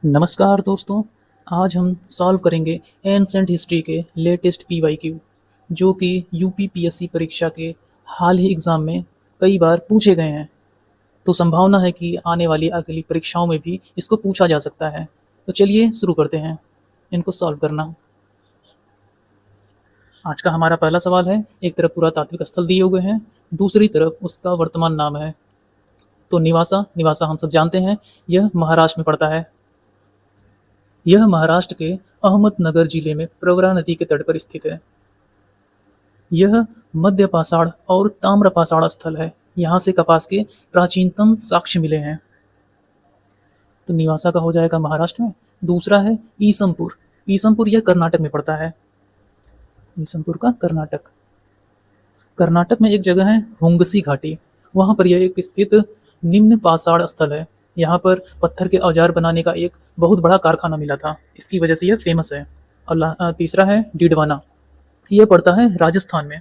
नमस्कार दोस्तों। आज हम सॉल्व करेंगे एंसेंट हिस्ट्री के लेटेस्ट पीवाईक्यू जो कि यूपीपीएससी परीक्षा के हाल ही एग्ज़ाम में कई बार पूछे गए हैं। तो संभावना है कि आने वाली अगली परीक्षाओं में भी इसको पूछा जा सकता है। तो चलिए शुरू करते हैं इनको सॉल्व करना। आज का हमारा पहला सवाल है, एक तरफ पुरातात्विक स्थल दिए हुए हैं, दूसरी तरफ उसका वर्तमान नाम है। तो निवासा निवासा हम सब जानते हैं, यह महाराष्ट्र में पड़ता है। यह महाराष्ट्र के अहमदनगर जिले में प्रवरा नदी के तट पर स्थित है। यह मध्य पाषाण और ताम्र पाषाण स्थल है। यहाँ से कपास के प्राचीनतम साक्ष्य मिले हैं। तो निवासा का हो जाएगा महाराष्ट्र में। दूसरा है ईसमपुर। ईसमपुर यह कर्नाटक में पड़ता है। ईसमपुर का कर्नाटक। कर्नाटक में एक जगह है हुंगसी घाटी, वहाँ पर यह एक स्थित निम्न पाषाण स्थल है। यहाँ पर पत्थर के औजार बनाने का एक बहुत बड़ा कारखाना मिला था, इसकी वजह से यह फेमस है। और तीसरा है डीडवाना, यह पड़ता है राजस्थान में।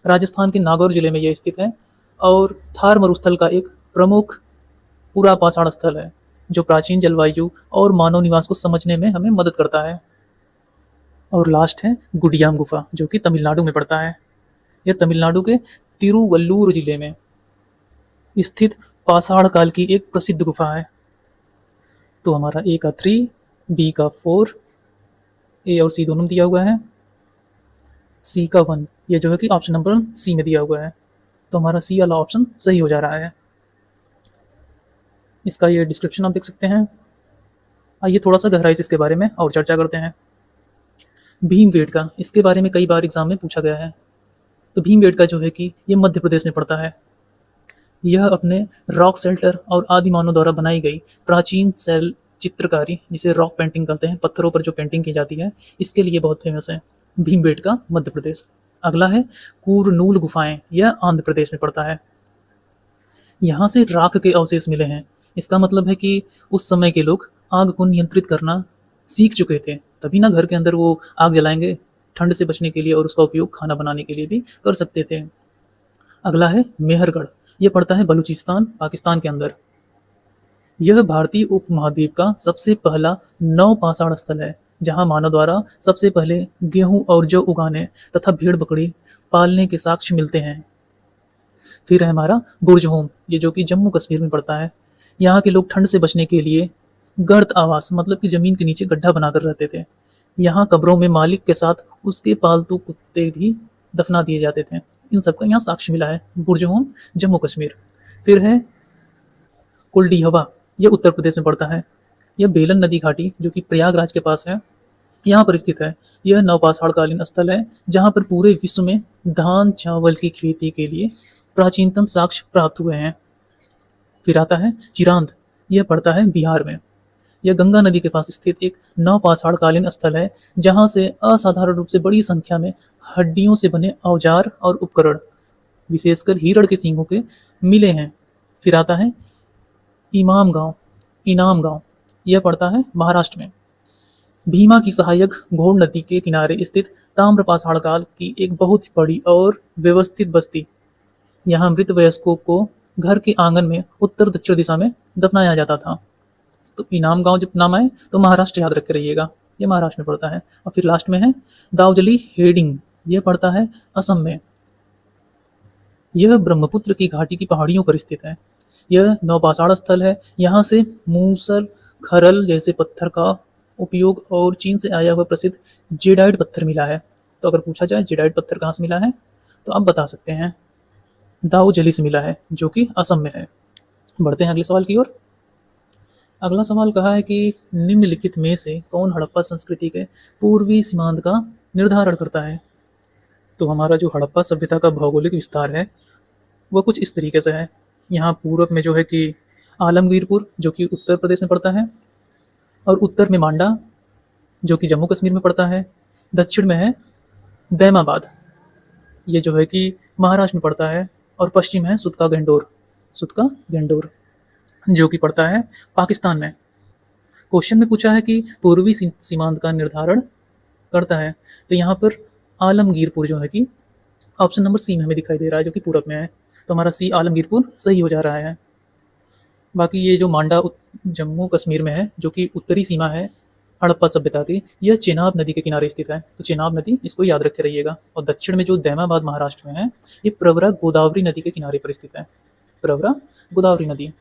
राजस्थान के नागौर जिले में यह स्थित है और थार मरुस्थल का एक प्रमुख पूरा पाषाण स्थल है जो प्राचीन जलवायु और मानव निवास को समझने में हमें मदद करता है। और लास्ट है गुडियाम गुफा जो कि तमिलनाडु में पड़ता है। यह तमिलनाडु के तिरुवल्लुर जिले में स्थित पाषाण काल की एक प्रसिद्ध गुफा है। तो हमारा ए का 3, बी का 4, ए और सी दोनों दिया हुआ है, सी का 1, ये जो है कि ऑप्शन नंबर सी में दिया हुआ है। तो हमारा सी वाला ऑप्शन सही हो जा रहा है। इसका ये डिस्क्रिप्शन आप देख सकते हैं। आइए थोड़ा सा गहराई से इसके बारे में और चर्चा करते हैं। भीमबेटका, इसके बारे में कई बार एग्जाम में पूछा गया है। तो भीमबेटका जो है कि ये मध्य प्रदेश में पड़ता है। यह अपने रॉक शेल्टर और आदि मानव द्वारा बनाई गई प्राचीन शैल चित्रकारी, जिसे रॉक पेंटिंग कहते हैं, पत्थरों पर जो पेंटिंग की जाती है, इसके लिए बहुत फेमस है। भीमबेटका मध्य प्रदेश। अगला है कुरनूल गुफाएं, यह आंध्र प्रदेश में पड़ता है। यहाँ से राख के अवशेष मिले हैं। इसका मतलब है कि उस समय के लोग आग को नियंत्रित करना सीख चुके थे, तभी ना घर के अंदर वो आग जलाएंगे ठंड से बचने के लिए, और उसका उपयोग खाना बनाने के लिए भी कर सकते थे। अगला है मेहरगढ़, यह पड़ता है बलूचिस्तान, पाकिस्तान के अंदर। यह भारतीय उपमहाद्वीप का सबसे पहला नवपाषाण स्थल है, जहां मानव द्वारा सबसे पहले गेहूं और जौ उगाने तथा भेड़ बकरी पालने के साक्ष्य मिलते हैं। फिर है हमारा बुर्जहोम, ये जो कि जम्मू कश्मीर में पड़ता है। यहाँ के लोग ठंड से बचने के लिए गर्त आवास, मतलब कि जमीन के नीचे गड्ढा बनाकर रहते थे। यहाँ कब्रों में मालिक के साथ उसके पालतू कुत्ते भी दफना दिए जाते थे। इन सबका यहाँ साक्ष्य मिला है। बुर्जहोम जम्मू कश्मीर। फिर है कुलडीहवा, यह उत्तर प्रदेश में पड़ता है। यह बेलन नदी घाटी जो कि प्रयागराज के पास है, यहाँ पर स्थित है। यह नवपाषाण कालीन स्थल है जहाँ पर पूरे विश्व में धान चावल की खेती के लिए प्राचीनतम साक्ष्य प्राप्त हुए हैं। फिर आता है चिरांद, यह पड़ता है बिहार में। यह गंगा नदी के पास स्थित एक नवपाषाण कालीन स्थल है जहाँ से असाधारण रूप से बड़ी संख्या में हड्डियों से बने औजार और उपकरण, विशेषकर हिरण के सींगों के, मिले हैं। फिर आता है इमाम गांव, इनाम गांव, यह पड़ता है महाराष्ट्र में। भीमा की सहायक घोड़ नदी के किनारे स्थित ताम्रपाषाण काल की एक बहुत बड़ी और व्यवस्थित बस्ती। यहाँ मृत वयस्कों को घर के आंगन में उत्तर दक्षिण दिशा में दफनाया जाता था। तो इनाम गांव जब नाम आए तो महाराष्ट्र याद रखे रहिएगा, ये महाराष्ट्र में पड़ता है। और फिर लास्ट में है दावजली हेडिंग, यह पड़ता है असम में। यह ब्रह्मपुत्र की घाटी की पहाड़ियों पर स्थित है। यह नवपाषाण स्थल है। यहाँ से मूसल खरल जैसे पत्थर का उपयोग और चीन से आया हुआ प्रसिद्ध जेडाइट पत्थर मिला है। तो अगर पूछा जाए जेडाइट पत्थर कहाँ से मिला है, तो आप बता सकते हैं दाऊजली से मिला है, जो कि असम में है। बढ़ते हैं अगले सवाल की ओर। अगला सवाल कहा है कि निम्नलिखित में से कौन हड़प्पा संस्कृति के पूर्वी सीमांत का निर्धारण करता है। तो हमारा जो हड़प्पा सभ्यता का भौगोलिक विस्तार है वह कुछ इस तरीके से है। यहाँ पूर्व में जो है कि आलमगीरपुर जो कि उत्तर प्रदेश में पड़ता है, और उत्तर में मांडा जो कि जम्मू कश्मीर में पड़ता है। दक्षिण में है दैमाबाद, ये जो है कि महाराष्ट्र में पड़ता है। और पश्चिम है सुतका गेंडोर, सुतका गेंडोर जो कि पड़ता है पाकिस्तान में। क्वेश्चन में पूछा है कि पूर्वी सीमांत का निर्धारण करता है, तो यहाँ पर आलमगीरपुर जो है कि ऑप्शन नंबर सी में हमें दिखाई दे रहा है, जो कि पूरब में है। तो हमारा सी आलमगीरपुर सही हो जा रहा है। बाकी ये जो मांडा जम्मू कश्मीर में है, जो कि उत्तरी सीमा है हड़प्पा सभ्यता की, यह चेनाब नदी के किनारे स्थित है। तो चेनाब नदी इसको याद रखे रहिएगा। और दक्षिण में जो दैमाबाद महाराष्ट्र में है, ये प्रवरा गोदावरी नदी के किनारे पर स्थित है। प्रवरा गोदावरी नदी।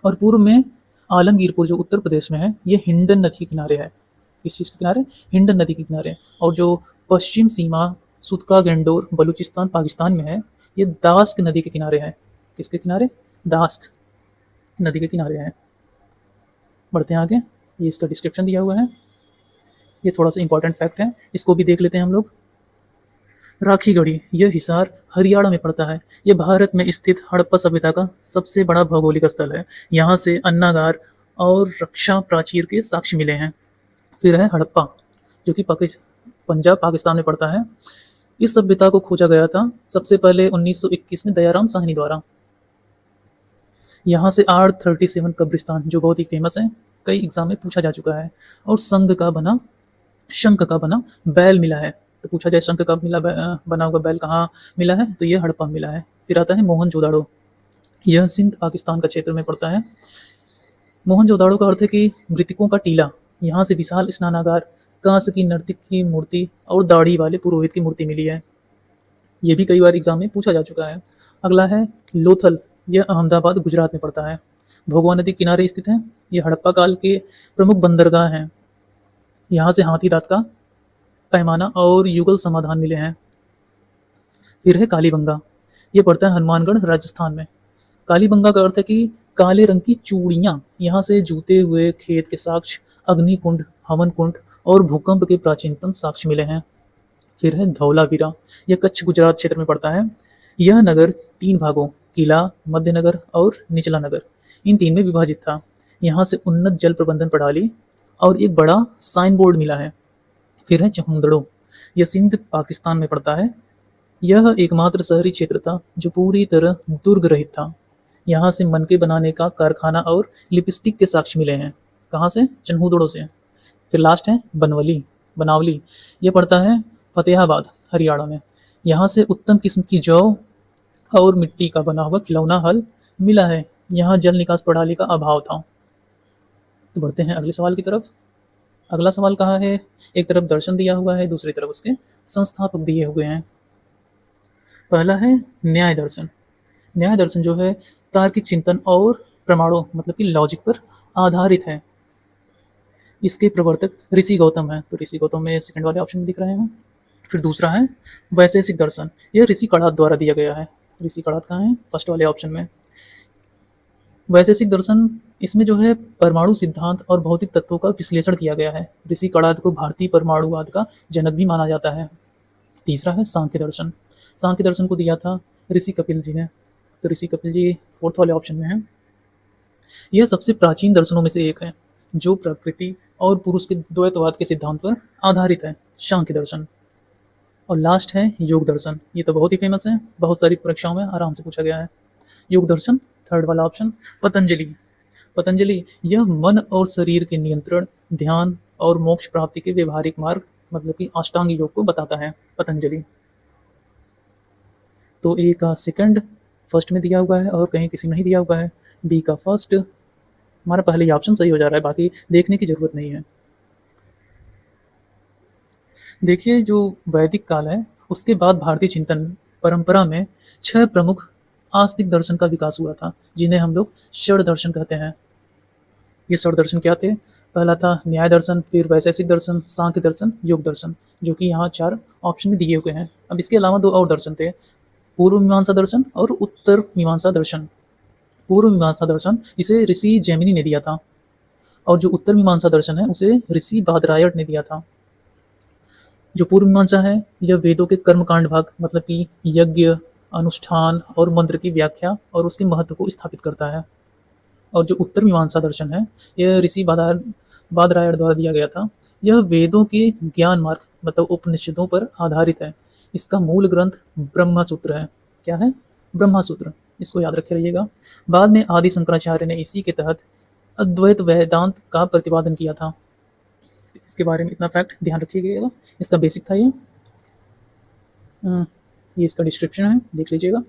और पूर्व में आलमगीरपुर जो उत्तर प्रदेश में है, ये हिंडन नदी के किनारे है। किस चीज़ के किनारे? हिंडन नदी के किनारे। और जो पश्चिम सीमा सुतका गेंडोर बलूचिस्तान पाकिस्तान में है, ये दास्क नदी के किनारे है। किसके किनारे? दास्क नदी के किनारे है। बढ़ते हैं आगे। ये इसका डिस्क्रिप्शन दिया हुआ है। ये थोड़ा सा इंपॉर्टेंट फैक्ट है, इसको भी देख लेते हैं हम लोग। राखीगढ़ी, यह हिसार हरियाणा में पड़ता है। यह भारत में स्थित हड़प्पा सभ्यता का सबसे बड़ा भौगोलिक स्थल है। यहाँ से अन्नागार और रक्षा प्राचीर के साक्ष्य मिले हैं। फिर है हड़प्पा, जो कि पंजाब पाकिस्तान में पड़ता है। इस सभ्यता को खोजा गया था सबसे पहले 1921 में दयाराम साहनी द्वारा। यहाँ से R37 कब्रिस्तान, जो बहुत ही फेमस है, कई एग्जाम में पूछा जा चुका है। और शंख का बना बैल मिला है। तो पूछा जाए शंख का बना हुआ बैल कहाँ मिला है, तो ये हड़प्पा मिला है। फिर आता है मोहनजोदाड़ो, यह सिंध पाकिस्तान का क्षेत्र में पड़ता है। मोहनजोदाड़ो का अर्थ है कि मृतकों का टीला। यहाँ से विशाल स्नानागार, कांस्य की नर्तक की मूर्ति और दाढ़ी वाले पुरोहित की मूर्ति मिली है। ये भी कई बार एग्जाम में पूछा जा चुका है। अगला है लोथल, यह अहमदाबाद गुजरात में पड़ता है। भोगवा नदी किनारे स्थित है। यह हड़प्पा काल के प्रमुख बंदरगाह हैं। यहाँ से हाथी दांत का पैमाना और युगल समाधान मिले हैं। फिर है कालीबंगा, ये पड़ता है हनुमानगढ़ राजस्थान में। कालीबंगा का अर्थ है कि काले रंग की चूड़ियाँ। यहाँ से जूते हुए खेत के साक्ष्य, अग्निकुंड, हवन कुंड और भूकंप के प्राचीनतम साक्ष्य मिले हैं। फिर है धौलावीरा, यह कच्छ गुजरात क्षेत्र में पड़ता है। यह नगर 3 भागों, किला, मध्य नगर और निचला नगर, इन 3 में विभाजित था। यहाँ से उन्नत जल प्रबंधन प्रणाली और एक बड़ा साइन बोर्ड मिला है। फिर है चहुंदड़ो, यह सिंध पाकिस्तान में पड़ता है। यह एकमात्र शहरी क्षेत्र था जो पूरी तरह दुर्ग रहित था। यहाँ से मनके बनाने का कारखाना और लिपस्टिक के साक्ष्य मिले हैं। कहाँ से? चन्हूदड़ो से। फिर लास्ट है बनावली, यह पड़ता है फतेहाबाद हरियाणा में। यहाँ से उत्तम किस्म की जौ और मिट्टी का बना हुआ खिलौना हल मिला है। यहाँ जल निकास प्रणाली का अभाव था। तो बढ़ते हैं अगले सवाल की तरफ। अगला सवाल कहाँ है? एक तरफ दर्शन दिया हुआ है, दूसरी तरफ उसके संस्थापक दिए हुए हैं। पहला है न्याय दर्शन। न्याय दर्शन जो है तार्किक चिंतन और प्रमाणों मतलब कि लॉजिक पर आधारित है। इसके प्रवर्तक ऋषि गौतम है। तो ऋषि गौतम में सेकंड वाले ऑप्शन दिख रहे हैं। फिर दूसरा है वैशेषिक दर्शन, यह ऋषि कड़ात द्वारा दिया गया है। ऋषि कड़ात कहाँ है? फर्स्ट वाले ऑप्शन में। वैशेषिक दर्शन, इसमें जो है परमाणु सिद्धांत और भौतिक तत्वों का विश्लेषण किया गया है। ऋषि कड़ात को भारतीय परमाणुवाद का जनक भी माना जाता है। तीसरा है सांख्य दर्शन। सांख्य दर्शन को दिया था ऋषि कपिल जी ने। तो ऋषि कपिल जी फोर्थ वाले ऑप्शन में है। यह सबसे प्राचीन दर्शनों में से एक है जो प्रकृति और पुरुष के द्वैतवाद के सिद्धांत पर आधारित है, सांख्य दर्शन। और लास्ट है योग दर्शन। ये तो बहुत ही फेमस है, बहुत सारी परीक्षाओं में आराम से पूछा गया है। योग दर्शन थर्ड वाला ऑप्शन। पतंजलि यह मन और शरीर के नियंत्रण, ध्यान और मोक्ष प्राप्ति के व्यवहारिक मार्ग मतलब कि अष्टांग योग को बताता है पतंजलि। तो ए का सेकंड फर्स्ट में दिया हुआ है और कहीं किसी में नहीं दिया हुआ है। बी का फर्स्ट, हमारा पहले ही ऑप्शन सही हो जा रहा है, बाकी देखने की जरूरत नहीं है। देखिए जो वैदिक काल है उसके बाद भारतीय चिंतन परंपरा में 6 प्रमुख आस्तिक दर्शन का विकास हुआ था, जिन्हें हम लोग षड दर्शन कहते हैं। ये षड दर्शन क्या थे? पहला था न्याय दर्शन, फिर वैशेषिक दर्शन, सांख्य दर्शन, योग दर्शन, जो कि यहाँ 4 ऑप्शन में दिए हुए हैं। अब इसके अलावा 2 और दर्शन थे, पूर्व मीमांसा दर्शन और उत्तर मीमांसा दर्शन। पूर्व मीमांसा दर्शन इसे ऋषि जैमिनी ने दिया था और जो उत्तर मीमांसा दर्शन है उसे ऋषि बादरायण ने दिया था। जो पूर्व मीमांसा है यह वेदों के कर्मकांड भाग मतलब कि यज्ञ, अनुष्ठान और मंत्र की व्याख्या और उसके महत्व को स्थापित करता है। और जो उत्तर मीमांसा दर्शन है यह ऋषि बादरायण द्वारा दिया गया था। यह वेदों के ज्ञान मार्ग मतलब उपनिषदों पर आधारित है। इसका मूल ग्रंथ ब्रह्मसूत्र है। क्या है? ब्रह्मसूत्र, इसको याद रखे रहिएगा। बाद में आदि शंकराचार्य ने इसी के तहत अद्वैत वेदांत का प्रतिपादन किया था। इसके बारे में इतना फैक्ट ध्यान रखिएगा, इसका बेसिक था ये इसका डिस्क्रिप्शन है, देख लीजिएगा।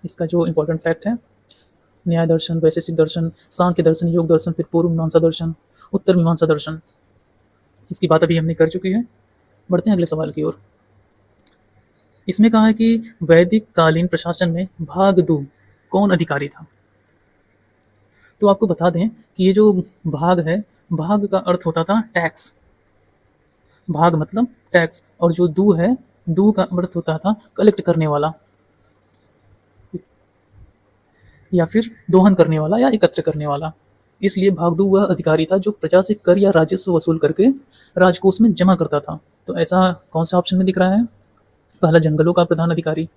इसका जो इम्पोर्टेंट फैक्ट है, न्याय दर्शन, वैशेषिक दर्शन, सांख्य दर्शन, योग दर्शन, फिर पूर्व मीमांसा दर्शन, उत्तर मीमांसा दर्शन। इसकी बात अभी हमने कर चुकी है। बढ़ते हैं अगले सवाल की ओर। इसमें कहा है कि वैदिक कालीन प्रशासन में भाग दो कौन अधिकारी था। तो आपको बता दें कि ये जो भाग है, भाग का अर्थ होता था टैक्स। भाग मतलब टैक्स, और जो दू है, दू का अर्थ होता था कलेक्ट करने वाला या फिर दोहन करने वाला या एकत्र करने वाला। इसलिए भागदू वह अधिकारी था जो प्रजा से कर या राजस्व वसूल करके राजकोष में जमा करता था। तो ऐसा कौन सा ऑप्शन में दिख रहा है? पहला जंगलों का प्रधान अधिकारी,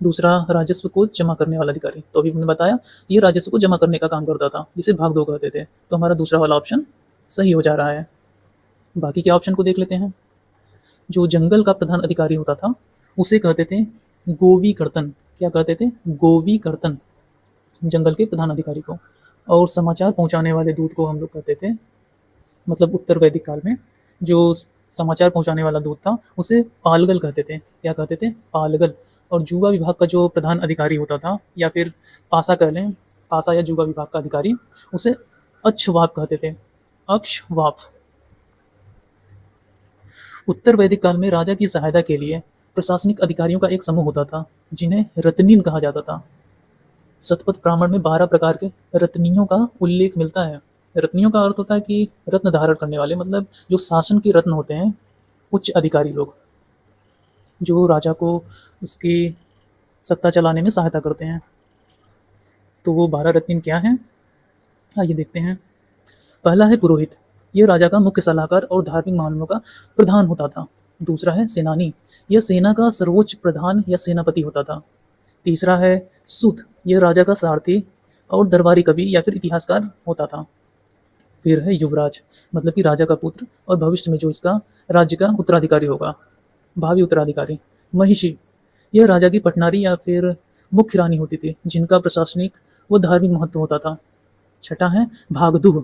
दूसरा राजस्व को जमा करने वाला अधिकारी। तो अभी मैंने बताया ये राजस्व को जमा करने का काम करता था, जिसे भागदू कहते थे। तो हमारा दूसरा वाला ऑप्शन सही हो जा रहा है। बाकी के ऑप्शन को देख लेते हैं। जो जंगल का प्रधान अधिकारी होता था उसे कहते थे गोवी कर्तन। क्या कहते थे? गोवी कर्तन, जंगल के प्रधान अधिकारी को। और समाचार पहुंचाने वाले दूत को हम लोग कहते थे, मतलब उत्तर वैदिक काल में जो समाचार पहुंचाने वाला दूत था उसे पालगल कहते थे। क्या कहते थे? पालगल। और जुवा विभाग का जो प्रधान अधिकारी होता था, या फिर पासा कह लें, पासा या जुवा विभाग का अधिकारी, उसे अक्षवाप कहते थे। अक्षवाप। उत्तर वैदिक काल में राजा की सहायता के लिए प्रशासनिक अधिकारियों का एक समूह होता था जिन्हें रत्नीन कहा जाता था। शतपथ ब्राह्मण में 12 प्रकार के रत्नियों का उल्लेख मिलता है। रत्नियों का अर्थ होता है कि रत्न धारण करने वाले, मतलब जो शासन के रत्न होते हैं, उच्च अधिकारी लोग जो राजा को उसकी सत्ता चलाने में सहायता करते हैं। तो वो 12 रत्न क्या हैं? आइए देखते हैं। पहला है पुरोहित। यह राजा का मुख्य सलाहकार और धार्मिक मामलों का प्रधान होता था। दूसरा है सेनानी। यह सेना का सर्वोच्च प्रधान या सेनापति होता था। तीसरा है सूत। यह राजा का सारथी और दरबारी कवि या फिर इतिहासकार होता था। फिर है युवराज, मतलब कि राजा का पुत्र और भविष्य में जो इसका राज्य का उत्तराधिकारी होगा, भावी उत्तराधिकारी। महिषी। यह राजा की पटनारी या फिर मुख्य रानी होती थी जिनका प्रशासनिक व धार्मिक महत्व होता था। छठा है भागदूह,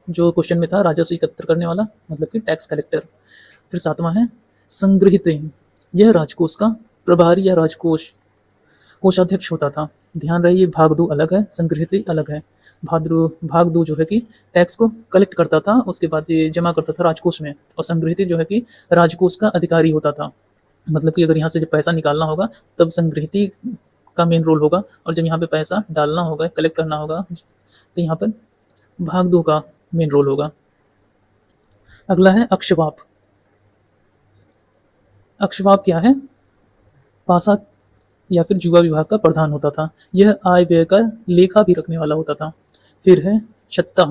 जो क्वेश्चन में था राजस्व एकत्र करने वाला, मतलब कि टैक्स कलेक्टर। फिर सातवां है संग्रहित्री। यह राजकोष का प्रभारी या राजकोष कोषाध्यक्ष होता था। ध्यान रहे ये भागदू अलग है, संग्रहित्री अलग है। भागदू जो है कि टैक्स को कलेक्ट करता था, उसके बाद ये जमा करता था राजकोष में। और संग्रहित्री जो है कि राजकोष का अधिकारी होता था। मतलब कि अगर यहाँ से जब पैसा निकालना होगा तब संग्रहित्री का मेन रोल होगा, और जब यहाँ पे पैसा डालना होगा, कलेक्ट करना होगा, तो यहाँ पर भागदू का मेन रोल होगा। अगला है अक्षवाप। अक्षवाप क्या है? पासा या फिर जुआ विभाग का प्रधान होता था। यह आय व्यय का लेखा भी रखने वाला होता था। फिर है छत्ता।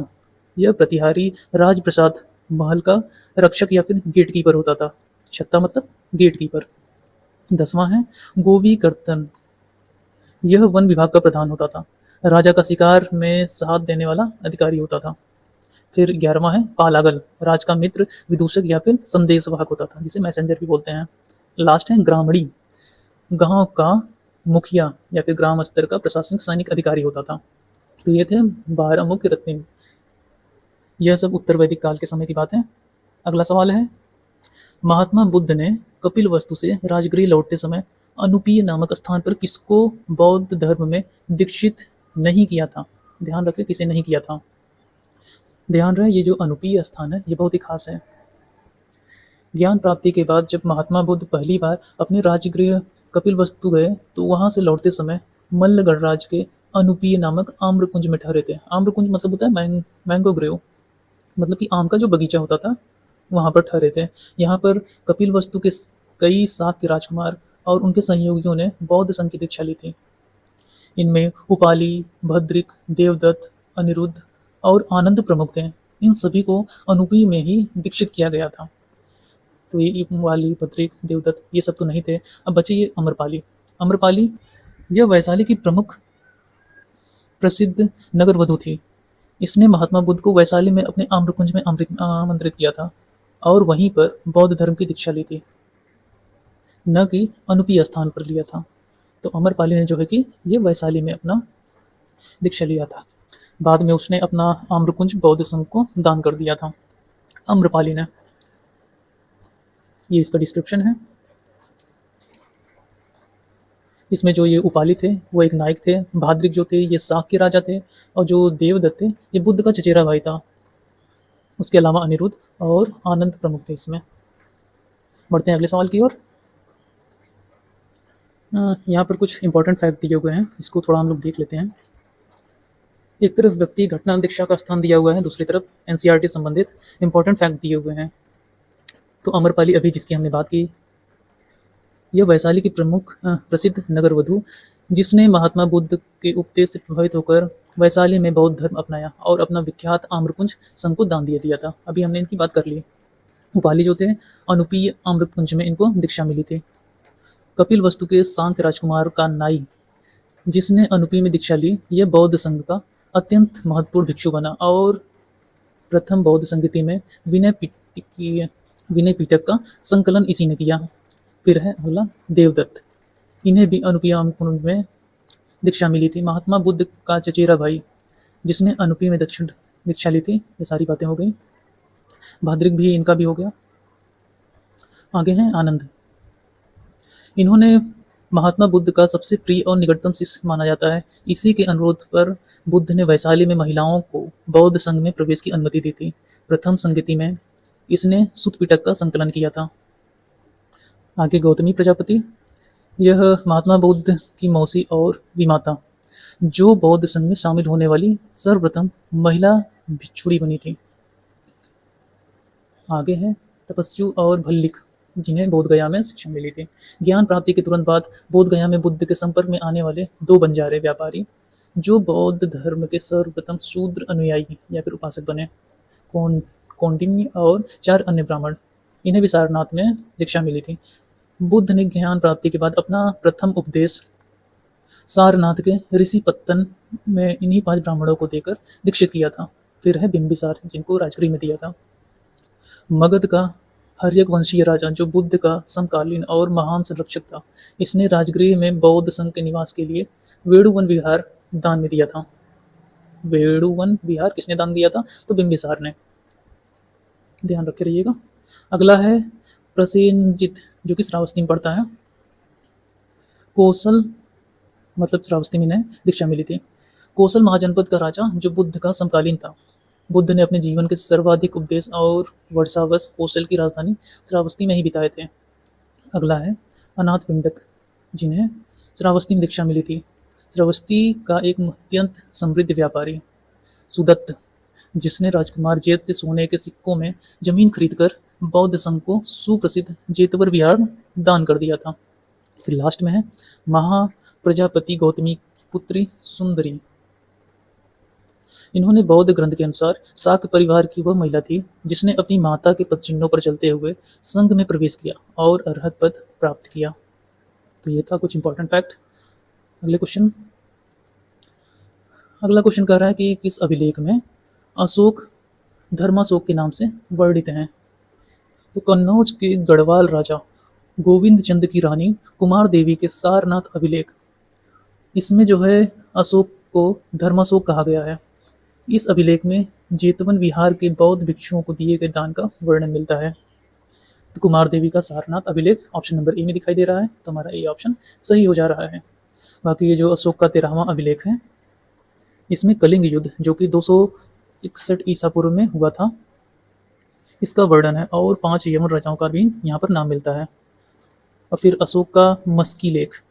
यह प्रतिहारी राजप्रसाद महल का रक्षक या फिर गेट कीपर होता था। छत्ता मतलब गेट कीपर। 10वां है गोवी कर्तन। यह वन विभाग का प्रधान होता था। राजा का शिकार में साथ देने वाला अधिकारी होता था। फिर 11वां है पालागल। राज का मित्र, विदूषक या फिर संदेशवाहक होता था, जिसे मैसेंजर भी बोलते हैं। लास्ट है ग्रामणी। गांव का मुखिया या फिर ग्राम स्तर का प्रशासनिक सैनिक अधिकारी होता था। तो ये थे 12 मुख्य रत्न। यह सब उत्तर वैदिक काल के समय की बात है। अगला सवाल है, महात्मा बुद्ध ने कपिल वस्तु से राजगृह लौटते समय अनुपीय नामक स्थान पर किसको बौद्ध धर्म में दीक्षित नहीं किया था? ध्यान रखें, किसे नहीं किया था। ध्यान रहे ये जो अनुपीय स्थान है ये बहुत ही खास है। ज्ञान प्राप्ति के बाद जब महात्मा बुद्ध पहली बार अपने राजगृह कपिल वस्तु गए तो वहां से लौटते समय मल्ल गणराज के अनुपीय नामक आम्रकुंज में ठहरे थे। आम्रकुंज मतलब होता है मैंगो ग्रेव, मतलब कि आम का जो बगीचा होता था, वहां पर ठहरे थे। यहाँ पर कपिल वस्तु के कई शाक के राजकुमार और उनके सहयोगियों ने बौद्ध संघ की दीक्षा ली थी। इनमें उपाली, भद्रिक, देवदत्त, अनिरुद्ध और आनंद प्रमुख थे। इन सभी को अनुपी में ही दीक्षित किया गया था। तो ये उपाली, भद्रिक, देवदत्त ये सब तो नहीं थे। अब बचे ये अमरपाली। अमरपाली यह वैशाली की प्रमुख प्रसिद्ध नगर वधु थी। इसने महात्मा बुद्ध को वैशाली में अपने आम्रकुंज में आमंत्रित किया था और वहीं पर बौद्ध धर्म की दीक्षा ली थी, न कि अनुपी स्थान पर लिया था। तो अमरपाली ने जो है कि ये वैशाली में अपना दीक्षा लिया था। बाद में उसने अपना आम्रकुंज बौद्ध संघ को दान कर दिया था अम्रपाली ने। ये इसका डिस्क्रिप्शन है। इसमें जो ये उपाली थे वो एक नायक थे, भाद्रिक जो थे ये शाक के राजा थे, और जो देवदत्त थे ये बुद्ध का चचेरा भाई था। उसके अलावा अनिरुद्ध और आनंद प्रमुख थे इसमें। बढ़ते हैं अगले सवाल की ओर। यहाँ पर कुछ इंपॉर्टेंट फैक्ट दिए हुए हैं, इसको थोड़ा हम लोग देख लेते हैं। एक तरफ व्यक्ति घटना दीक्षा का स्थान दिया हुआ है, दूसरी तरफ एनसीईआरटी संबंधित इंपॉर्टेंट फैक्ट दिए हुए हैं। तो अमरपाली अभी जिसकी हमने बात की, यह वैशाली की प्रमुख प्रसिद्ध नगर वधु, जिसने महात्मा बुद्ध के उपदेश से प्रभावित होकर वैशाली में बौद्ध धर्म अपनाया और अपना विख्यात आम्रकुंज संघ को दान दे दिया था। अभी हमने इनकी बात कर ली। उपाली जो थे, अनुपीय आम्रकुंज में इनको दीक्षा मिली थी। कपिल वस्तु के सांख्य राजकुमार का नाई, जिसने अनुपी में दीक्षा ली, यह बौद्ध संघ का अत्यंत महत्वपूर्ण भिक्षु बना और प्रथम बौद्ध संगति में विनय पिटक का संकलन इसी ने किया। फिर है अगला देवदत्त, इन्हें भी अनुपीय कुंड में दीक्षा मिली थी। महात्मा बुद्ध का चचेरा भाई, जिसने अनुपी में दक्षिण दीक्षा ली थी। ये सारी बातें हो गई। भाद्रिक भी इनका भी हो गया। आगे हैं आनंद, इन्होंने महात्मा बुद्ध का सबसे प्रिय और निकटतम शिष्य माना जाता है। इसी के अनुरोध पर बुद्ध ने वैशाली में महिलाओं को बौद्ध संघ में प्रवेश की अनुमति दी थी। प्रथम संगति में इसने सुत पिटक का संकलन किया था। आगे गौतमी प्रजापति, यह महात्मा बुद्ध की मौसी और विमाता, जो बौद्ध संघ में शामिल होने वाली सर्वप्रथम महिला भिक्षुणी बनी थी। आगे है तपस्वी और भल्लिक, जिन्हें बोधगया में शिक्षा मिली थी। ज्ञान प्राप्ति के तुरंत बाद बोधगया में बुद्ध के संपर्क में आने वाले दो बंजारे व्यापारी, जो बौद्ध धर्म के सर्वप्रथम शूद्र अनुयायी या फिर उपासक बने, कौंडिन्य और 4 अन्य ब्राह्मण, इन्हें भी सारनाथ में दीक्षा मिली थी। बुद्ध ने ज्ञान प्राप्ति के बाद अपना प्रथम उपदेश सारनाथ के ऋषि पत्तन में इन्हीं 5 ब्राह्मणों को देकर दीक्षित किया था। फिर है बिंबिसार, जिनको राजगृह में दिया था। मगध का हर्यक वंशीय राजा, जो बुद्ध का समकालीन और महान संरक्षक था, इसने राजगृह में बौद्ध संघ के निवास के लिए वेणुवन विहार दान में दिया था। वेणुवन विहार किसने दान दिया था? तो बिंबिसार ने। ध्यान रखे रहिएगा। अगला है प्रसेनजित, जो कि श्रावस्ती में पड़ता है। कौशल मतलब श्रावस्ती में दीक्षा मिली थी। कौशल महाजनपद का राजा, जो बुद्ध का समकालीन था। बुद्ध ने अपने जीवन के सर्वाधिक उपदेश और वर्षावस कौशल की राजधानी श्रावस्ती में ही बिताए थे। अगला है अनाथ पिंडक, जिन्हें श्रावस्ती में दीक्षा मिली थी। श्रावस्ती का एक अत्यंत समृद्ध व्यापारी सुदत्त, जिसने राजकुमार जेत से सोने के सिक्कों में जमीन खरीदकर बौद्ध संघ को सुप्रसिद्ध जेतवर विहार दान कर दिया था। फिर लास्ट में है महाप्रजापति गौतमी की पुत्री सुंदरी। इन्होंने बौद्ध ग्रंथ के अनुसार शाक परिवार की वह महिला थी, जिसने अपनी माता के पदचिन्हों पर चलते हुए संघ में प्रवेश किया और अरहत पद प्राप्त किया। तो ये था कुछ इंपॉर्टेंट फैक्ट। अगला क्वेश्चन कह रहा है कि किस अभिलेख में अशोक धर्माशोक के नाम से वर्णित हैं? तो कन्नौज के गढ़वाल राजा गोविंद चंद की रानी कुमार देवी के सारनाथ अभिलेख, इसमें जो है अशोक को धर्माशोक कहा गया है। इस अभिलेख में जेतवन विहार के बौद्ध भिक्षुओं को दिए गए दान का वर्णन मिलता है। तो कुमार देवी का सारनाथ अभिलेख ऑप्शन नंबर ए में दिखाई दे रहा है, तो हमारा ए ऑप्शन सही हो जा रहा है। बाकी ये जो अशोक का 13वां अभिलेख है, इसमें कलिंग युद्ध, जो कि 261 ईसा पूर्व में हुआ था, इसका वर्णन है और 5 यमन राजाओं का भी यहाँ पर नाम मिलता है। और फिर अशोक का मस्की लेख,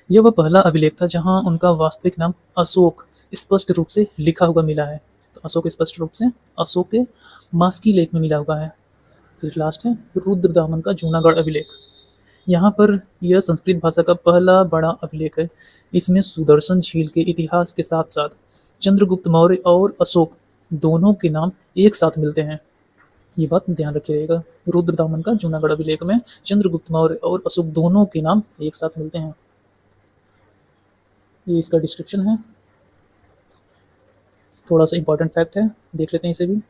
यह वह पहला अभिलेख था जहाँ उनका वास्तविक नाम अशोक स्पष्ट रूप से लिखा हुआ मिला है। तो अशोक स्पष्ट रूप से अशोक के मास्की लेख में मिला हुआ है। फिर लास्ट है रुद्रदामन का जूनागढ़ अभिलेख। यहाँ पर यह संस्कृत भाषा का पहला बड़ा अभिलेख है। इसमें सुदर्शन झील के इतिहास के साथ साथ चंद्रगुप्त मौर्य और अशोक दोनों के नाम एक साथ मिलते हैं। ये बात ध्यान रखिएगा। रुद्रदामन का जूनागढ़ अभिलेख में चंद्रगुप्त मौर्य और अशोक दोनों के नाम एक साथ मिलते हैं। ये इसका डिस्क्रिप्शन है, थोड़ा सा इंपॉर्टेंट फैक्ट है, देख लेते हैं इसे भी।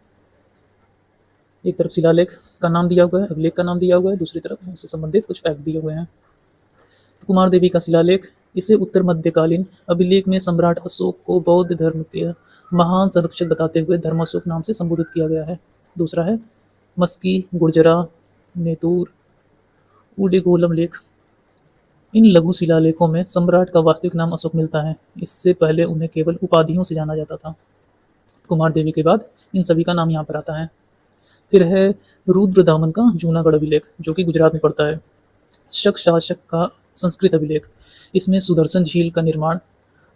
एक तरफ शिलालेख का नाम दिया हुआ है, अभिलेख का नाम दिया हुआ है, दूसरी तरफ उससे संबंधित कुछ फैक्ट दिए हुए हैं। तो कुमार देवी का शिलालेख, इसे उत्तर मध्यकालीन अभिलेख में सम्राट अशोक को बौद्ध धर्म के महान संरक्षक बताते हुए धर्माशोक नाम से संबोधित किया गया है। दूसरा है मस्की गुर्जरा नेतूर उडेगोलम लेख, इन लघु शिलालेखों में सम्राट का वास्तविक नाम अशोक मिलता है। इससे पहले उन्हें केवल उपाधियों से जाना जाता था। कुमार देवी के बाद इन सभी का नाम यहाँ पर आता है। फिर है रुद्रदामन का जूनागढ़ अभिलेख, जो कि गुजरात में पड़ता है। शक शासक का संस्कृत अभिलेख, इसमें सुदर्शन झील का निर्माण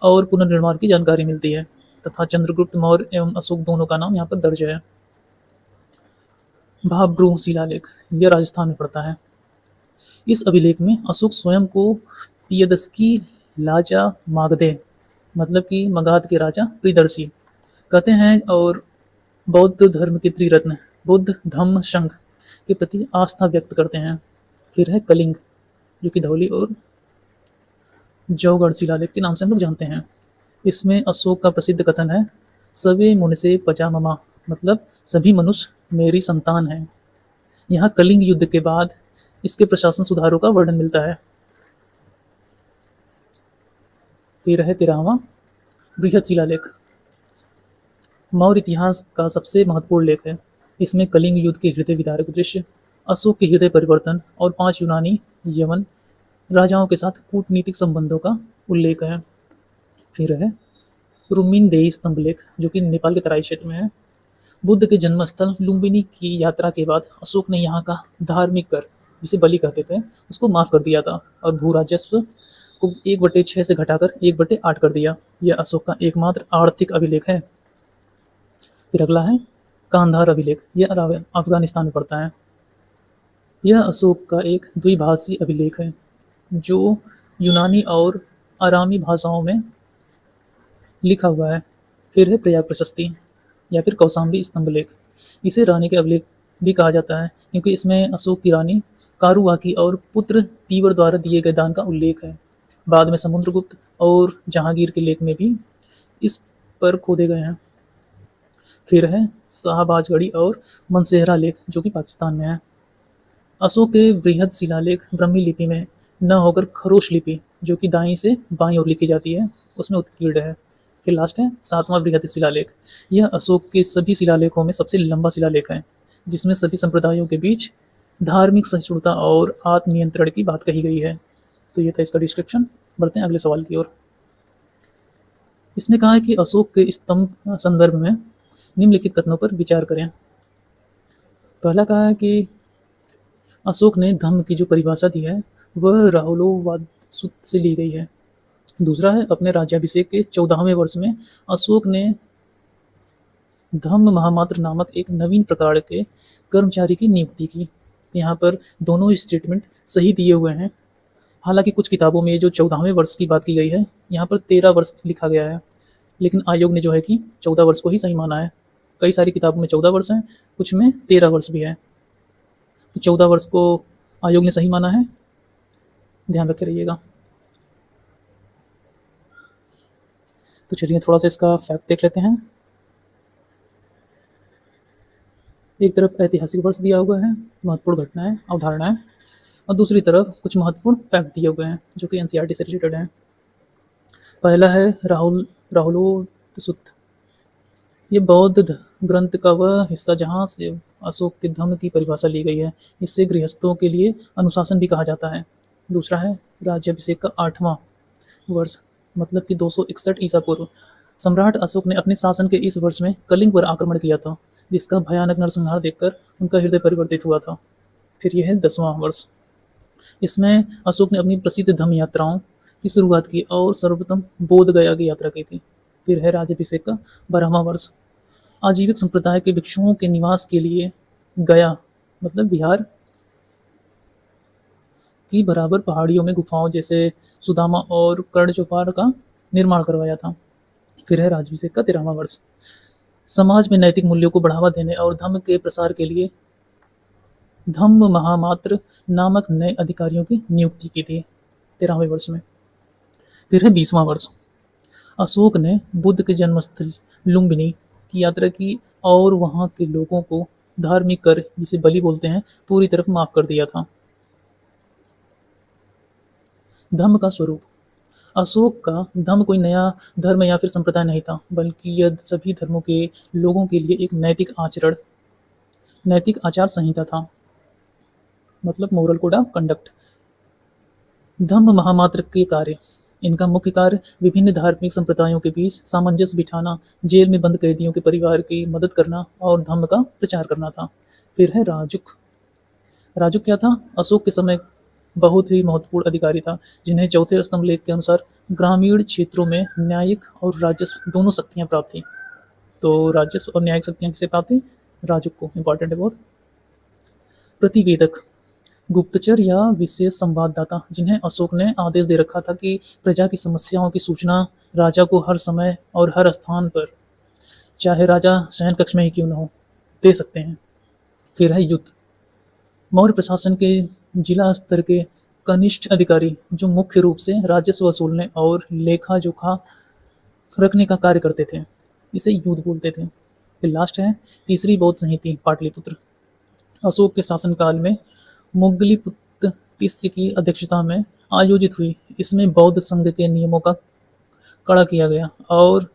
और पुनर्निर्माण की जानकारी मिलती है, तथा चंद्रगुप्त मौर्य एवं अशोक दोनों का नाम यहाँ पर दर्ज है। भाब्रू शिलालेख, यह राजस्थान में पड़ता है। इस अभिलेख में अशोक स्वयं को पियदस्की लाजा मागधे, मतलब कि मगध के राजा प्रियदर्शी कहते हैं, और बौद्ध धर्म के त्रिरत्न बुद्ध धम्म संघ के प्रति आस्था व्यक्त करते हैं। फिर है कलिंग, जो कि धौली और जौगढ़ शिलालेख के नाम से हम लोग जानते हैं। इसमें अशोक का प्रसिद्ध कथन है, सवे मुनसे पजाममा, मतलब सभी मनुष्य मेरी संतान हैं। यहाँ कलिंग युद्ध के बाद इसके प्रशासन सुधारों का वर्णन मिलता है। फिर है 13वां बृहद शिलालेख, मौर्य इतिहास का सबसे महत्वपूर्ण लेख है। इसमें कलिंग युद्ध के हृदय विदारक दृश्य, अशोक के हृदय परिवर्तन और 5 यूनानी यवन राजाओं के साथ कूटनीतिक संबंधों का उल्लेख है। फिर है रुमिनदेई स्तंभलेख, जो कि नेपाल के तराई क्षेत्र में है। बुद्ध के जन्मस्थल लुम्बिनी की यात्रा के बाद अशोक ने यहाँ का धार्मिक कर, जिसे बलि कहते थे, उसको माफ कर दिया था और भू राजस्व को 1/6 से घटाकर 1/8 कर दिया। यह अशोक का एकमात्र आर्थिक अभिलेख है। फिर अगला है कांधार अभिलेख, यह अफगानिस्तान में पड़ता है। यह अशोक का एक द्विभाषी अभिलेख है, जो यूनानी और आरामी भाषाओं में लिखा हुआ है। फिर है प्रयाग प्रशस्ति या फिर कौशाम्बी स्तंभलेख, इसे रानी के अभिलेख भी कहा जाता है, क्योंकि इसमें अशोक की रानी कारुवाकी और पुत्र तीवर द्वारा दिए गए दान का उल्लेख है। बाद में समुद्रगुप्त और जहांगीर के लेख में भी इस पर खोदे गए हैं। फिर है शाहबाजगढ़ी और मनसेहरा लेख, जो कि पाकिस्तान में है। अशोक के बृहद शिलालेख ब्रह्मी लिपि में न होकर खरोश लिपि, जो कि दाईं से बाईं ओर लिखी जाती है, उसमें उत्कीर्ण है। फिर लास्ट है 7वां बृहद शिलालेख, यह अशोक के सभी शिलालेखों में सबसे लंबा शिलालेख है, जिसमें सभी संप्रदायों के बीच धार्मिक सहिष्णुता और आत्मनियंत्रण की बात कही गई है। तो ये था इसका डिस्क्रिप्शन। बढ़ते हैं अगले सवाल की ओर। इसमें कहा है कि अशोक के स्तंभ संदर्भ में निम्नलिखित कथनों पर विचार करें। पहला कहा है कि अशोक ने धम्म की जो परिभाषा दी है वह राहुलोवाद सूत्र से ली गई है। दूसरा है, अपने राज्याभिषेक के 14वें वर्ष में अशोक ने धम्म महामात्र नामक एक नवीन प्रकार के कर्मचारी की नियुक्ति की। यहाँ पर दोनों ही स्टेटमेंट सही दिए हुए हैं। हालांकि कुछ किताबों में जो 14वें वर्ष की बात की गई है, यहाँ पर 13 वर्ष लिखा गया है, लेकिन आयोग ने जो है कि 14 वर्ष को ही सही माना है। कई सारी किताबों में 14 वर्ष हैं, कुछ में 13 वर्ष भी है। तो 14 वर्ष को आयोग ने सही माना है, ध्यान रखे रहिएगा। तो चलिए थोड़ा सा इसका फैक्ट देख लेते हैं। एक तरफ ऐतिहासिक वर्ष दिया हुआ है, महत्वपूर्ण घटनाएं, अवधारणाएं, और दूसरी तरफ कुछ महत्वपूर्ण फैक्ट दिए हुए हैं जो कि एनसीईआरटी से रिलेटेड हैं। पहला है राहुलोवाद। ये बौद्ध ग्रंथ का वह हिस्सा जहाँ से अशोक के धम्म की परिभाषा ली गई है। इससे गृहस्थों के लिए अनुशासन भी कहा जाता है। दूसरा है राज्याभिषेक का 8वां वर्ष, मतलब कि 261 ईसा पूर्व। सम्राट अशोक ने अपने शासन के इस वर्ष में कलिंग पर आक्रमण किया था, जिसका भयानक नरसंहार देखकर उनका हृदय परिवर्तित हुआ था। फिर यह है 10वां वर्ष। इसमें अशोक ने अपनी प्रसिद्ध धम्म यात्राओं की शुरुआत की और सर्वप्रथम बोध गया की यात्रा की थी। फिर है राज्याभिषेक का 12वां वर्ष। आजीविक संप्रदाय के भिक्षुओं के निवास के लिए गया, मतलब बिहार की बराबर पहाड़ियों में गुफाओं जैसे सुदामा और कर्णचौपार का निर्माण करवाया था। फिर है राज्याभिषेक का 13वां वर्ष। समाज में नैतिक मूल्यों को बढ़ावा देने और धम्म के प्रसार के लिए धम्म महामात्र नामक नए अधिकारियों की नियुक्ति की थी 13वें वर्ष में। फिर है 20वां वर्ष। अशोक ने बुद्ध के जन्मस्थल लुम्बिनी की यात्रा की और वहाँ के लोगों को धार्मिक कर, जिसे बलि बोलते हैं, पूरी तरफ माफ कर दिया था। धम्म का स्वरूप। अशोक का धम्म कोई नया धर्म या फिर संप्रदाय नहीं था, बल्कि यह सभी धर्मों के लोगों के लिए एक नैतिक आचार संहिता था, मतलब मोरल कोड ऑफ कंडक्ट। धम्म महामात्र के कार्य। इनका मुख्य कार्य विभिन्न धार्मिक संप्रदायों के बीच सामंजस्य बिठाना, जेल में बंद कैदियों के परिवार की मदद करना और धम्म का प्रचार करना था। फिर है राजुक। राजुक क्या था? अशोक के समय बहुत ही महत्वपूर्ण अधिकारी था, जिन्हें चौथे स्तंभ लेख के अनुसार ग्रामीण क्षेत्रों में न्यायिक और राजस्व दोनों शक्तियां प्राप्त थी। तो राजस्व और न्यायिक शक्तियां किसे प्राप्त थी? राजुक को। इंपॉर्टेंट है बहुत। प्रतिवेदक, गुप्तचर या विशेष संवाददाता, जिन्हें अशोक ने आदेश दे रखा था कि प्रजा की समस्याओं की सूचना राजा को हर समय और हर स्थान पर, चाहे राजा शयन कक्ष में ही क्यों न हो, दे सकते हैं। फिर है युद्ध। मौर्य प्रशासन के जिला स्तर के कनिष्ठ अधिकारी, जो मुख्य रूप से राजस्व वसूलने और लेखा जोखा रखने का कार्य करते थे, इसे युद्ध बोलते थे। फिर लास्ट है तीसरी बौद्ध संहिता पाटलिपुत्र। अशोक के शासनकाल में मुगलिपुत्र तिस्य की अध्यक्षता में आयोजित हुई। इसमें बौद्ध संघ के नियमों का कड़ा किया गया और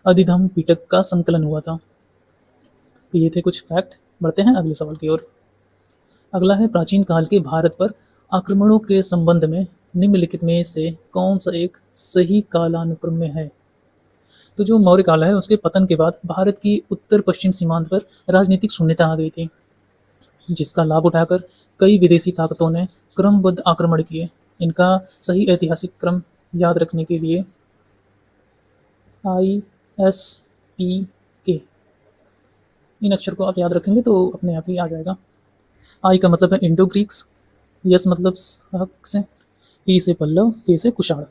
अधिधम्म पिटक का संकलन हुआ था। तो ये थे कुछ फैक्ट। बढ़ते हैं अगले सवाल की ओर। अगला है प्राचीन काल के भारत पर आक्रमणों के संबंध में निम्नलिखित में से कौन सा एक सही कालानुक्रम में है? तो जो मौर्य काल है उसके पतन के बाद भारत की उत्तर पश्चिम सीमांत पर राजनीतिक शून्यता आ गई थी, जिसका लाभ उठाकर कई विदेशी ताकतों ने क्रमबद्ध आक्रमण किए। इनका सही ऐतिहासिक क्रम याद रखने के लिए ISPK, इन अक्षर को आप याद रखेंगे तो अपने आप ही आ जाएगा। आई का मतलब है इंडो ग्रीक्स, यस मतलब शक से, पी से पल्लव, के से कुषाण,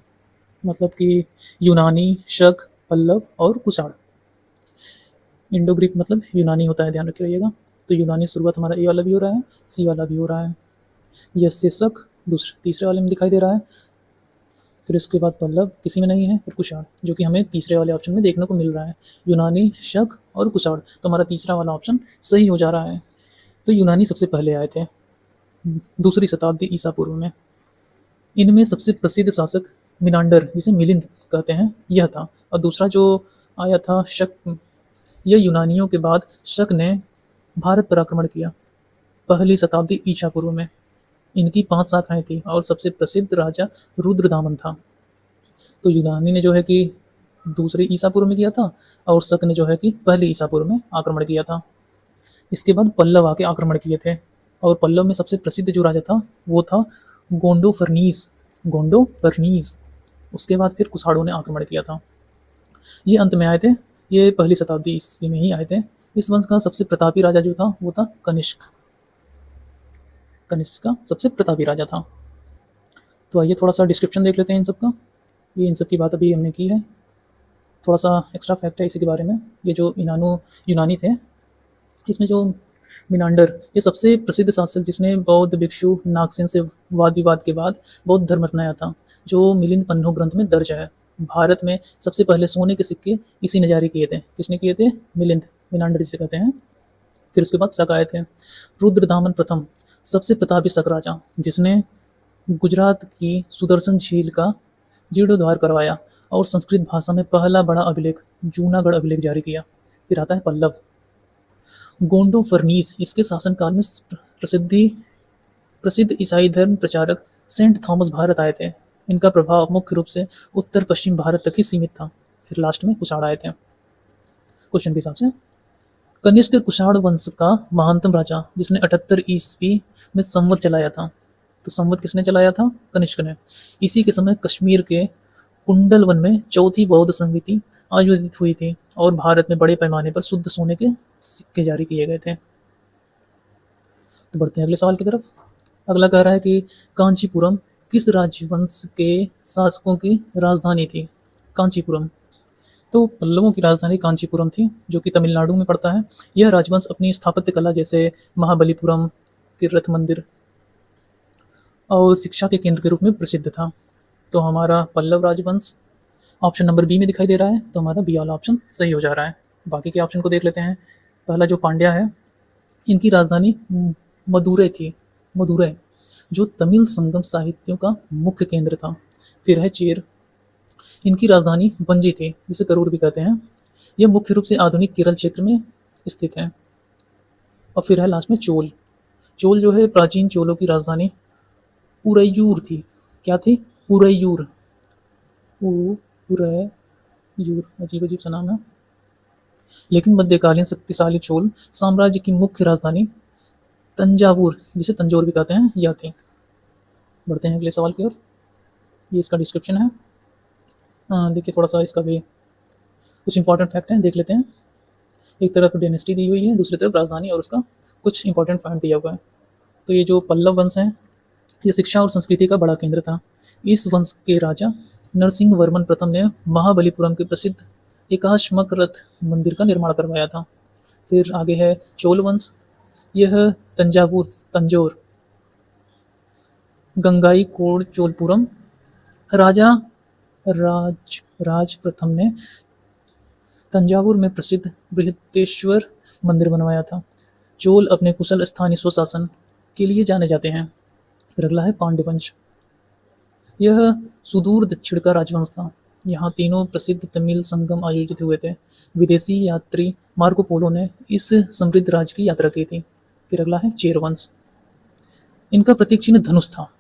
मतलब कि यूनानी, शक, पल्लव और कुषाण। इंडो ग्रीक मतलब यूनानी होता है, ध्यान रखे रहिएगा। तो यूनानी शुरुआत हमारा ए वाला भी हो रहा है, सी वाला भी हो रहा है। यस से शक दूसरे तीसरे वाले में दिखाई दे रहा है। फिर इसके बाद पल्लव किसी में नहीं है, फिर कुषाण जो कि हमें तीसरे वाले ऑप्शन में देखने को मिल रहा है। यूनानी, शक और कुषाण, तो हमारा तीसरा वाला ऑप्शन सही हो जा रहा है। तो यूनानी सबसे पहले आए थे दूसरी शताब्दी ईसा पूर्व में। इनमें सबसे प्रसिद्ध शासक मिनांडर, जिसे मिलिंद कहते हैं, यह था। और दूसरा जो आया था शक, यह यूनानियों के बाद शक ने भारत पर आक्रमण किया पहली शताब्दी ईसा पूर्व में। इनकी 5 शाखाएं थी और सबसे प्रसिद्ध राजा रुद्रदामन था। तो यूनानी ने जो है कि दूसरे ईसा पूर्व में किया था और शक ने जो है कि पहले ईसा पूर्व में आक्रमण किया था। इसके बाद पल्लव आके आक्रमण किए थे और पल्लव में सबसे प्रसिद्ध जो राजा था वो था गोंडोफर्नीस। गोंडोफर्नीस। उसके बाद फिर कुषाणों ने आक्रमण किया था। ये अंत में आए थे, ये पहली शताब्दी ईस्वी में ही आए थे। इस वंश का सबसे प्रतापी राजा जो था वो था कनिष्क। कनिष्क का सबसे प्रतापी राजा था। तो आइए थोड़ा सा डिस्क्रिप्शन देख लेते हैं इन सब का। ये इन सब की बात अभी हमने की है। थोड़ा सा एक्स्ट्रा फैक्ट है इसी के बारे में। ये जो यूनानी थे, इसमें जो मिनांडर, ये सबसे प्रसिद्ध शासक जिसने बौद्ध भिक्षु नागसेन से वाद विवाद के बाद बौद्ध धर्म अपनाया था, जो मिलिंद पन्नु ग्रंथ में दर्ज है। भारत में सबसे पहले सोने के सिक्के इसी ने जारी किए थे। किसने किए थे? मिलिंद, मिनांडर जिसे कहते हैं। फिर उसके बाद शक आए थे। रुद्रदामन प्रथम, सबसे प्रतापी शक राजा, जिसने गुजरात की सुदर्शन झील का जीर्णोद्धार करवाया और संस्कृत भाषा में पहला बड़ा अभिलेख, जूनागढ़ अभिलेख जारी किया। फिर आता है पल्लव। गोंडोफर्नीस, इसके शासनकाल में प्रसिद्ध ईसाई धर्म प्रचारक सेंट थॉमस भारत आए थे। इनका प्रभाव मुख्य रूप से उत्तर पश्चिम भारत तक ही सीमित था। फिर लास्ट में कुषाण आए थे। क्वेश्चन के हिसाब से कनिष्क कुषाण वंश का महानतम राजा, जिसने 78 ईस्वी में संवत चलाया था। तो संवत किसने चलाया था? कनिष्क ने। इसी के समय कश्मीर के कुंडल वन में चौथी बौद्ध संहिता आयोजित हुई थी और भारत में बड़े पैमाने पर शुद्ध सोने के सिक्के जारी किए गए थे। तो बढ़ते हैं अगले सवाल की तरफ। अगला कह रहा है कि कांचीपुरम किस राजवंश के शासकों की राजधानी थी? कांचीपुरम, तो पल्लवों की राजधानी कांचीपुरम थी, जो कि तमिलनाडु में पड़ता है। यह राजवंश अपनी स्थापत्य कला जैसे महाबलीपुरम के रथ मंदिर और शिक्षा के केंद्र के रूप में प्रसिद्ध था। तो हमारा पल्लव राजवंश ऑप्शन नंबर बी में दिखाई दे रहा है, तो हमारा बी वाला ऑप्शन सही हो जा रहा है। बाकी के ऑप्शन को देख लेते हैं। पहला जो पांड्या है, इनकी राजधानी मदुरै थी, मदुरै, जो तमिल संगम साहित्यों का मुख्य केंद्र था। फिर है चेर, इनकी राजधानी वंजी थी, जिसे करूर भी कहते हैं। यह मुख्य रूप से आधुनिक केरल क्षेत्र में स्थित है। और फिर है लास्ट में चोल। चोल जो है प्राचीन चोलों की राजधानी उरैयूर थी। क्या थी? उरैयूर। उरैयूर, अजीब अजीब सा नाम है। लेकिन मध्यकालीन शक्तिशाली चोल साम्राज्य की मुख्य राजधानी तंजावुर, जिसे तंजौर भी कहते हैं, यह थी। बढ़ते हैं अगले सवाल की ओर। ये इसका डिस्क्रिप्शन है। देखिए थोड़ा सा इसका भी कुछ इंपॉर्टेंट फैक्ट है, देख लेते हैं। एक तरफ डेनेस्टी दी हुई है, दूसरी तरफ राजधानी और उसका कुछ इंपॉर्टेंट पॉइंट दिया हुआ है। तो ये जो पल्लव वंश है, ये शिक्षा और संस्कृति का बड़ा केंद्र था। इस वंश के राजा नरसिंह वर्मन प्रथम ने महाबलीपुरम के प्रसिद्ध एकाश्मक रथ मंदिर का निर्माण करवाया था। फिर आगे है चोल वंश। यह तंजावुर, तंजौर, गंगाईकोंड चोलपुरम राजा राज प्रथम ने तंजावुर में प्रसिद्ध बृहदेश्वर मंदिर बनवाया था। चोल अपने कुशल स्थानीय स्वशासन के लिए जाने जाते हैं। फिर अगला है पांड्य वंश। यह सुदूर दक्षिण का राजवंश था। यहाँ तीनों प्रसिद्ध तमिल संगम आयोजित हुए थे। विदेशी यात्री मार्को पोलो ने इस समृद्ध राज्य की यात्रा की थी। फिर अगला है चेर वंश। इनका प्रतीक चिन्ह धनुष था।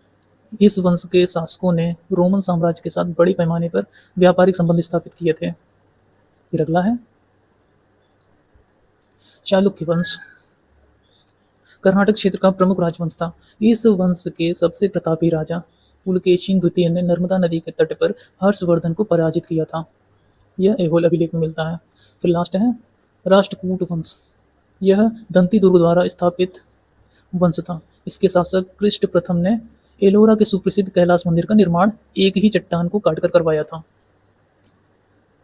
इस वंश के शासकों ने रोमन साम्राज्य के साथ बड़े पैमाने पर व्यापारिक संबंध स्थापित किए थे। फिर अगला है चालुक्य वंश। कर्नाटक क्षेत्र का प्रमुख राजवंश था। इस वंश के सबसे प्रतापी राजा पुलकेशिन द्वितीय ने नर्मदा नदी के तट पर हर्षवर्धन को पराजित किया था। यह ऐहोल अभिलेख में मिलता है। फिर लास्ट है राष्ट्रकूट वंश। यह दंती दुर्ग द्वारा स्थापित वंश था। इसके शासक कृष्ण प्रथम ने एलोरा के सुप्रसिद्ध कैलाश मंदिर का निर्माण एक ही चट्टान को काटकर करवाया था।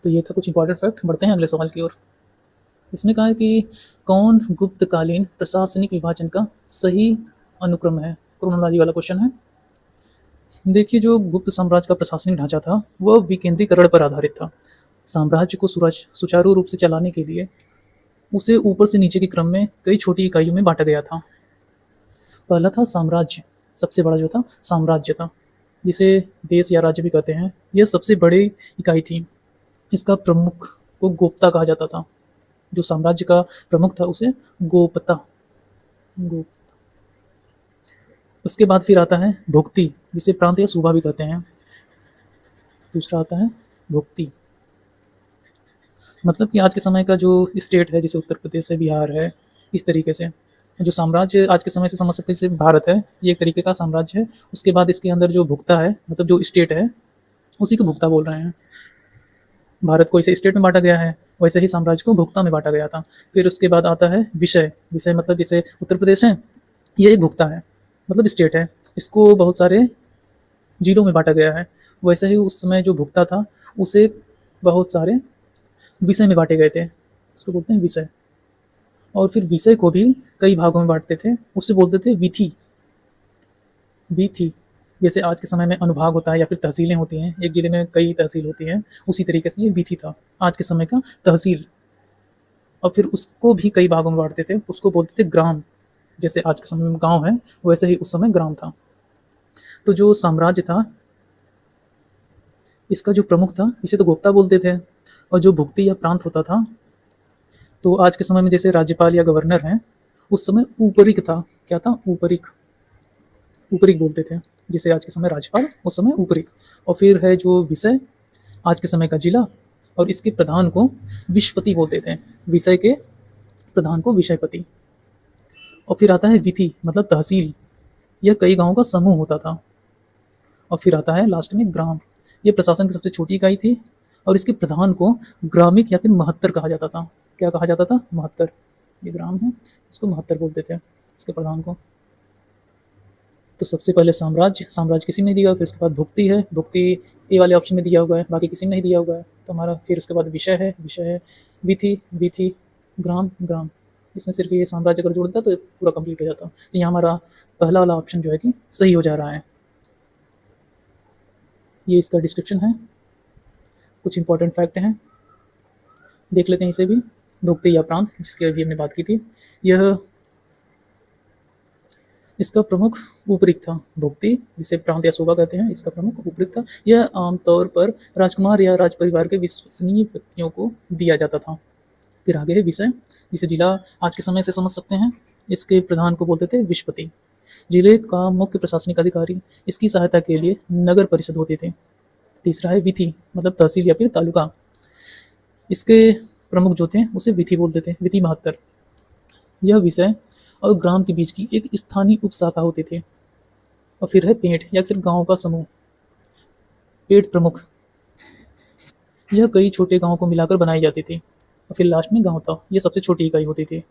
तो ये था कुछ इंपॉर्टेंट फैक्ट। बढ़ते हैं अगले सवाल की ओर। इसमें कहा है कि कौन गुप्तकालीन प्रशासनिक विभाजन का सही अनुक्रम है? क्रोनोलॉजी वाला क्वेश्चन है। देखिए जो गुप्त साम्राज्य का प्रशासनिक ढांचा था वह विकेंद्रीकरण पर आधारित था। साम्राज्य को सुचारू रूप से चलाने के लिए उसे ऊपर से नीचे के क्रम में कई छोटी इकाइयों में बांटा गया था। पहला था साम्राज्य, सबसे बड़ा जो था साम्राज्य था, जिसे देश या राज्य भी कहते हैं। यह सबसे बड़ी इकाई थी। इसका प्रमुख को गोप्ता कहा जाता था। जो साम्राज्य का प्रमुख था उसे गोपता। उसके बाद फिर आता है भुक्ति, जिसे प्रांत या सूबा भी कहते हैं। दूसरा आता है भुक्ति, मतलब कि आज के समय का जो स्टेट है, जैसे उत्तर प्रदेश है, बिहार है, इस तरीके से जो साम्राज्य आज के समय से समझ सकते हैं, जैसे भारत है, ये एक तरीके का साम्राज्य है। उसके बाद इसके अंदर जो भुक्ता है, मतलब जो स्टेट है, उसी को भुक्ता बोल रहे हैं। भारत को इसे स्टेट में बांटा गया है, वैसे ही साम्राज्य को भुक्ता में बांटा गया था। फिर उसके बाद आता है विषय। विषय मतलब जैसे उत्तर प्रदेश है, ये एक भुक्ता है, मतलब स्टेट है। इसको बहुत सारे जिलों में बांटा गया है। वैसे ही उस समय जो भुक्ता था उसे बहुत सारे विषय में बांटे गए थे, उसको बोलते हैं विषय। और फिर विषय को भी कई भागों में बांटते थे, उससे बोलते थे विधि। विधि जैसे आज के समय में अनुभाग होता है या फिर तहसीलें होती हैं, एक जिले में कई तहसील होती हैं, उसी तरीके से ये विधि था आज के समय का तहसील। और फिर उसको भी कई भागों में बांटते थे, उसको बोलते थे ग्राम। जैसे आज के समय में गांव है, वैसे ही उस समय ग्राम था। तो जो साम्राज्य था, इसका जो प्रमुख था, इसे तो गोप्ता बोलते थे। और जो भुक्ति या प्रांत होता था, तो आज के समय में जैसे राज्यपाल या गवर्नर हैं, उस समय ऊपरिक था। क्या था? ऊपरिक। ऊपरिक बोलते थे, जैसे आज के समय राज्यपाल, उस समय ऊपरिक। और फिर है जो विषय, आज के समय का जिला, और इसके प्रधान को विषपति बोलते थे। विषय के प्रधान को विषयपति। और फिर आता है विधि, मतलब तहसील। यह कई गांवों का समूह होता था। और फिर आता है लास्ट में ग्राम। ये प्रशासन की सबसे छोटी इकाई थी और इसके प्रधान को ग्रामिक या फिर महत्तर कहा जाता था। क्या कहा जाता था? महत्तर। ये ग्राम है, इसको महत्तर बोलते थे इसके प्रधान को। तो सबसे पहले साम्राज्य, साम्राज्य किसी में नहीं दिया। फिर उसके बाद भुक्ति है, भुक्ति ए वाले ऑप्शन में दिया हुआ है, बाकी किसी में नहीं दिया हुआ है। तो हमारा फिर उसके बाद विषय है, विषय है विधि, विधि, ग्राम, ग्राम। इसमें सिर्फ ये साम्राज्य अगर जोड़ता तो पूरा कंप्लीट हो जाता। तो यहाँ हमारा पहला वाला ऑप्शन जो है कि सही हो जा रहा है। ये इसका डिस्क्रिप्शन है, कुछ इंपॉर्टेंट फैक्ट हैं, देख लेते हैं इसे भी। भुक्ति या प्रांत, जिसकी अभी हमने बात की थी, यह इसका प्रमुख ऊपरिक था। भुक्ति, जिसे प्रांत या सूबा कहते हैं, इसका प्रमुख ऊपरिक था। यह आमतौर पर राजकुमार या राज परिवार के विश्वसनीय व्यक्तियों को दिया जाता था। फिर आगे है विषय, जिसे जिला आज के समय से समझ सकते हैं। इसके प्रधान को बोलते थे विषपति। जिले का मुख्य प्रशासनिक अधिकारी, इसकी सहायता के लिए नगर परिषद होते थे। तीसरा है विधि, मतलब तहसील या फिर तालुका। इसके प्रमुख जो थे उसे विधि बोलते थे, विधि महत्तर। यह विषय और ग्राम के बीच की एक स्थानीय उपशाखा होते थे। और फिर है पेड़ या फिर गांव का समूह, पेड़ प्रमुख। यह कई छोटे गांवों को मिलाकर बनाई जाती थी। और फिर लास्ट में गांव था, यह सबसे छोटी इकाई होती थी।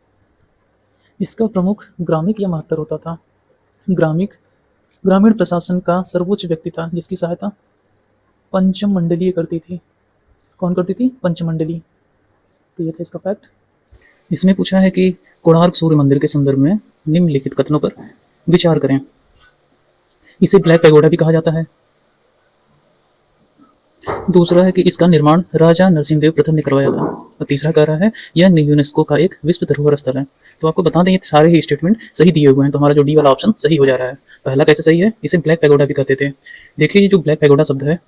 इसका प्रमुख ग्रामिक या महत्तर होता था। ग्रामिक ग्रामीण प्रशासन का सर्वोच्च व्यक्ति था, जिसकी सहायता पंचम मंडलीय करती थी। कौन करती थी? पंचमंडली। तो ये था इसका फैक्ट। इसमें पूछा है कि कोणार्क सूर्य मंदिर के संदर्भ में निम्नलिखित कथनों पर विचार करें। इसे ब्लैक पैगोडा भी कहा जाता है। दूसरा है कि इसका निर्माण राजा नरसिंहदेव प्रथम ने करवाया था। और तीसरा कह रहा है यह यूनेस्को का एक विश्व धरोहर स्थल है। तो आपको बता दें ये सारे ही स्टेटमेंट सही दिए हुए हैं, तो हमारा जो डी वाला ऑप्शन सही हो जा रहा है। पहला कैसे सही है? इसे ब्लैक पैगोडा भी कहते थे। देखिए ये जो ब्लैक पैगोडा शब्द है,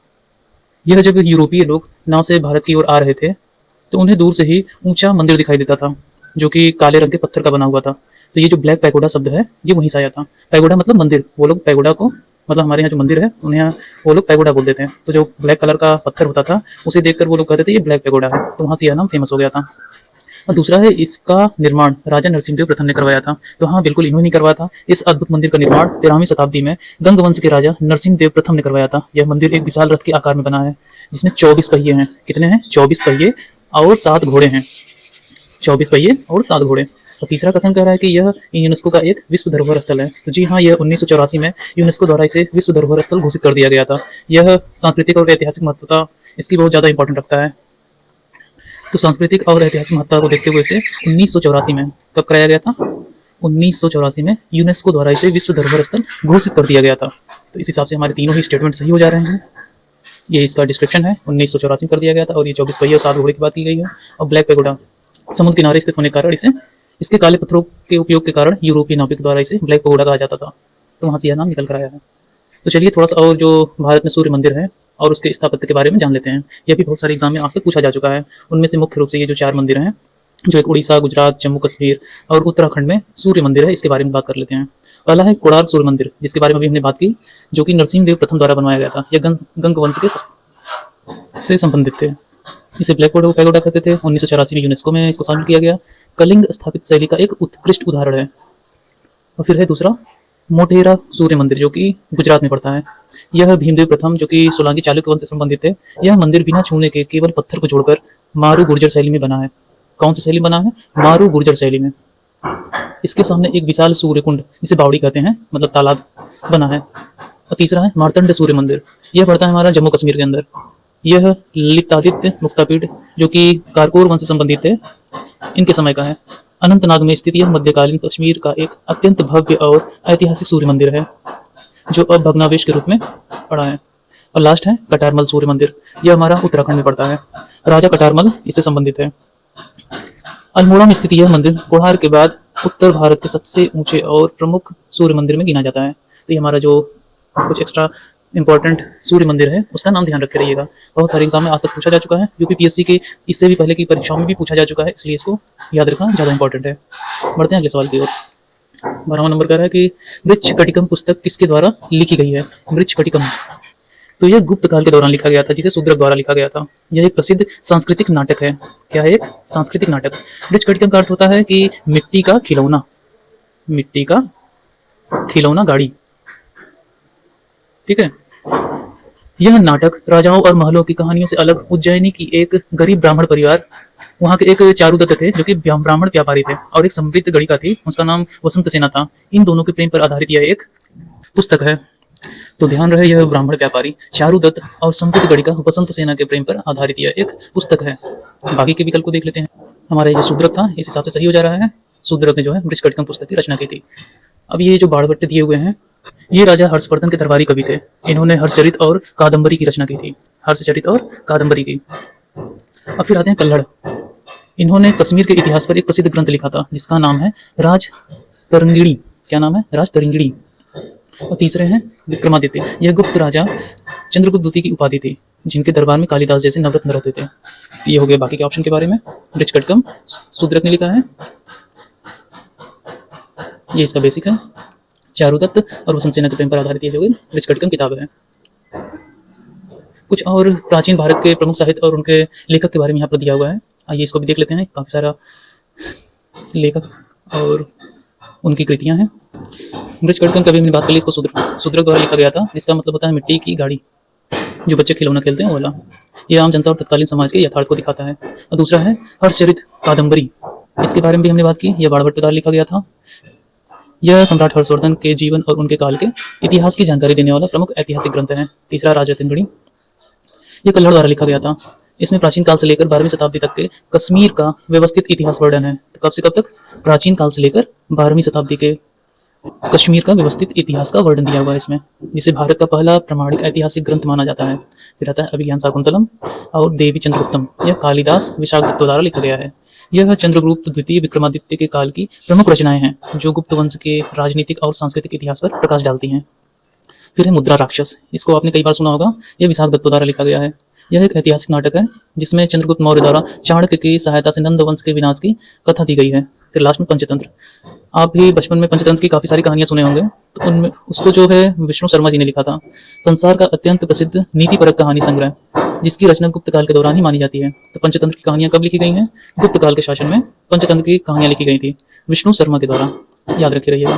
यह जब यूरोपीय लोग नाव से भारत की ओर आ रहे थे तो उन्हें दूर से ही ऊंचा मंदिर दिखाई देता था, जो कि काले रंग के पत्थर का बना हुआ था। तो ये जो ब्लैक पैगोडा शब्द है ये वहीं से आया था। पैगोडा मतलब मंदिर, वो लोग पैगोडा को, मतलब हमारे यहाँ जो मंदिर है उन्हें यहाँ वो लोग पैगोडा बोल देते हैं। तो जो ब्लैक कलर का पत्थर होता था उसे देखकर वो लोग कहते थे ये ब्लैक पैगोडा है, तो वहाँ से यह नाम फेमस हो गया था। और दूसरा है इसका निर्माण राजा नरसिंहदेव प्रथम ने करवाया था। तो हाँ, बिल्कुल इन्होंने नहीं करवाया था। इस अद्भुत मंदिर का निर्माण 13वीं शताब्दी में गंग वंश के राजा नरसिंहदेव प्रथम ने करवाया था। यह मंदिर एक विशाल रथ के आकार में बना है, जिसमें 24 पहिए हैं। कितने हैं? 24 पहिए और 7 घोड़े हैं। 24 पहिए और 7 घोड़े। और तीसरा कथन कह रहा है कि यह यूनेस्को का एक विश्व धरोहर स्थल है। तो जी हाँ, यह 1984 में यूनेस्को द्वारा इसे विश्व धरोहर स्थल घोषित कर दिया गया था। यह सांस्कृतिक और ऐतिहासिक महत्वता इसकी बहुत ज़्यादा इंपॉर्टेंट रखता है। तो सांस्कृतिक और ऐतिहासिक महत्ता को देखते हुए इसे 1984 में कब कराया गया था? 1984 में यूनेस्को द्वारा इसे विश्व धरोहर स्थल घोषित कर दिया गया था। तो इस हिसाब से हमारे तीनों ही स्टेटमेंट सही हो जा रहे हैं। ये इसका डिस्क्रिप्शन है, 1984 में कर दिया गया था। और ये 24 पहिए और 7 घोड़े की बात की गई है। और ब्लैक पैगोडा समुद्र किनारे स्थित होने के कारण इसे, इसके काले पत्थरों के उपयोग के कारण यूरोपीय नाविक द्वारा इसे ब्लैक पैगोडा कहा जाता था। तो वहाँ से यह नाम निकल कर आया है। तो चलिए थोड़ा सा और जो भारत में सूर्य मंदिर है और उसके स्थापत्य के बारे में जान लेते हैं। यह भी बहुत सारे एग्जाम में आज तक पूछा जा चुका है। उनमें से मुख्य रूप से ये जो 4 मंदिर हैं, जो एक उड़ीसा, गुजरात, जम्मू कश्मीर और उत्तराखंड में सूर्य मंदिर है, इसके बारे में बात कर लेते हैं। पहला है कोणार्क सूर्य मंदिर, जिसके बारे में अभी हमने बात की, जो कि नरसिंहदेव प्रथम द्वारा बनवाया गया था। यह गंग वंश के से संबंधित थे। इसे ब्लैक पैगोडा कहते थे। 1984 में यूनेस्को में इसको शामिल किया गया। कलिंग स्थापित शैली का एक उत्कृष्ट उदाहरण है। और फिर है दूसरा मोटेरा सूर्य मंदिर, जो कि गुजरात में पड़ता है। यह भीमदेव प्रथम, जो कि सोलंकी चालुक्य वंश से संबंधित है। यह मंदिर बिना छूने के केवल पत्थर को जोड़कर मारू गुर्जर शैली में बना है। कौन सी शैली बना है? मारू गुर्जर शैली में। इसके सामने एक विशाल सूर्य कुंड, जिसे बावड़ी कहते हैं, मतलब तालाब बना है। और तीसरा है मार्तंड सूर्य मंदिर। यह पड़ता है हमारा जम्मू कश्मीर के अंदर। यह ललितादित्य मुक्तापीठ, जो कि कारकोर वंश से संबंधित है, इनके समय का है। अनंतनाग में स्थित यह मध्यकालीन कश्मीर का एक अत्यंत भव्य और ऐतिहासिक सूर्य मंदिर है, जो अब भग्नावशेष के रूप में पड़ा है। और लास्ट है कटारमल सूर्य मंदिर। यह हमारा उत्तराखंड में पड़ता है। राजा कटारमल इससे संबंधित है। अल्मोड़ा में स्थित यह मंदिर कोणार्क के बाद उत्तर भारत के सबसे ऊंचे और प्रमुख सूर्य मंदिर में गिना जाता है। तो ये हमारा जो कुछ एक्स्ट्रा इंपॉर्टेंट सूर्य मंदिर है उसका नाम ध्यान रखे रहिएगा। बहुत सारे एग्जाम में आज तक पूछा जा चुका है। यूपीपीएससी के इससे भी पहले की परीक्षाओं में भी पूछा जा चुका है, इसलिए इसको याद रखना ज़्यादा इंपॉर्टेंट है। बढ़ते हैं अगले सवाल की ओर। 12वां नंबर कह रहा है कि मृच्छ कटिकम पुस्तक किसके द्वारा लिखी गई है? मृच्छ कटिकम, तो यह गुप्त काल के दौरान लिखा गया था, जिसे शूद्रक द्वारा लिखा गया था। यह एक प्रसिद्ध सांस्कृतिक नाटक है। क्या है? एक सांस्कृतिक नाटक। मृच्छ कटिकम का अर्थ होता है कि मिट्टी का खिलौना, मिट्टी का खिलौना गाड़ी। ठीक है। यह नाटक राजाओं और महलों की कहानियों से अलग उज्जैनी की एक गरीब ब्राह्मण परिवार, वहाँ के एक चारुदत्त थे, जो कि ब्राह्मण व्यापारी थे, और एक समृद्ध गणिका थी, उसका नाम वसंत सेना था। इन दोनों के प्रेम पर आधारित यह एक पुस्तक है। तो ध्यान रहे, यह ब्राह्मण व्यापारी चारुदत्त और समृद्ध गणिका वसंत सेना के प्रेम पर आधारित यह एक पुस्तक है। बाकी के विकल्प को देख लेते हैं। हमारा जो शूद्रक था, इस हिसाब से सही हो जा रहा है। शूद्रक ने जो है मृच्छ कटिकम पुस्तक की रचना की थी। अब ये जो बाणभट्ट दिए हुए हैं, ये राजा हर्षवर्धन के दरबारी कवि थे। इन्होंने हर्षचरित और कादंबरी की रचना की थी, हर्षचरित और कादंबरी की। अब फिर आते हैं कल्हड़। इन्होंने कश्मीर के इतिहास पर एक प्रसिद्ध ग्रंथ लिखा था, जिसका नाम है राज तरंगिणी। क्या नाम है? राज तरंगिणी। और तीसरे हैं विक्रमादित्य। यह गुप्त राजा चंद्रगुप्त द्वितीय की उपाधि थी, जिनके दरबार में कालिदास जैसे नवरत्न रहते थे। ये हो गए बाकी के ऑप्शन के बारे में। मृच्छ कटिकम शूद्रक ने लिखा है, ये इसका बेसिक है। चारुदत्त और वसंत सेना के प्रेम पर आधारित ये जो बृहस्पतिकम किताब है। कुछ और प्राचीन भारत के प्रमुख साहित्य और उनके लेखक के बारे में यहाँ पर दिया हुआ है। आइए इसको भी देख लेते हैं। काफ़ी सारा लेखक और उनकी कृतियाँ हैं। बृहस्पतिकम कभी हमने बात कर ली, इसको शूद्रक द्वारा लिखा गया था, जिसका मतलब होता है मिट्टी की गाड़ी, जो बच्चे खिलौना खेलते हैं वो वाला। ये आम जनता और तत्कालीन समाज के यथार्थ को दिखाता है। और दूसरा है हर्षचरित कादम्बरी, इसके बारे में भी हमने बात की। यह बाणभट्ट द्वारा लिखा गया था। यह सम्राट हर्षवर्धन के जीवन और उनके काल के इतिहास की जानकारी देने वाला प्रमुख ऐतिहासिक ग्रंथ है। तीसरा राजरत्नगणी, यह कल्हड़ द्वारा लिखा गया था। इसमें प्राचीन काल से लेकर 12वीं शताब्दी तक के कश्मीर का व्यवस्थित इतिहास वर्णन है। तो कब से कब तक? प्राचीन काल से लेकर 12वीं शताब्दी के कश्मीर का व्यवस्थित इतिहास का वर्णन दिया हुआ है इसमें, जिसे भारत का पहला प्रमाणिक ऐतिहासिक ग्रंथ माना जाता है। फिर आता है अभिज्ञान शाकुंतलम और देवी चंद्रगुप्तम, यह कालिदास विशाखदत्त द्वारा लिखा गया है। यह चंद्रगुप्त द्वितीय विक्रमादित्य के काल की प्रमुख रचनाएं हैं, जो गुप्त वंश के राजनीतिक और सांस्कृतिक इतिहास पर प्रकाश डालती हैं। फिर है मुद्रा राक्षस, इसको आपने कई बार सुना होगा। यह विशाखदत्त द्वारा लिखा गया है। यह एक ऐतिहासिक नाटक है जिसमें चंद्रगुप्त मौर्य द्वारा चाणक्य की सहायता से नंद वंश के विनाश की कथा दी गई है। फिर लास्ट में पंचतंत्र, आप भी बचपन में पंचतंत्र की काफी सारी कहानियां सुने होंगे, तो उनमें उसको जो है विष्णु शर्मा जी ने लिखा था। संसार का अत्यंत प्रसिद्ध नीतिपरक कहानी संग्रह, जिसकी रचना गुप्त काल के दौरान ही मानी जाती है। तो पंचतंत्र की कहानियां कब लिखी गई हैं? गुप्त काल के शासन में पंचतंत्र की कहानियां लिखी गई थी विष्णु शर्मा के द्वारा, याद रखे रहिएगा।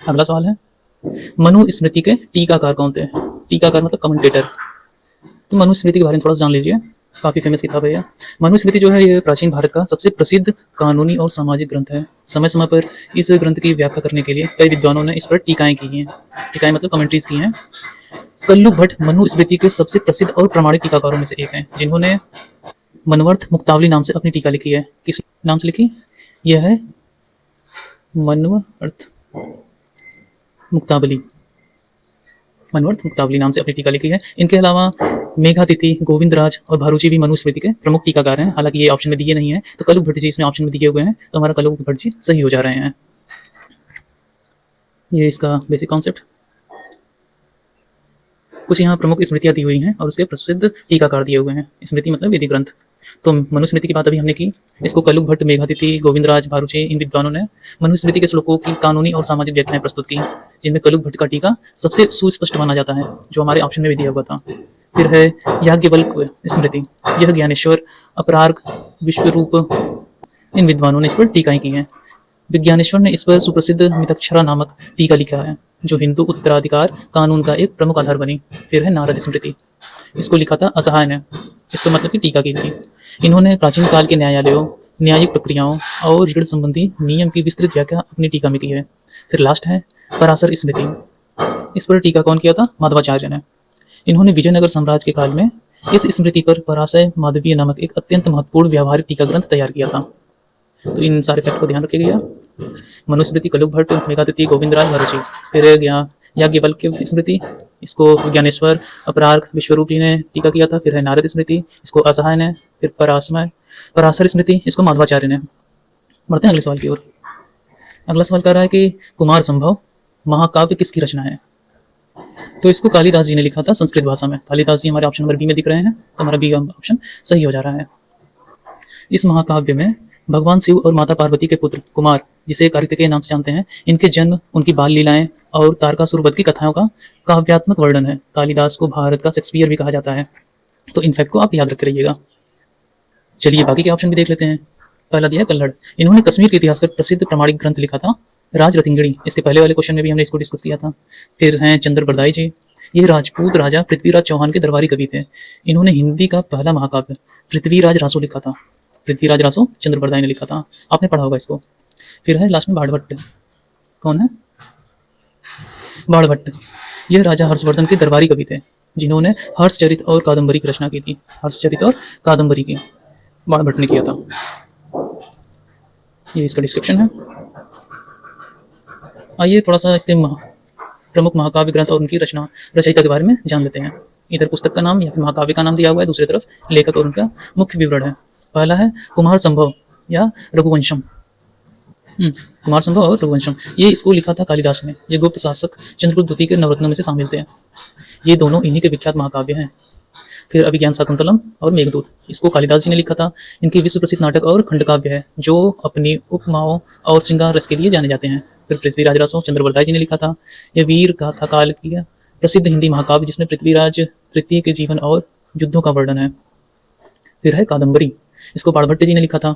अगला सवाल है मनुस्मृति के टीकाकार कौन थे? टीकाकार मतलब कमेंटेटर। तो मनुस्मृति के बारे में थोड़ा सा जान लीजिए, काफी फेमस किताब है यह। मनुस्मृति जो है ये प्राचीन भारत का सबसे प्रसिद्ध कानूनी और सामाजिक ग्रंथ है। समय समय पर इस ग्रंथ की व्याख्या करने के लिए कई विद्वानों ने इस पर टीकाएं की हैं। टीकाएं मतलब कमेंट्रीज की हैं। कल्लु भट्ट मनुस्मृति के सबसे प्रसिद्ध और प्रामाणिक टीकाकारों में से एक हैं, जिन्होंने मनवर्थ मुक्तावली नाम से अपनी टीका लिखी है। किस नाम से लिखी? यह है मनवर्थ मुक्तावली। मनवर्थ मुक्तावली नाम से अपनी टीका लिखी है। इनके अलावा मेघातिथि, गोविंदराज और भारूची भी मनुस्मृति के प्रमुख टीकाकार हैं। हालांकि ये ऑप्शन में दिए नहीं है, तो कल्लु भट्ट जी इसमें ऑप्शन में दिए हुए हैं, तो हमारा कल्लु भट्ट जी सही हो जा रहे हैं। ये इसका बेसिक कॉन्सेप्ट। कुछ यहाँ प्रमुख स्मृतियाँ दी हुई हैं और उसके प्रसिद्ध टीकाकार दिए हुए हैं। स्मृति मतलब वेदिक ग्रंथ। तो मनुस्मृति की बात अभी हमने की। इसको कल्लु भट्ट, मेघातिथि, गोविंदराज, भारूची इन विद्वानों ने मनुस्मृति के श्लोकों की कानूनी और सामाजिक व्याख्याएं प्रस्तुत की, जिनमें कल्लु भट्ट का टीका सबसे सुस्पष्ट माना जाता है, जो हमारे ऑप्शन में भी दिया हुआ था। फिर है याज्ञवल्क्य स्मृति, यह ज्ञानेश्वर, अपरार्क, विश्वरूप इन विद्वानों ने इस पर टीकाएं की हैं। विज्ञानेश्वर ने इस पर सुप्रसिद्ध मितक्षरा नामक टीका लिखा है, जो हिंदू उत्तराधिकार कानून का एक प्रमुख आधार बनी। फिर है नारद स्मृति, इसको लिखा था असहाय ने, इसको मतलब की टीका की थी। इन्होंने प्राचीन काल के न्यायालयों, न्यायिक प्रक्रियाओं और ऋण संबंधी नियम की विस्तृत व्याख्या अपनी टीका में की है। फिर लास्ट है पराशर स्मृति, इस पर टीका कौन किया था? माधवाचार्य ने। इन्होंने विजयनगर साम्राज्य के काल में इस स्मृति पर पराशय माधवीय नामक एक अत्यंत महत्वपूर्ण व्यावहारिक टीका ग्रंथ तैयार किया था। तो इन सारे फैक्ट को ध्यान रखिएगा। मनुस्मृति कल्लु भट्ट, मेघातिथि, गोविंदराज, भारूची। फिर याज्ञवल्क्य स्मृति, इसको ज्ञानेश्वर, अपरार्क, विश्वरूप जी ने टीका किया था। फिर है नारद स्मृति, इसको असहाय ने। फिर पराशर स्मृति, इसको माधवाचार्य ने। बढ़ते हैं अगले सवाल की ओर। अगला सवाल कर रहा है कि कुमार संभव महाकाव्य किसकी रचना है? तो इसको कालिदास जी ने लिखा था संस्कृत भाषा में। कालिदास जी हमारे ऑप्शन नंबर बी में दिख रहे हैं, तो हमारा बी ऑप्शन सही हो जा रहा है। इस महाकाव्य में भगवान शिव और माता पार्वती के पुत्र कुमार, जिसे कार्तिकेय नाम से जानते हैं, इनके जन्म, उनकी बाल लीलाएं और तारकासुर वध की कथाओं का काव्यात्मक वर्णन है। कालिदास को भारत का शेक्सपियर भी कहा जाता है। तो इन फैक्ट को आप याद रख रहिएगा। चलिए बाकी के ऑप्शन भी देख लेते हैं। पहला दिया कल्हड़, इन्होंने कश्मीर के इतिहास पर प्रसिद्ध प्रामाणिक ग्रंथ लिखा था राजरत्नगणी, इसके पहले वाले क्वेश्चन में भी हमने इसको डिस्कस किया था। फिर हैं चंद्रबरदाई जी, ये राजपूत राजा पृथ्वीराज चौहान के दरबारी कवि थे। इन्होंने हिंदी का पहला महाकाव्य पृथ्वीराज रासो लिखा था। पृथ्वीराज रासो चंद्रबरदाई ने लिखा था, आपने पढ़ा होगा इसको। फिर है लास्ट में बाणभट्ट, कौन है? बाणभट्ट, यह राजा हर्षवर्धन के दरबारी कवि थे, जिन्होंने हर्षचरित और कादम्बरी की रचना की थी। हर्षचरित और कादम्बरी की बाणभट्ट ने किया था। ये इसका डिस्क्रिप्शन है। आइए थोड़ा सा इसके प्रमुख महाकाव्य ग्रंथ और उनकी रचयिता के बारे में जान लेते हैं। इधर पुस्तक का नाम या फिर महाकाव्य का नाम दिया हुआ है, दूसरी तरफ लेखक और उनका मुख्य विवरण है। पहला है कुमार संभव या रघुवंशम। कुमार संभव और रघुवंशम, ये इसको लिखा था कालिदास ने। ये गुप्त शासक चंद्रगुप्त द्वितीय के नवरत्नों में से शामिल थे। ये दोनों इन्हीं के विख्यात महाकाव्य हैं। फिर अभिज्ञान शाकुंतलम और मेघदूत, इसको कालिदास जी ने लिखा था। इनकी विश्व प्रसिद्ध नाटक और खंडकाव्य है, जो अपनी उपमाओं और श्रृंगार रस के लिए जाने जाते हैं। फिर पृथ्वीराज रासो चंद्रवरदाय जी ने लिखा था। यह वीर गाथा काल की प्रसिद्ध हिंदी महाकाव्य जिसमें पृथ्वीराज तृतीय के जीवन और युद्धों का वर्णन है। फिर है कादम्बरी, इसको बाणभट्ट जी ने लिखा था।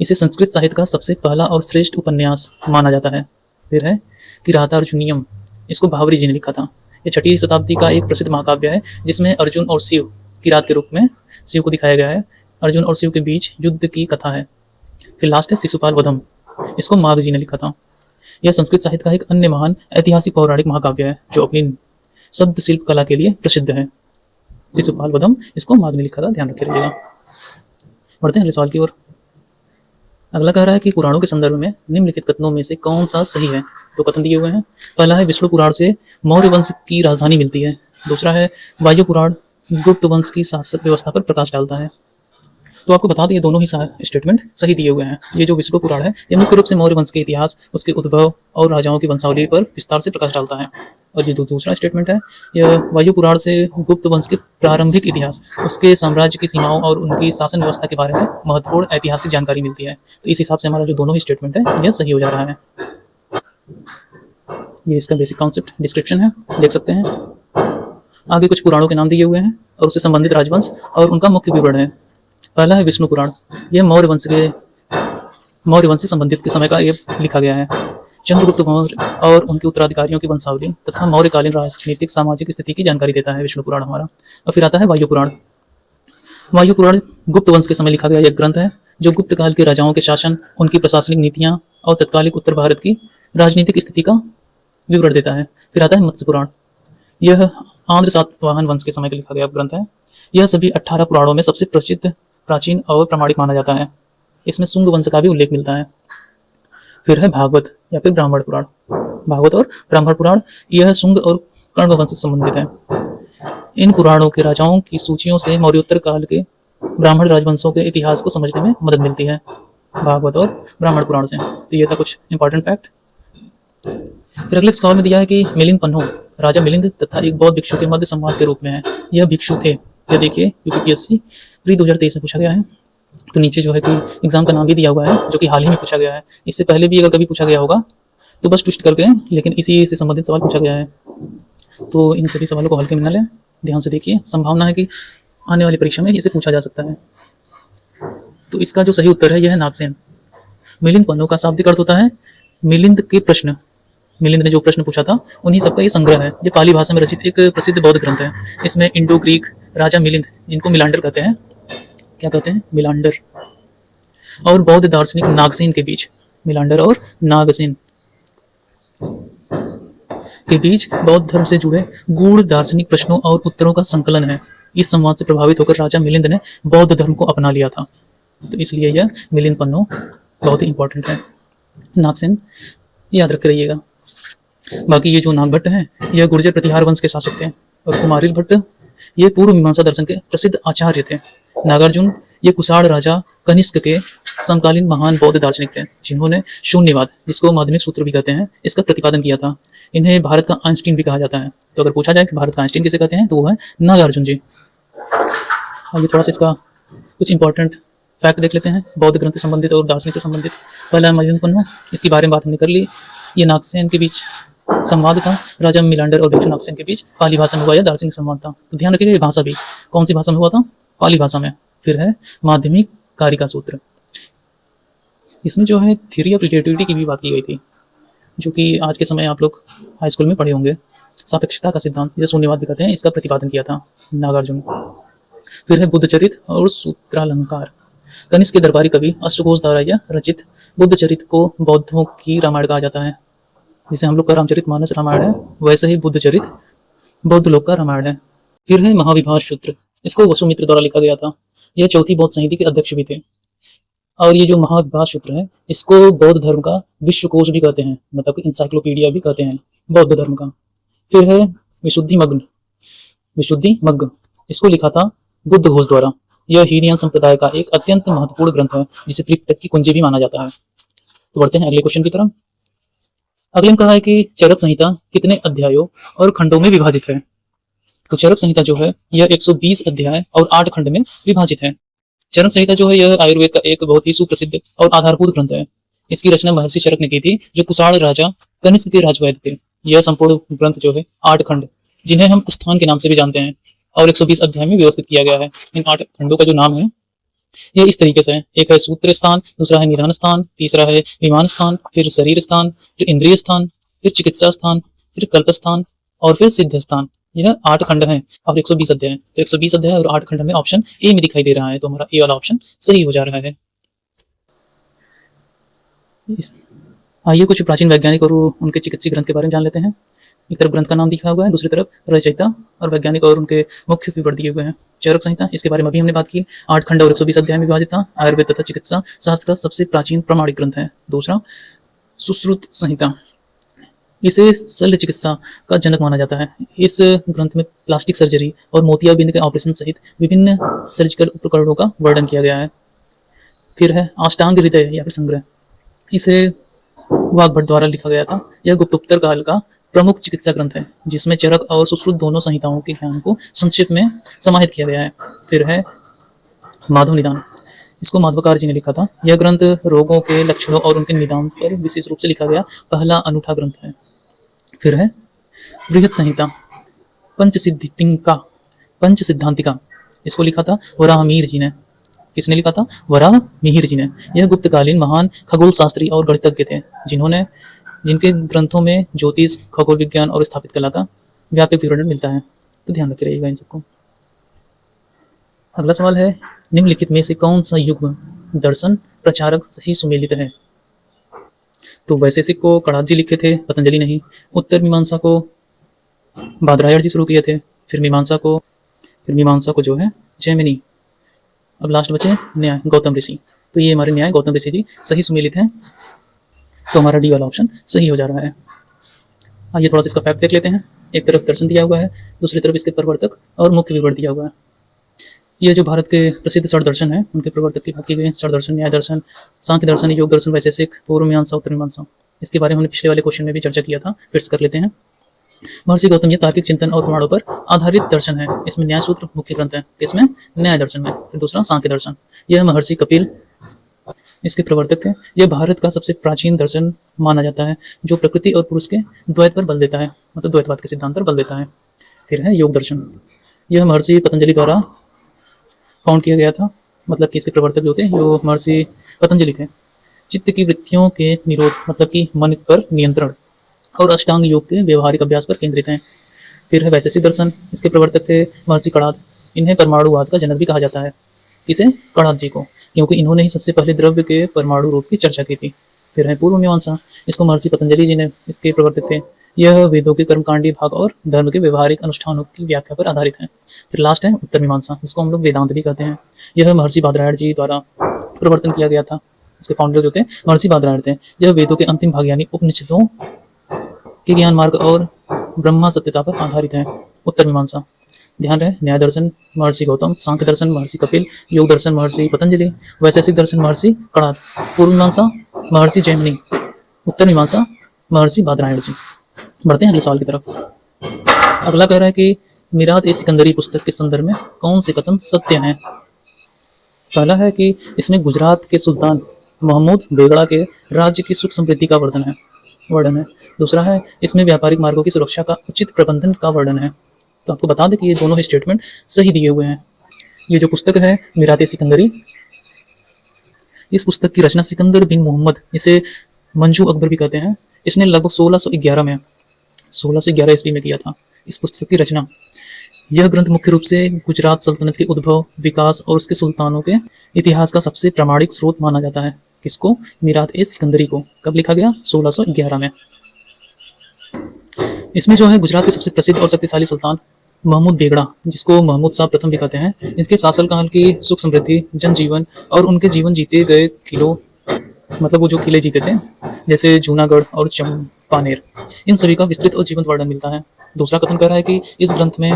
इसे संस्कृत साहित्य का सबसे पहला और श्रेष्ठ उपन्यास माना जाता है। फिर है किरातार्जुनीयम, इसको भावरी जी ने लिखा था। यह 6वीं शताब्दी का एक प्रसिद्ध महाकाव्य है जिसमें अर्जुन और शिव किरात के रूप में शिव को दिखाया गया है। अर्जुन और शिव के बीच युद्ध की कथा है। फिर लास्ट है शिशुपाल वधम, इसको माघ जी ने लिखा था। यह संस्कृत साहित्य का एक अन्य महान ऐतिहासिक पौराणिक महाकाव्य है जो अपनी शब्द शिल्प कला के लिए प्रसिद्ध है। शिशुपाल वधम, इसको माघ ने लिखा था, ध्यान रखे रहिएगा। बढ़ते हैं अगले सवाल की ओर। अगला कह रहा है कि पुराणों के संदर्भ में निम्नलिखित कथनों में से कौन सा सही है। तो कथन दिए हुए हैं। पहला है विष्णु पुराण से मौर्य वंश की राजधानी मिलती है। दूसरा है वायु पुराण गुप्त वंश की शासक व्यवस्था पर प्रकाश डालता है। तो आपको बता दें ये दोनों ही स्टेटमेंट सही दिए हुए हैं। ये जो विष्णु पुराण है ये मुख्य रूप से मौर्य वंश के इतिहास, उसके उद्भव और राजाओं की वंशावली पर विस्तार से प्रकाश डालता है। और ये जो दूसरा स्टेटमेंट है यह वायु पुराण से गुप्त वंश के प्रारंभिक इतिहास, उसके साम्राज्य की सीमाओं और उनकी शासन व्यवस्था के बारे में महत्वपूर्ण ऐतिहासिक जानकारी मिलती है। तो इस हिसाब से हमारा जो दोनों ही स्टेटमेंट है यह सही हो जा रहा है। ये इसका बेसिक कॉन्सेप्ट डिस्क्रिप्शन है, देख सकते हैं। आगे कुछ पुराणों के नाम दिए हुए हैं और उससे संबंधित राजवंश और उनका मुख्य विवरण है। पहला है विष्णु पुराण, यह मौर्य वंश से संबंधित के समय का ये लिखा गया है। चंद्रगुप्त मौर्य और उनके उत्तराधिकारियों की वंशावली तथा मौर्यकालीन राजनीतिक सामाजिक स्थिति की जानकारी देता है विष्णु पुराण हमारा। और फिर आता है वायु पुराण। वायु पुराण गुप्त वंश के समय लिखा गया एक ग्रंथ है जो गुप्त काल के राजाओं के शासन, उनकी प्रशासनिक नीतियां और तत्कालिक उत्तर भारत की राजनीतिक स्थिति का विवरण देता है। फिर आता है मत्स्य पुराण, यह आंध्र सातवाहन वंश के समय का लिखा गया ग्रंथ है। यह सभी 18 पुराणों में सबसे प्रसिद्ध, प्राचीन और प्रामाणिक माना जाता है। इसमें शुंग वंश का भी उल्लेख मिलता है। फिर है भागवत या फिर ब्राह्मण पुराण। भागवत और ब्राह्मण पुराण यह शुंग और कर्ण वंश से संबंधित है। इन पुराणों के राजाओं की सूचियों से मौर्योत्तर काल के ब्राह्मण राजवंशों के इतिहास को समझने में मदद मिलती है, भागवत और ब्राह्मण पुराण से। तो ये था कुछ इंपॉर्टेंट फैक्ट। फिर अगले सवाल में दिया है कि मिलिंद पन्नू राजा मिलिंद तथा एक बौद्ध भिक्षु के मध्य संवाद के रूप में है। यह भिक्षु थे, यह देखिए यूपीपीएससी प्री 2023 में पूछा गया है। तो नीचे जो है कि एग्जाम का नाम भी दिया हुआ है जो कि हाल ही में पूछा गया है। इससे पहले भी अगर कभी पूछा गया होगा तो बस ट्विस्ट करके, लेकिन इसी से संबंधित सवाल पूछा गया है। तो इन सभी सवालों को हल्के में न लें, ध्यान से देखिए, संभावना है कि आने वाली परीक्षा में इसे पूछा जा सकता है। तो इसका जो सही उत्तर है यह है नागसेन। मिलिंद पन्नू का शाब्दिक अर्थ होता है मिलिंद के प्रश्न। मिलिंद ने जो प्रश्न पूछा था उन्हीं सबका ये संग्रह है। ये पाली भाषा में रचित एक प्रसिद्ध बौद्ध ग्रंथ है। इसमें इंडो ग्रीक राजा मिलिंद, जिनको मिलांडर कहते हैं, क्या कहते हैं, मिलांडर, और बौद्ध दार्शनिक नागसेन के बीच, मिलांडर और नागसेन के बीच बौद्ध धर्म से जुड़े गूढ़ दार्शनिक प्रश्नों और उत्तरों का संकलन है। इस संवाद से प्रभावित होकर राजा मिलिंद ने बौद्ध धर्म को अपना लिया था। तो इसलिए यह मिलिंद पन्नू बहुत ही इंपॉर्टेंट है। नागसेन याद रख रहिएगा। बाकी ये जो नागभट्ट हैं यह गुर्जर प्रतिहार वंश के शासक थे। और कुमारिल भट्ट ये पूर्व मीमांसा दर्शन के प्रसिद्ध आचार्य थे। नागार्जुन ये कुषाण राजा कनिष्क के समकालीन महान बौद्ध दार्शनिक थे जिन्होंने शून्यवाद, जिसको माध्यमिक सूत्र भी कहते हैं, इसका प्रतिपादन किया था। इन्हें भारत का आइंस्टीन भी कहा जाता है। तो अगर पूछा जाए कि भारत का आइंस्टीन किसे कहते हैं तो वो है नागार्जुन जी। आइए थोड़ा सा इसका कुछ इंपॉर्टेंट फैक्ट देख लेते हैं बौद्ध ग्रंथ से संबंधित और दार्शनिक से संबंधित। पहला मिलिंद पन्नू, इसके बारे में बात हमने कर ली। ये नागसेन के बीच संवाद था, राजा मिलांडर और भिक्षु नागसेन के बीच पाली भाषा में हुआ यह दार्शनिक संवाद था। तो ध्यान रखिएगा ये भाषा भी कौन सी भाषा में हुआ था, पाली भाषा में। फिर है माध्यमिक कारिका सूत्र, इसमें जो है थ्योरी ऑफ रिलेटिविटी की भी बात की गई थी, जो कि आज के समय आप लोग हाई स्कूल में पढ़े होंगे। सापेक्षता का सिद्धांत, जिसे शून्यवाद भी कहते हैं, इसका प्रतिपादन किया था नागार्जुन। फिर है बुद्धचरित और सूत्रालंकार। कनिष्क के दरबारी कवि अश्वघोष द्वारा यह रचित बुद्धचरित को बौद्धों की रामायण कहा जाता है। जैसे हम लोग का रामचरितमानस रामायण है, वैसे ही बुद्धचरित बौद्ध लोग का रामायण है। फिर है महाविभाष सूत्र, इसको वसुमित्र द्वारा लिखा गया था। यह चौथी बौद्ध संहिता के अध्यक्ष भी थे। और ये जो महाविभाष सूत्र है इसको बौद्ध धर्म का विश्वकोश भी कहते हैं, मतलब इंसाइक्लोपीडिया भी कहते हैं बौद्ध धर्म का। फिर है विशुद्धि मग्ग, इसको लिखा था बुद्ध घोष द्वारा। यह हीनयान संप्रदाय का एक अत्यंत महत्वपूर्ण ग्रंथ है जिसे त्रिपिटक की कुंजी भी माना जाता है। तो बढ़ते हैं अगले क्वेश्चन की तरफ। अगले में कहा है कि चरक संहिता कितने अध्यायों और खंडों में विभाजित है। तो चरक संहिता जो है यह 120 अध्याय और 8 खंड में विभाजित है। चरक संहिता जो है यह आयुर्वेद का एक बहुत ही सुप्रसिद्ध और आधारभूत ग्रंथ है। इसकी रचना महर्षि चरक ने की थी, जो कुषाण राजा कनिष्क के राजवैद्य थे। यह संपूर्ण ग्रंथ जो है 8 खंड, जिन्हें हम स्थान के नाम से भी जानते हैं, और 120 अध्याय में व्यवस्थित किया गया है। इन 8 खंडों का जो नाम है ये इस तरीके से है। एक है सूत्र स्थान, दूसरा है निधान स्थान, तीसरा है विमान स्थान, फिर शरीर स्थान, फिर इंद्रिय स्थान, फिर चिकित्सा स्थान, फिर कल्प स्थान और फिर सिद्ध स्थान। यह 8 खंड हैं और 120 अध्याय। तो 120 अध्याय और 8 खंड में ऑप्शन ए में दिखाई दे रहा है, तो हमारा ए वाला ऑप्शन सही हो जा रहा है। आइए कुछ प्राचीन वैज्ञानिक और उनके चिकित्सीय ग्रंथ के बारे में जान लेते हैं। एक तरफ ग्रंथ का नाम दिखा हुआ है, दूसरी तरफ रचयिता और वैज्ञानिक और उनके मुख्य विवरण दिए हुए हैं। चरक संहिता, इसके बारे में अभी हमने बात की, 8 खंड और 120 अध्याय में विभाजित था। आयुर्वेद तथा चिकित्सा शास्त्र का सबसे प्राचीन प्रमाणिक ग्रंथ है। दूसरा सुश्रुत संहिता, इसे शल्य चिकित्सा का जनक माना जाता है। इस ग्रंथ में प्लास्टिक सर्जरी और मोतियाबिंद के ऑपरेशन सहित विभिन्न सर्जिकल उपकरणों का वर्णन किया गया है। फिर है अष्टांग हृदय या फिर संग्रह, इसे वाग्भट द्वारा लिखा गया था। यह गुप्तोत्तर काल का प्रमुख चिकित्सा ग्रंथ है, जिसमें चरक और सुश्रुत दोनों संहिताओं के ज्ञान को संक्षिप्त में समाहित किया गया है। फिर है माधव निदान, इसको माधवाचार्य जी ने लिखा था। यह ग्रंथ रोगों के लक्षणों और उनके निदान पर विशेष रूप से लिखा गया पहला अनूठा ग्रंथ है। फिर है बृहत संहिता, पंच सिद्धांतिका, इसको लिखा था वराहमिहिर जी ने। किसने लिखा था? वराहमिहिर जी ने। यह गुप्तकालीन महान खगोल शास्त्री और गणितज्ञ थे, जिनके ग्रंथों में ज्योतिष, खगोल विज्ञान और स्थापित कला का व्यापक विवरण मिलता है। तो ध्यान रखे रहिएगा इन सबको। अगला सवाल है, निम्नलिखित में से कौन सा युग्म दर्शन प्रचारक सही सुमेलित है? तो वैशेषिक को कणाद जी लिखे थे, पतंजलि नहीं। उत्तर मीमांसा को बादरायण जी शुरू किए थे। फिर मीमांसा को जो है जैमिनी। अब लास्ट बचे न्याय, गौतम ऋषि। तो ये हमारे न्याय गौतम ऋषि जी सही सुमेलित हैं, तो हमारा डी वाला ऑप्शन सही हो जा रहा है। आइए थोड़ा सा इसका फैक्ट देख लेते हैं। एक तरफ दर्शन दिया हुआ है, दूसरी तरफ इसके प्रवर्तक और मुख्य विवरण दिया हुआ है। ये जो भारत के प्रसिद्ध षड दर्शन है, उनके प्रवर्तक की बात की गई। षड दर्शन, न्याय दर्शन, सांख्य दर्शन, योग दर्शन, वैशेषिक, पूर्व मीमांसा, उत्तर मीमांसा। इसके बारे में हमने पिछले वाले क्वेश्चन में भी चर्चा किया था, फिर से कर लेते हैं। महर्षि गौतम ये तार्किक चिंतन और प्रमाणों पर आधारित दर्शन है। इसमें न्याय सूत्र मुख्य ग्रंथ है, इसमें न्याय दर्शन में। फिर दूसरा सांख्य दर्शन, यह महर्षि कपिल इसके प्रवर्तक थे। यह भारत का सबसे प्राचीन दर्शन माना जाता है, जो प्रकृति और पुरुष के द्वैत पर बल देता है, मतलब द्वैतवाद के सिद्धांत पर बल देता है। फिर है योग दर्शन, यह महर्षि पतंजलि द्वारा फाउंड किया गया था, मतलब कि इसके प्रवर्तक जो थे जो महर्षि पतंजलि थे। चित्त की वृत्तियों के निरोध, मतलब कि मन पर नियंत्रण, और अष्टांग योग के व्यवहारिक अभ्यास पर केंद्रित हैं। फिर है वैशेषिक दर्शन, इसके प्रवर्तक थे महर्षि कणाद। इन्हें परमाणुवाद का जनक भी कहा जाता है। किसे? कणाद जी को, क्योंकि इन्होंने ही सबसे पहले द्रव्य के परमाणु रूप की चर्चा की थी। फिर है पूर्व मीमांसा, इसको महर्षि पतंजलि जी ने इसके प्रवर्तक थे। यह वेदों के कर्मकांडी भाग और धर्म के व्यवहारिक अनुष्ठानों की व्याख्या पर आधारित है। फिर लास्ट है उत्तर मीमांसा, जिसको हम लोग वेदांत भी कहते हैं। यह महर्षि बादरायण जी द्वारा प्रवर्तन किया गया था। इसके फाउंडर जो थे महर्षि बादरायण थे। यह वेदों के अंतिम भाग यानी उपनिषदों के ज्ञान मार्ग और ब्रह्मा सत्यता पर आधारित है। उत्तर मीमांसा, ध्यान रहे, न्याय दर्शन महर्षि गौतम, सांख्य दर्शन महर्षि कपिल, योग दर्शन महर्षि पतंजलि, वैशेषिक दर्शन महर्षि कणाद, पूर्व मीमांसा महर्षि जैमिनी, उत्तर मीमांसा महर्षि बादरायण जी। बढ़ते हैं अगले सवाल की तरफ। अगला कह रहा है कि मिरात ए सिकंदरी पुस्तक के संदर्भ में कौन से कथन सत्य हैं? पहला है कि इसमें गुजरात के सुल्तान महमूद बेगड़ा के राज्य की सुख समृद्धि का वर्णन है। दूसरा है इसमें व्यापारिक मार्गों की सुरक्षा का उचित प्रबंधन का वर्णन है। तो आपको बता दें कि ये दोनों ही स्टेटमेंट सही दिए हुए हैं। ये जो पुस्तक है मिरात ए सिकंदरी, इस पुस्तक की रचना सिकंदर बिन मोहम्मद, इसे मंजू अकबर भी कहते हैं, इसने लगभग 1611 ईस्वी में किया था इस पुस्तक की रचना। यह ग्रंथ मुख्य रूप से गुजरात सल्तनत के उद्भव, विकास और उसके सुल्तानों के इतिहास का सबसे प्रामाणिक स्रोत माना जाता है। किसको? मिरात ए सिकंदरी को। कब लिखा गया? 1611 में। इसमें जो है गुजरात के सबसे प्रसिद्ध और शक्तिशाली सुल्तान महमूद बेगड़ा, जिसको महमूद शाह प्रथम भी कहते हैं, इनके शासनकाल की सुख समृद्धि, जनजीवन और उनके जीवन जीते गए किलों, मतलब वो जो किले जीते थे जैसे जूनागढ़ और चंपानेर, इन सभी का विस्तृत और जीवंत वर्णन मिलता है। दूसरा कथन कह रहा है कि इस ग्रंथ में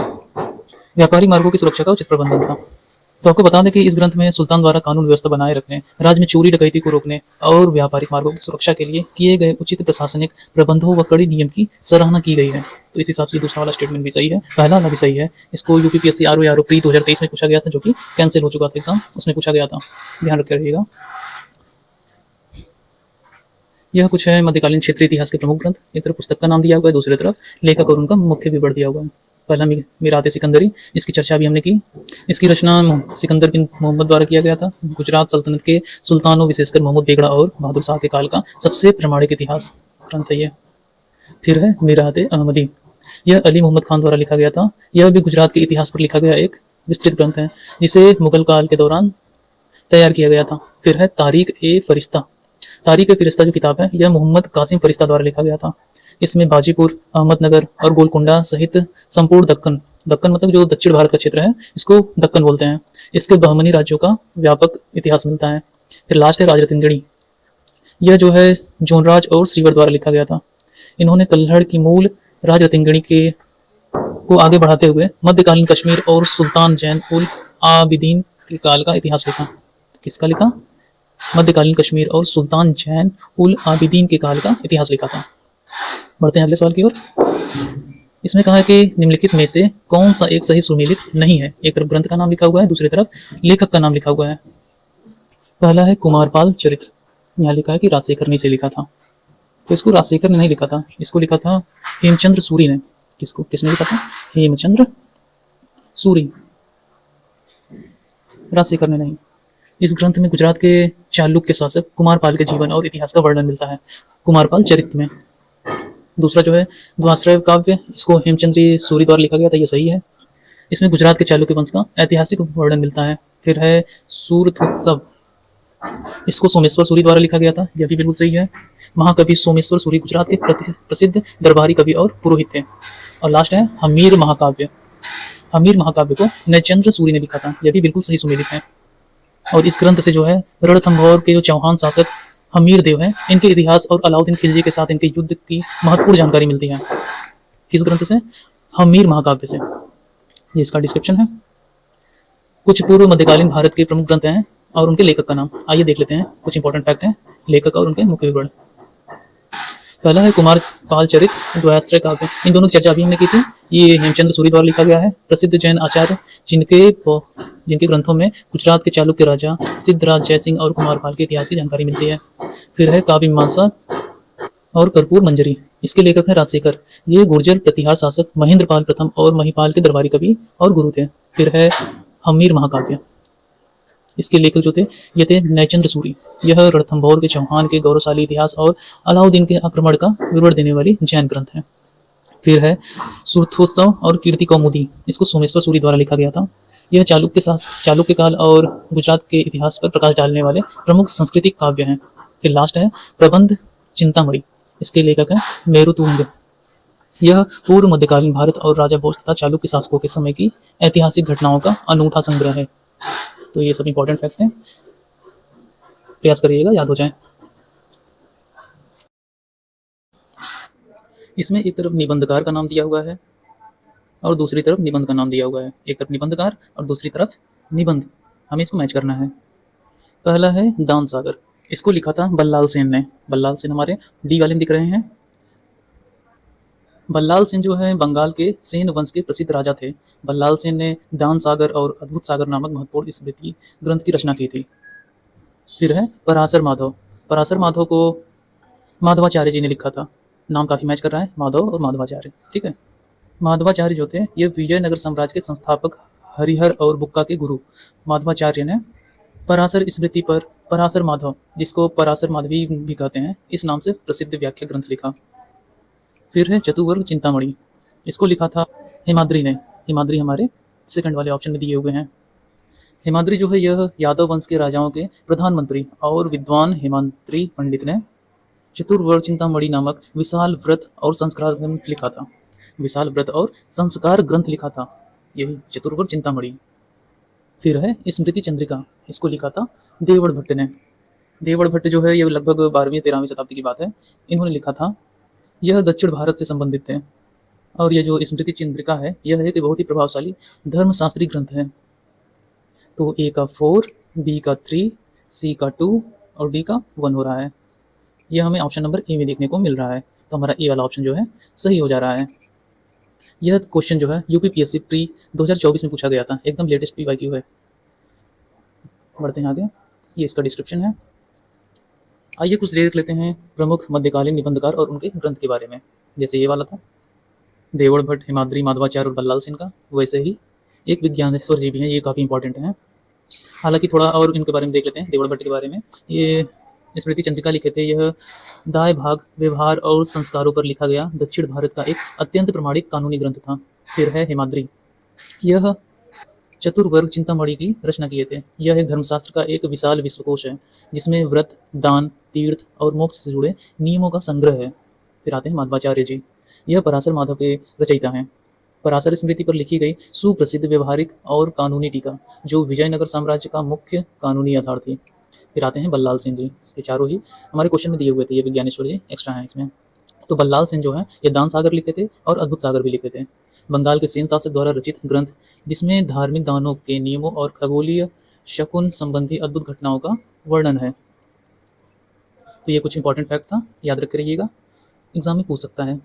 व्यापारिक मार्गों की सुरक्षा का उचित प्रबंधन था। तो आपको बता दें कि इस ग्रंथ में सुल्तान द्वारा कानून व्यवस्था बनाए रखने, राज्य में चोरी डकैती को रोकने और व्यापारिक मार्गों की सुरक्षा के लिए किए गए उचित प्रशासनिक प्रबंधों व कड़ी नियम की सराहना की गई है। तो इस हिसाब से दूसरा वाला स्टेटमेंट भी सही है, पहला वाला भी सही है। इसको यूपीपीएससी आरओ प्री 2023 में पूछा गया था, जो कि कैंसिल हो चुका था एग्जाम, उसमें पूछा गया था, ध्यान रखे रहिएगा। यह कुछ है मध्यकालीन क्षेत्रीय इतिहास के प्रमुख ग्रंथ। एक तरफ पुस्तक का नाम दिया हुआ है, दूसरी तरफ लेखक और उनका मुख्य विवरण दिया हुआ है। पहला मीरात सिकंदरी, इसकी चर्चा भी हमने की। इसकी रचना सिकंदर बिन मोहम्मद द्वारा किया गया था। गुजरात सल्तनत के सुल्तानों, विशेषकर मोहम्मद बेगड़ा और बहादुर शाह के काल का सबसे प्रामाणिक इतिहास ग्रंथ है ये। फिर है मीरात अहमदी, यह अली मोहम्मद खान द्वारा लिखा गया था। यह भी गुजरात के इतिहास पर लिखा गया एक विस्तृत ग्रंथ है, जिसे मुगल काल के दौरान तैयार किया गया था। फिर है तारीख ए फरिश्ता। तारीख ए फरिश्ता जो किताब है, यह मोहम्मद कासिम फरिश्ता द्वारा लिखा गया था। इसमें बाजीपुर, अहमदनगर और गोलकुंडा सहित संपूर्ण दक्कन, दक्कन मतलब जो दक्षिण भारत का क्षेत्र है, इसको दक्कन बोलते हैं, इसके बहमनी राज्यों का व्यापक इतिहास मिलता है। फिर लास्ट है राजरत्नगिरी, यह जो है जोनराज और श्रीवर द्वारा लिखा गया था। इन्होंने कल्हड़ की मूल राजरत्नगिरी के को आगे बढ़ाते हुए मध्यकालीन कश्मीर और सुल्तान जैन उल आबिदीन के काल का इतिहास लिखा। किसका लिखा? मध्यकालीन कश्मीर और सुल्तान जैन उल आबिदीन के काल का इतिहास लिखा था। बढ़ते हैं अगले सवाल की ओर। इसमें कहा है कि निम्नलिखित में से कौन सा एक सही सुमेलित नहीं है। एक तरफ ग्रंथ का नाम लिखा हुआ है, दूसरी तरफ लेखक का नाम लिखा हुआ है। पहला है कुमारपाल चरित्र, यहाँ लिखा है कि राजशेखर ने इसे लिखा था, तो इसको राजशेखर ने नहीं लिखा था, इसको लिखा था हेमचंद्र सूरी ने। किसने लिखा था? हेमचंद्र सूरी, राजशेखर ने नहीं। इस ग्रंथ में गुजरात के चालुक्य शासक कुमारपाल के जीवन और इतिहास का वर्णन मिलता है, कुमारपाल चरित्र में। दूसरा जो है द्वाश्रय काव्य, इसको हेमचंद्र सूरी द्वारा लिखा गया था, ये सही है। इसमें गुजरात के चालुक्य वंश का ऐतिहासिक वर्णन मिलता है। फिर है सूरथोत्सव, इसको सोमेश्वर सूरी द्वारा लिखा गया था, यह भी बिल्कुल सही है। महाकवि सोमेश्वर सूरी गुजरात के प्रसिद्ध दरबारी कवि और पुरोहित थे। और लास्ट है हमीर महाकाव्य, हमीर महाकाव्य को नैचंद्र सूरी ने लिखा था, यह भी बिल्कुल सही सुमेलित है। और इस ग्रंथ से जो है रणथंभौर के जो चौहान शासक हमीर देव हैं, इनके इतिहास और अलाउद्दीन खिलजी के साथ इनके युद्ध की महत्वपूर्ण जानकारी मिलती है। किस ग्रंथ से? हमीर महाकाव्य से। ये इसका डिस्क्रिप्शन है। कुछ पूर्व मध्यकालीन भारत के प्रमुख ग्रंथ हैं और उनके लेखक का नाम आइए देख लेते हैं। कुछ इंपॉर्टेंट फैक्ट हैं लेखक और उनके मुख्य विवरण। पहला है कुमारपाल चरित्र द्वयाश्रय काव्य, इन दोनों की चर्चा अभी हमने की थी। ये हेमचंद्र सूरी द्वारा लिखा गया है, प्रसिद्ध जैन आचार्य जिनके ग्रंथों में गुजरात के चालुक्य राजा सिद्धराज जयसिंह और कुमारपाल के इतिहास की जानकारी मिलती है। फिर है काव्य मीमांसा और कर्पूर मंजरी, इसके लेखक हैं राजशेखर। ये गुर्जर प्रतिहार शासक महेंद्रपाल प्रथम और महिपाल के दरबारी कवि और गुरु थे। फिर है हमीर महाकाव्य, इसके लेखक जो थे ये थे नैचंद्र सूरी। यह रणथंभौर के चौहान के गौरवशाली इतिहास और अलाउद्दीन के आक्रमण का विवरण देने वाली जैन ग्रंथ है। फिर है सूरथोत्सव और कीर्ति कौमुदी, इसको सोमेश्वर सूरी द्वारा लिखा गया था। यह चालुक्य काल और गुजरात के इतिहास पर प्रकाश डालने वाले प्रमुख सांस्कृतिक काव्य हैं। फिर लास्ट है प्रबंध चिंतामणि, इसके लेखक है मेरुतुंग। यह पूर्व मध्यकालीन भारत और राजा भोज तथा चालुक्य शासकों के समय की ऐतिहासिक घटनाओं का अनूठा संग्रह है। तो ये सब इंपॉर्टेंट फैक्ट हैं, प्रयास करिएगा याद हो जाए। इसमें एक तरफ निबंधकार का नाम दिया हुआ है और दूसरी तरफ निबंध का नाम दिया हुआ है। एक तरफ निबंधकार और दूसरी तरफ निबंध, हमें इसको मैच करना है। पहला है दान सागर, इसको लिखा था बल्लाल सेन ने। बल्लाल सेन हमारे डी वाले में दिख रहे हैं। बल्लाल सेन जो है बंगाल के सेन वंश के प्रसिद्ध राजा थे। बल्लाल सेन ने दान सागर और अद्भुत सागर नामक महत्वपूर्ण स्मृति ग्रंथ की रचना की थी। फिर है पराशर माधव, पराशर माधव को माधवाचार्य जी ने लिखा था। नाम काफी मैच कर रहा है, माधव और माधवाचार्य, ठीक है। माधवाचार्य जो थे ये विजयनगर साम्राज्य के संस्थापक हरिहर और बुक्का के गुरु माधवाचार्य ने पराशर स्मृति पर पराशर माधव, जिसको पराशर माधवी भी कहते हैं, इस नाम से प्रसिद्ध व्याख्या ग्रंथ लिखा। फिर है चतुर्वर्ग चिंतामणि, इसको लिखा था हेमाद्री ने। हेमाद्री हमारे सेकंड वाले ऑप्शन में दिए हुए हैं। हेमाद्री जो है यह यादव वंश के राजाओं के प्रधानमंत्री और विद्वान हेमाद्री पंडित ने चतुर्वर्ग चिंतामणि नामक विशाल व्रत और संस्कार ग्रंथ लिखा था। विशाल व्रत और संस्कार ग्रंथ लिखा था, यही चतुर्वर्ग चिंतामणि। फिर है स्मृति चंद्रिका, इसको लिखा था देवड़ भट्ट ने। देवड़ भट्ट जो है ये लगभग 12वीं-13वीं शताब्दी की बात है, इन्होंने लिखा था। यह दक्षिण भारत से संबंधित थे और ये जो स्मृति चंद्रिका है यह एक बहुत ही प्रभावशाली धर्मशास्त्री ग्रंथ है। तो ए का 4, बी का 3, सी का 2 और डी का 1 हो रहा है। यह हमें ऑप्शन नंबर ए में देखने को मिल रहा है, तो हमारा ए वाला ऑप्शन जो है सही हो जा रहा है। यह क्वेश्चन जो है यूपीपीएससी प्री 2024 में पूछा गया था, एकदम लेटेस्ट पीवाईक्यू है। बढ़ते हैं आगे, ये इसका डिस्क्रिप्शन है। आइए कुछ देख लेते हैं प्रमुख मध्यकालीन निबंधकार और उनके ग्रंथ के बारे में। जैसे ये वाला था देवड़ भट्ट, हिमाद्री, माधवाचार्य और बल्लाल सेन का, वैसे ही एक विज्ञानेश्वर जी भी हैं, ये काफ़ी इंपॉर्टेंट हैं। हालांकि थोड़ा और इनके बारे में देख लेते हैं। देवड़ भट्ट के बारे में ये स्मृति चंद्रिका लिखे थे। यह दाय भाग व्यवहार और संस्कारों पर लिखा गया दक्षिण भारत का एक अत्यंत प्रमाणिक कानूनी ग्रंथ था। फिर है हिमाद्री, यह चतुर्वर्ग चिंतामणि की रचना किए थे। यह एक धर्मशास्त्र का एक विशाल विश्वकोश है जिसमें व्रत, दान, तीर्थ और मोक्ष से जुड़े नियमों का संग्रह है। फिर आते हैं माधवाचार्य जी, यह पराशर माधव के रचयिता हैं। पराशर स्मृति पर लिखी गई सुप्रसिद्ध व्यवहारिक और कानूनी टीका जो विजयनगर साम्राज्य का मुख्य कानूनी आधार थी। फिर आते हैं बल्लाल सेन जी, ये चारों ही हमारे क्वेश्चन में दिए हुए थे, ये विज्ञानेश्वर जी एक्स्ट्रा हैं इसमें। तो बल्लाल सेन जो है ये दान सागर लिखे थे और अद्भुत सागर भी लिखे थे। बंगाल के सेन शासक द्वारा रचित ग्रंथ जिसमें धार्मिक दानों के नियमों और खगोलीय शकुन संबंधी अद्भुत घटनाओं का वर्णन है। तो ये कुछ इंपॉर्टेंट फैक्ट था, याद रख रहिएगा, एग्जाम में पूछ सकता है।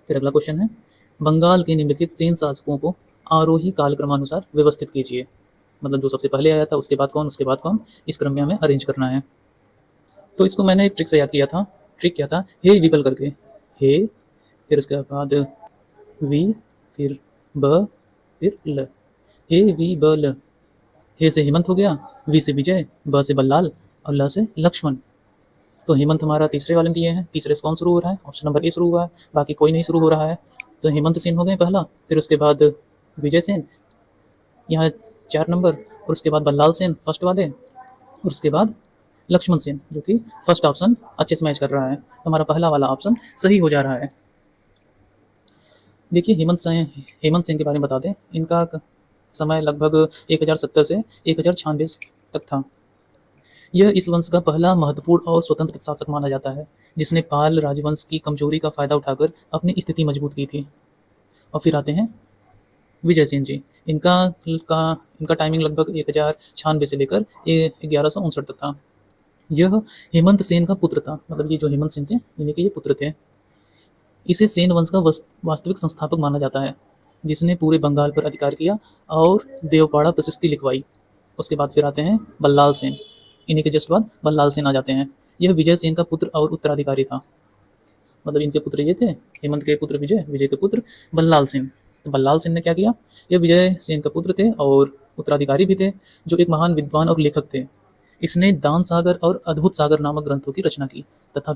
फिर अगला क्वेश्चन है, बंगाल के निम्नलिखित सेन शासकों को आरोही कालक्रमानुसार व्यवस्थित कीजिए। मतलब जो सबसे पहले आया था उसके बाद कौन, उसके बाद कौन, इस क्रम में हमें अरेंज करना है। तो इसको मैंने एक ट्रिक से याद किया था। ट्रिक क्या था, हे विपल करके, हे फिर उसके बाद वी फिर ब फिर ल, हे वी ब ल। हे से हेमंत हो गया, वी से विजय, ब से बल्लाल और ल से लक्ष्मण। तो हेमंत हमारा तीसरे वाले में दिए हैं, तीसरे से कौन शुरू हो रहा है, ऑप्शन नंबर ए शुरू हुआ है, बाकी कोई नहीं शुरू हो रहा है। तो हेमंत सेन हो गए पहला, फिर उसके बाद विजय सेन यहाँ 4 नंबर, और उसके बाद बल्लाल सेन फर्स्ट वाले, और उसके बाद लक्ष्मण सेन जो कि फर्स्ट ऑप्शन अच्छे से मैच कर रहा है। तो हमारा पहला वाला ऑप्शन सही हो जा रहा है। देखिए हेमंत सेन के बारे में बता दें, इनका समय लगभग 1070 से 1096 तक था। यह इस वंश का पहला महत्वपूर्ण और स्वतंत्र शासक माना जाता है जिसने पाल राजवंश की कमजोरी का फायदा उठाकर अपनी स्थिति मजबूत की थी। और फिर आते हैं विजय सेन जी, इनका टाइमिंग लगभग 1096 से लेकर 1159 तक था। यह हेमंत सेन का पुत्र था, मतलब ये जो हेमंत सेन थे इन्हीं के ये पुत्र थे। इसे सेन वंश का वास्तविक संस्थापक माना जाता है जिसने पूरे बंगाल पर अधिकार किया और देवपाड़ा प्रशस्ति लिखवाई। उसके बाद फिर आते हैं बल्लाल सेन, इन्हीं के जस्ट बाद बल्लाल सेन आ जाते हैं। यह विजय सेन का पुत्र और उत्तराधिकारी था, मतलब इनके पुत्र ये थे, हेमंत के पुत्र विजय, विजय के पुत्र बल्लाल सेन। तो बल्लाल सेन ने क्या किया, यह विजय सेन का पुत्र थे और उत्तराधिकारी भी थे जो एक महान विद्वान और लेखक थे। इसने दान सागर और अद्भुत सागर नामक ग्रंथों की रचना की तथा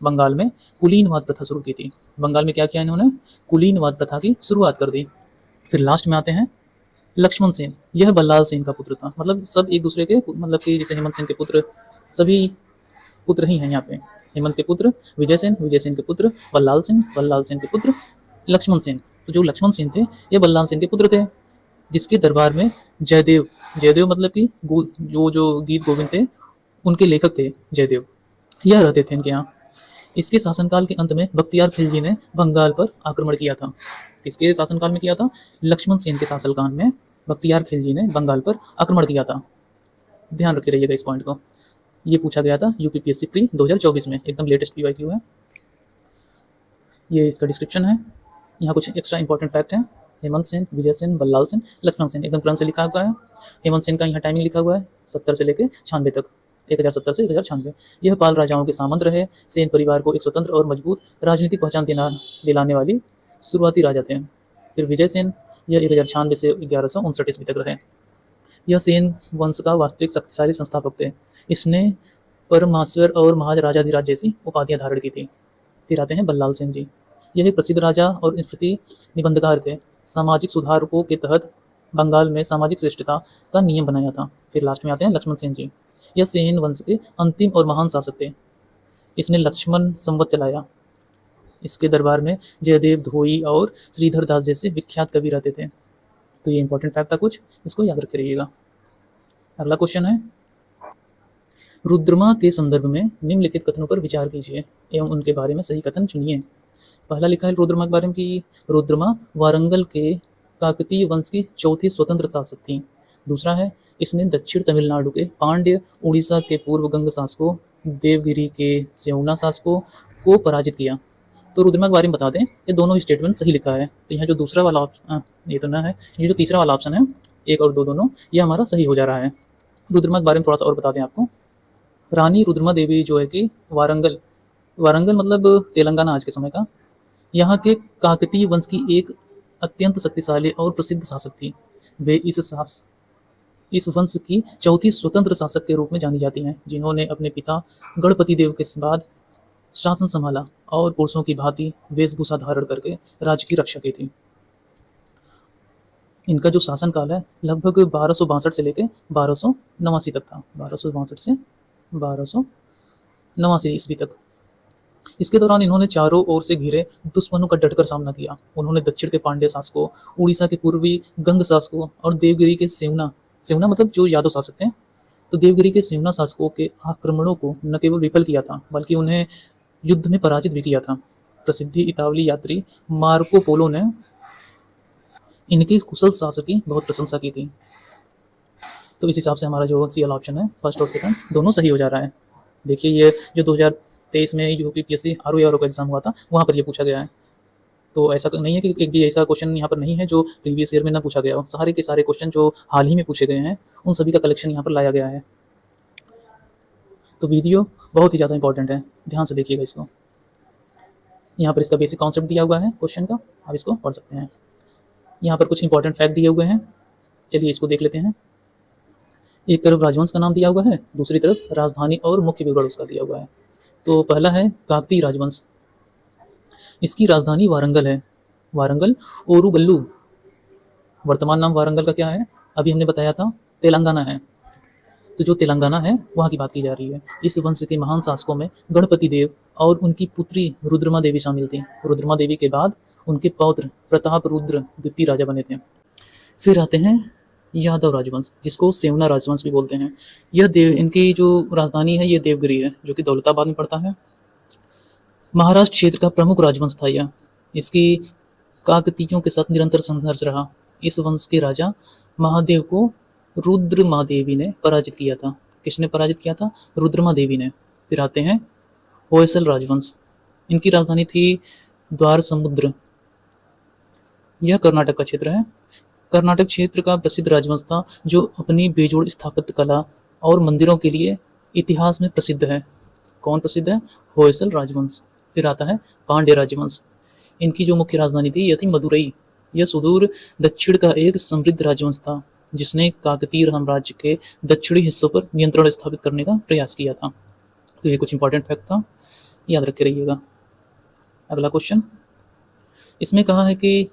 बंगाल में कुलीनवाद प्रथा शुरू की थी। बंगाल में क्या किया इन्होंने, कुलीनवाद प्रथा की शुरुआत कर दी। फिर लास्ट में आते हैं लक्ष्मण सेन, यह बल्लाल सेन का पुत्र था। मतलब सब एक दूसरे के, मतलब कि जैसे हेमंत सेन के पुत्र सभी पुत्र ही हैं यहाँ पे। हेमंत के पुत्र विजय सेन, विजय सेन के पुत्र बल्लाल सेन, बल्लाल सेन के पुत्र लक्ष्मण सेन। तो जो लक्ष्मण सेन थे ये बल्लाल सेन के पुत्र थे जिसके दरबार में जयदेव, जयदेव मतलब कि जो गीत गोविंद थे उनके लेखक थे जयदेव, यह रहते थे इनके यहाँ। इसके शासनकाल के अंत में बख्तियार खिलजी ने बंगाल पर आक्रमण किया था। किसके शासनकाल में किया था, लक्ष्मण सेन के शासनकाल में बख्तियार खिलजी ने बंगाल पर आक्रमण किया था। ध्यान रखे रहिएगा इस पॉइंट को, ये पूछा गया था यूपीपीएससी प्री 2024 में, एकदम लेटेस्ट पीवाईक्यू है। ये इसका डिस्क्रिप्शन है, यहाँ कुछ एक्स्ट्रा इंपॉर्टेंट फैक्ट है। हेमंत सेन, विजय सेन, बल्लाल सेन, लक्ष्मण सेन, एकदम क्रम से लिखा हुआ है। हेमंत सेन का यहाँ टाइमिंग लिखा हुआ है 70 से लेकर 96 तक, 1070 से 1096। यह पाल राजाओं के सामंत रहे। सेन परिवार को एक स्वतंत्र और मजबूत राजनीतिक पहचान दिलाने वाली शुरुआती राजा थे। फिर विजय सेन, यह 1096 से 1159 ईस्वी तक रहे। यह सेन वंश का वास्तविक शक्तिशाली संस्थापक थे। इसने परमाश्वर और महाराजाधिराज जैसी उपाधियां धारण की थी। फिर आते हैं बल्लाल सेन जी, यह एक प्रसिद्ध राजा और स्मृति निबंधकार थे। सामाजिक सुधारकों के तहत बंगाल में सामाजिक श्रेष्ठता का नियम बनाया था। फिर लास्ट में आते हैं लक्ष्मण सेन जी, यह सेन वंश के अंतिम और महान शासक थे। इसने लक्ष्मण संवत चलाया। इसके दरबार में जयदेव, धोई और श्रीधर दास जैसे विख्यात कवि रहते थे। तो ये इंपॉर्टेंट फैक्ट था कुछ, इसको याद रखे रहिएगा। अगला क्वेश्चन है, रुद्रमा के संदर्भ में निम्नलिखित कथनों पर विचार कीजिए एवं उनके बारे में सही कथन चुनिए। पहला लिखा है रुद्रमा के बारे में कि रुद्रमा वारंगल के काकतीय वंश की चौथी स्वतंत्र शासक थी। दूसरा है इसने दक्षिण तमिलनाडु के पांड्य, उड़ीसा के पूर्व गंग शासकों, देवगिरी के सेऊना शासकों को पराजित किया। तो रुद्रमा के बारे में बता दें, ये दोनों स्टेटमेंट सही लिखा है। तो यहाँ जो दूसरा वाला ऑप्शन, ये तो ना है, ये जो तीसरा वाला ऑप्शन है 1 और 2 दोनों, ये हमारा सही हो जा रहा है। रुद्रमा के बारे में थोड़ा सा और बता दें आपको, रानी रुद्रमा देवी जो है कि वारंगल, वारंगल मतलब तेलंगाना आज के समय का, यहाँ के काकतीय वंश की एक अत्यंत शक्तिशाली और प्रसिद्ध शासक थी। वे इस वंश की चौथी स्वतंत्र शासक के रूप में जानी जाती हैं, जिन्होंने अपने पिता गणपति देव के बाद शासन संभाला और पुरुषों की भांति वेशभूषा धारण करके राज्य की रक्षा की थी। इनका जो शासन काल है लगभग 1262 से लेकर 1289 तक था। 1262 से 1289 ईस्वी तक। इसके दौरान इन्होंने चारों ओर से घिरे दुश्मनों का डटकर सामना किया। उन्होंने दक्षिण के पांड्य शासकों, उड़ीसा के पूर्वी गंग शासकों और देवगिरी के सेवना सेवना मतलब जो यादव शासक थे, तो देवगिरी के सेवना शासकों के आक्रमणों को न केवल विफल किया था, बल्कि उन्हें युद्ध में पराजित भी किया था। प्रसिद्ध इतालवी यात्री मार्को पोलो ने इनकी कुशल शासक की बहुत प्रशंसा की थी। तो इस हिसाब से हमारा जो सी वाला ऑप्शन है, फर्स्ट और सेकंड दोनों सही हो जा रहा है। देखिए ये जो 2023 में यूपीपीएससी आरओ का एग्जाम हुआ था, वहाँ पर ये पूछा गया है। तो ऐसा नहीं है कि एक भी ऐसा क्वेश्चन यहाँ पर नहीं है जो प्रीवियस ईयर में ना पूछा गया हो। सारे के सारे क्वेश्चन जो हाल ही में पूछे गए हैं, उन सभी का कलेक्शन यहाँ पर लाया गया है। तो वीडियो बहुत ही ज़्यादा इंपॉर्टेंट है, ध्यान से देखिएगा इसको। यहाँ पर इसका बेसिक कॉन्सेप्ट दिया हुआ है क्वेश्चन का, आप इसको पढ़ सकते हैं। यहाँ पर कुछ इंपॉर्टेंट फैक्ट दिए हुए हैं, चलिए इसको देख लेते हैं। एक तरफ राजवंश का नाम दिया हुआ है, दूसरी तरफ राजधानी और मुख्य विवरण उसका दिया हुआ है। तो पहला है काकतीय राजवंश। इसकी राजधानी वारंगल है। वारंगल ओरुगल्लू, वर्तमान नाम वारंगल का क्या है, अभी हमने बताया था तेलंगाना है। तो जो तेलंगाना है वहाँ की बात की जा रही है। इस वंश के महान शासकों में गणपति देव और उनकी पुत्री रुद्रमा देवी शामिल थी। रुद्रमा देवी के बाद उनके पौत्र प्रताप रुद्र द्वितीय राजा बने थे। फिर आते हैं यादव राजवंश, जिसको सेवना राजवंश भी बोलते हैं। यह इनकी जो राजधानी है ये देवगिरी है, जो कि दौलताबाद में पड़ता है। महाराष्ट्र क्षेत्र का प्रमुख राजवंश था यह। इसकी काकतीयों के साथ निरंतर संघर्ष रहा। इस वंश के राजा महादेव को रुद्रमा देवी ने पराजित किया था। किसने पराजित किया था? रुद्रमा देवी ने। फिर आते हैं होयसल राजवंश। इनकी राजधानी थी द्वार समुद्र। यह कर्नाटक का क्षेत्र है। कर्नाटक क्षेत्र का प्रसिद्ध राजवंश था, जो अपनी बेजोड़ स्थापत्य कला और मंदिरों के लिए इतिहास में प्रसिद्ध है। कौन प्रसिद्ध है? होयसल राजवंश। फिर आता है पांड्य राजवंश। इनकी जो मुख्य राजधानी थी यह थी मदुरई। यह सुदूर दक्षिण का एक समृद्ध राजवंश था, जिसने काकतीय साम्राज्य के दक्षिणी हिस्सों पर नियंत्रण स्थापित करने का प्रयास किया था। तो ये कुछ इंपॉर्टेंट फैक्ट था, याद रखे रहिएगा। अगला क्वेश्चन, इसमें कहा है कि